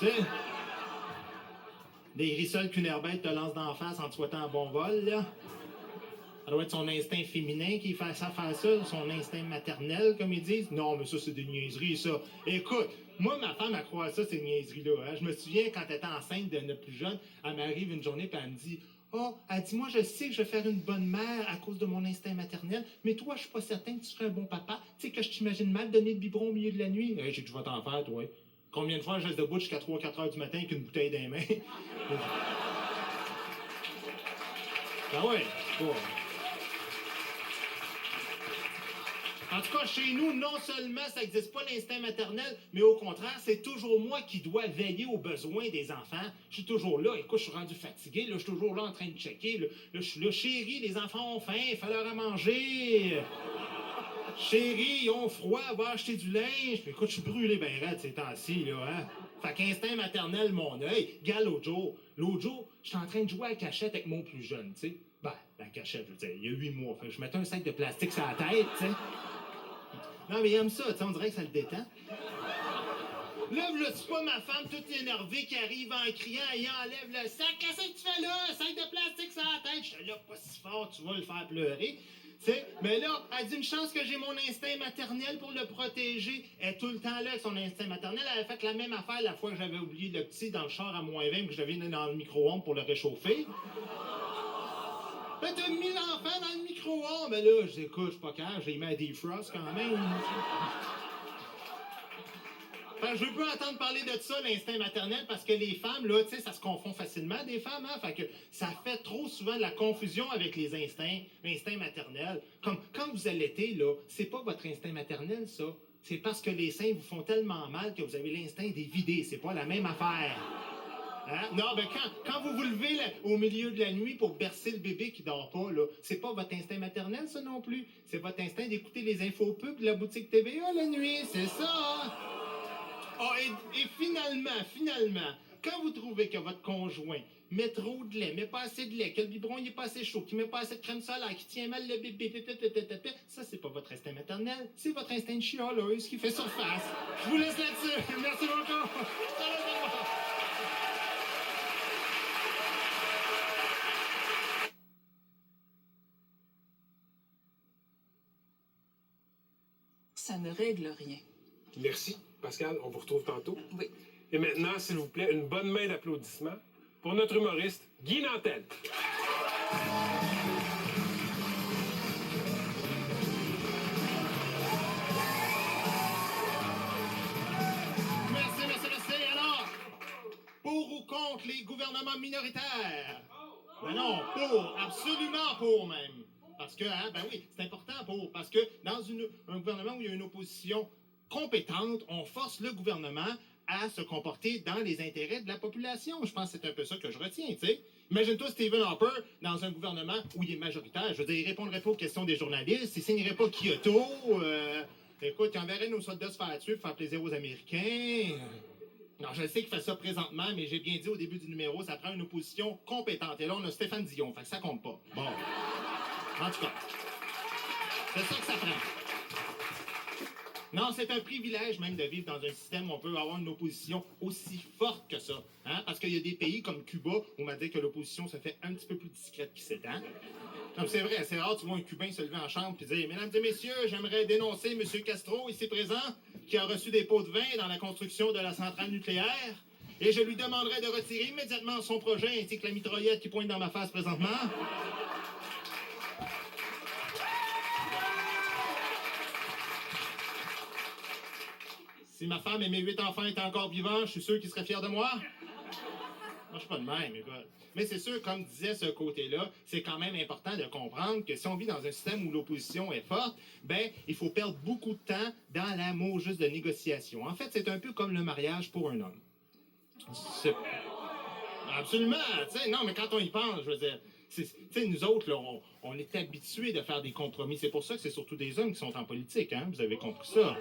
Tu sais? Des grissoles qu'une airbête te lance d'en face en te souhaitant un bon vol, là. Ça doit être son instinct féminin qui fait ça, son instinct maternel, comme ils disent. Non, mais ça, c'est des niaiseries, ça. Écoute, moi, ma femme, elle croit à ça, ces niaiseries-là. Hein? Je me souviens, quand elle était enceinte de notre plus jeune, elle m'arrive une journée, puis elle me dit, « Oh, elle dit, moi, je sais que je vais faire une bonne mère à cause de mon instinct maternel, mais toi, je suis pas certain que tu serais un bon papa. Tu sais que je t'imagine mal donner le biberon au milieu de la nuit. Hey, j'ai dit, je vais t'en faire, toi. Combien de fois je reste debout jusqu'à 3-4 heures du matin avec une bouteille dans les mains? Ben ouais, bon. En tout cas, chez nous, non seulement ça n'existe pas l'instinct maternel, mais au contraire, c'est toujours moi qui dois veiller aux besoins des enfants. Je suis toujours là. Écoute, je suis rendu fatigué. Là, je suis toujours là en train de checker. Là, je suis là, chérie, les enfants ont faim, il faut leur à manger. Chérie, ils ont froid, va acheter du linge. Puis, écoute, je suis brûlé ben raide ces temps-ci, là, hein. Fait qu'instinct maternel, mon œil. Gars, l'autre jour, j'étais en train de jouer à la cachette avec mon plus jeune, tu sais. Ben, la cachette, je veux dire, il y a 8 mois. Fait que je mettais un sac de plastique sur la tête, tu sais. Non, mais il aime ça, tu sais, on dirait que ça le détend. Là, c'est pas ma femme toute énervée qui arrive en criant et enlève le sac. Qu'est-ce que tu fais là? Un sac de plastique sur la tête. J'étais là, pas si fort, tu vas le faire pleurer. T'sais, mais là, elle dit une chance que j'ai mon instinct maternel pour le protéger. Elle est tout le temps là avec son instinct maternel. Elle avait fait la même affaire la fois que j'avais oublié le petit dans le char à -20 que je devais dans le micro-ondes pour le réchauffer. Ben, t'as mis l'enfant dans le micro-ondes. Ben là, j'écoute, je suis pas calme, j'ai mis à defrost quand même. Fait que je veux pas entendre parler de ça, l'instinct maternel, parce que les femmes, là, tu sais, ça se confond facilement des femmes, hein? Fait que ça fait trop souvent de la confusion avec les instincts, l'instinct maternel. Comme quand vous allaitez, là, c'est pas votre instinct maternel, ça. C'est parce que les seins vous font tellement mal que vous avez l'instinct des vider. C'est pas la même affaire. Hein? Non, ben quand vous vous levez là, au milieu de la nuit pour bercer le bébé qui dort pas, là, c'est pas votre instinct maternel, ça non plus. C'est votre instinct d'écouter les infos pubs de la boutique TVA la nuit, c'est ça. Ah, et finalement, quand vous trouvez que votre conjoint met trop de lait, met pas assez de lait, que le biberon il est pas assez chaud, qu'il met pas assez de crème solaire, qui tient mal le bébé, ça c'est pas votre instinct maternel, c'est votre instinct de chialeuse qui fait surface. Je vous laisse là-dessus. Merci beaucoup. Ça ne règle rien. Merci, Pascal. On vous retrouve tantôt. Oui. Et maintenant, s'il vous plaît, une bonne main d'applaudissements pour notre humoriste, Guy Nantel. Merci. Alors, pour ou contre les gouvernements minoritaires? Ben non, pour, absolument pour même. Parce que, hein, ben oui, c'est important pour, parce que dans un gouvernement où il y a une opposition compétente, on force le gouvernement à se comporter dans les intérêts de la population. Je pense que c'est un peu ça que je retiens, tu sais. Imagine-toi Stephen Harper dans un gouvernement où il est majoritaire. Je veux dire, il répondrait pas aux questions des journalistes, il signerait pas Kyoto. Écoute, il enverrait nos soldats se faire tuer pour faire plaisir aux Américains. Non, je sais qu'il fait ça présentement, mais j'ai bien dit au début du numéro, ça prend une opposition compétente. Et là, on a Stéphane Dion, fait que ça compte pas. Bon. En tout cas, c'est ça que ça prend. Non, c'est un privilège même de vivre dans un système où on peut avoir une opposition aussi forte que ça. Hein? Parce qu'il y a des pays comme Cuba où on m'a dit que l'opposition se fait un petit peu plus discrète qu'ici. Hein? Non, c'est vrai, c'est rare, tu vois un Cubain se lever en chambre et dire « Mesdames et messieurs, j'aimerais dénoncer M. Castro, ici présent, qui a reçu des pots de vin dans la construction de la centrale nucléaire, et je lui demanderai de retirer immédiatement son projet ainsi que la mitraillette qui pointe dans ma face présentement. » Si ma femme et mes 8 enfants étaient encore vivants, je suis sûr qu'ils seraient fiers de moi. Moi, je suis pas de même, écoute. Mais c'est sûr, comme disait ce côté-là, c'est quand même important de comprendre que si on vit dans un système où l'opposition est forte, ben, il faut perdre beaucoup de temps dans l'amour juste de négociation. En fait, c'est un peu comme le mariage pour un homme. Absolument, tu sais, non, mais quand on y pense, je veux dire, tu sais, nous autres, là, on est habitués de faire des compromis. C'est pour ça que c'est surtout des hommes qui sont en politique, hein, vous avez compris ça.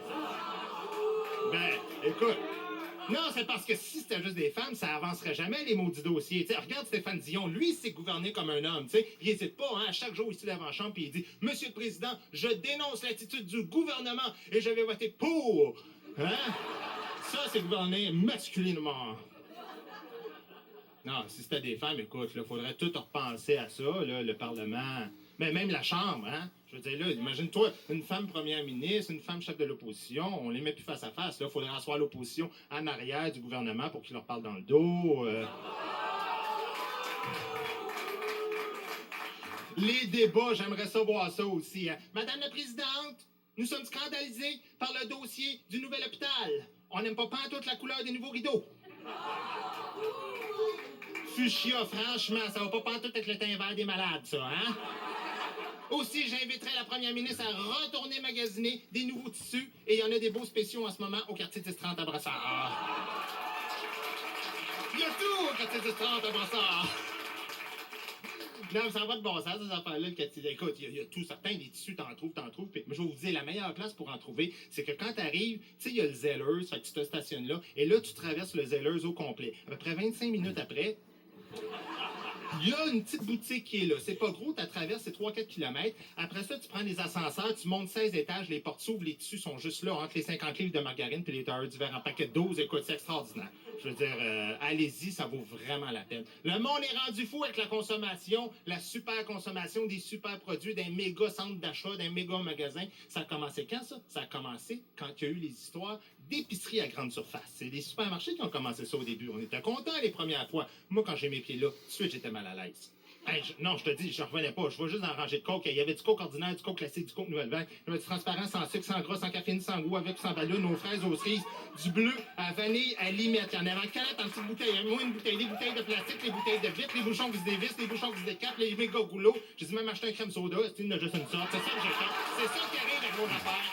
Ben, écoute, non, c'est parce que si c'était juste des femmes, ça avancerait jamais les maudits dossiers. T'sais, regarde Stéphane Dion, lui, il s'est gouverné comme un homme. T'sais. Il n'hésite pas, hein, chaque jour, il se lève en chambre et il dit « Monsieur le Président, je dénonce l'attitude du gouvernement et je vais voter pour. » Hein? Ça, c'est gouverner masculinement. Non, si c'était des femmes, écoute, il faudrait tout repenser à ça, là, le Parlement. Mais même la Chambre, hein? Je veux dire, là, imagine-toi, une femme première ministre, une femme chef de l'opposition, on les met plus face à face. Là, il faudrait asseoir l'opposition en arrière du gouvernement pour qu'il leur parle dans le dos. Les débats, j'aimerais ça voir ça aussi. Hein? Madame la Présidente, nous sommes scandalisés par le dossier du nouvel hôpital. On n'aime pas pantoute la couleur des nouveaux rideaux. Fuchsia, franchement, ça va pas pantoute avec le teint vert des malades, ça, hein? Aussi, j'inviterai la première ministre à retourner magasiner des nouveaux tissus. Et il y en a des beaux spéciaux en ce moment au quartier 1030 à Brossard. Il y a tout au quartier 1030 à Brossard. Non, ça va de bon sens, ces affaires-là, le quartier. Écoute, il y a tout certain, des tissus, t'en trouves. Puis, je vais vous dire, la meilleure place pour en trouver, c'est que quand t'arrives, tu sais, il y a le Zellers, fait que tu te stationnes là, et là, tu traverses le Zellers au complet. À peu près 25 minutes après, il y a une petite boutique qui est là. C'est pas gros, tu traverses, c'est 3-4 km. Après ça, tu prends des ascenseurs, tu montes 16 étages, les portes s'ouvrent, les tissus sont juste là, entre les 50 livres de margarine puis les tailleurs d'hiver en paquet de 12. Écoute, c'est extraordinaire. Je veux dire, allez-y, ça vaut vraiment la peine. Le monde est rendu fou avec la consommation, la super consommation des super produits, d'un méga centre d'achat, d'un méga magasin. Ça a commencé quand, ça? Ça a commencé quand il y a eu les histoires d'épicerie à grande surface. C'est les supermarchés qui ont commencé ça au début. On était contents les premières fois. Moi, quand j'ai mes pieds là, tout de suite, j'étais mal à l'aise. Hey, non, je te dis, je revenais pas. Je vais juste en ranger de coke. Il y avait du coke ordinaire, du coke classique, du coke nouvelle-vague. Il y avait du transparent, sans sucre, sans gras, sans caféine, sans goût, avec ou sans ballon, aux fraises, aux cerises, du bleu à vanille, à limette. Il y en avait en canette, en petites bouteilles. Moi, une bouteille, des bouteilles de plastique, les bouteilles de vitre, les bouchons qui se dévissent, les bouchons qui se décapent, les méga goulots. J'ai dit même acheter un crème soda. C'est une juste une sorte. C'est ça que j'ai fait. C'est ça qui arrive avec vos affaires.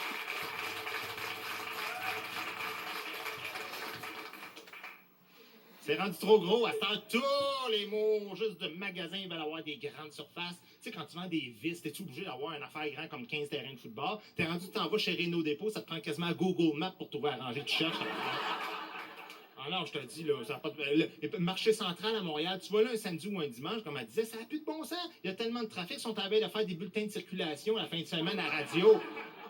C'est rendu trop gros. À ce temps, tous les mots juste de magasins veulent avoir des grandes surfaces. Tu sais, quand tu vends des vis, t'es-tu obligé d'avoir une affaire grande comme 15 terrains de football? T'es rendu, t'en vas chez Renault Dépôt, ça te prend quasiment Google Maps pour trouver à ranger. Tu cherches. Ah non, je te dis, là, ça n'a pas de... Le marché central à Montréal, tu vas là un samedi ou un dimanche, comme elle disait, ça n'a plus de bon sens. Il y a tellement de trafic, ils sont en train de faire des bulletins de circulation à la fin de semaine à la radio.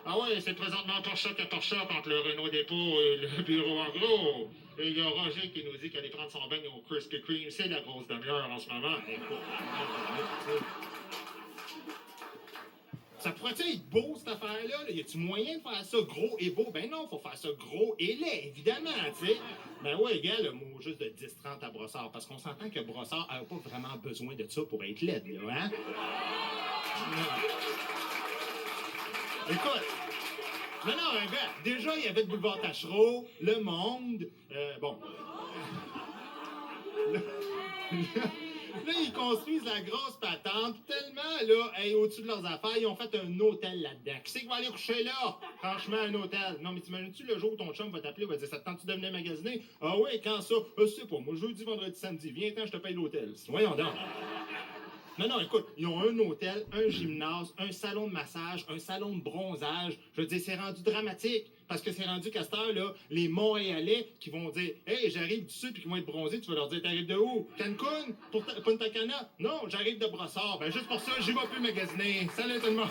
Ah ouais, c'est présentement torche-choc entre le Renault Dépôt et le bureau en gros. Et il y a Roger qui nous dit qu'elle allait prendre son bain au Krispy Kreme. C'est la grosse demi-heure en ce moment. Ça pourrait être beau, cette affaire-là? Y a-tu moyen de faire ça gros et beau? Ben non, faut faire ça gros et laid, évidemment, tu sais. Ben ouais, gars, le mot juste de 10-30 à Brossard, parce qu'on s'entend que Brossard n'a pas vraiment besoin de ça pour être laid, là, hein? Écoute, non, un gars, déjà, il y avait le boulevard Tachereau, Le Monde, bon. Là, ils construisent la grosse patente, tellement, là, hey, au-dessus de leurs affaires, ils ont fait un hôtel là-dedans. Qui c'est qui va aller coucher là? Franchement, un hôtel. Non, mais t'imagines-tu le jour où ton chum va t'appeler, va dire, ça te tente-tu de venir magasiner? Ah ouais, quand ça? C'est pas moi, jeudi, vendredi, samedi, viens-t'en, je te paye l'hôtel. Voyons donc. Non, écoute, ils ont un hôtel, un gymnase, un salon de massage, un salon de bronzage. Je veux dire, c'est rendu dramatique. Parce que c'est rendu qu'à cette heure-là, les Montréalais qui vont dire « Hey, j'arrive du sud puis qui vont être bronzés », tu vas leur dire « T'arrives de où? Cancun? Punta Cana? Non, j'arrive de Brossard. Ben juste pour ça, j'y vais plus magasiner. Salut tout le monde! »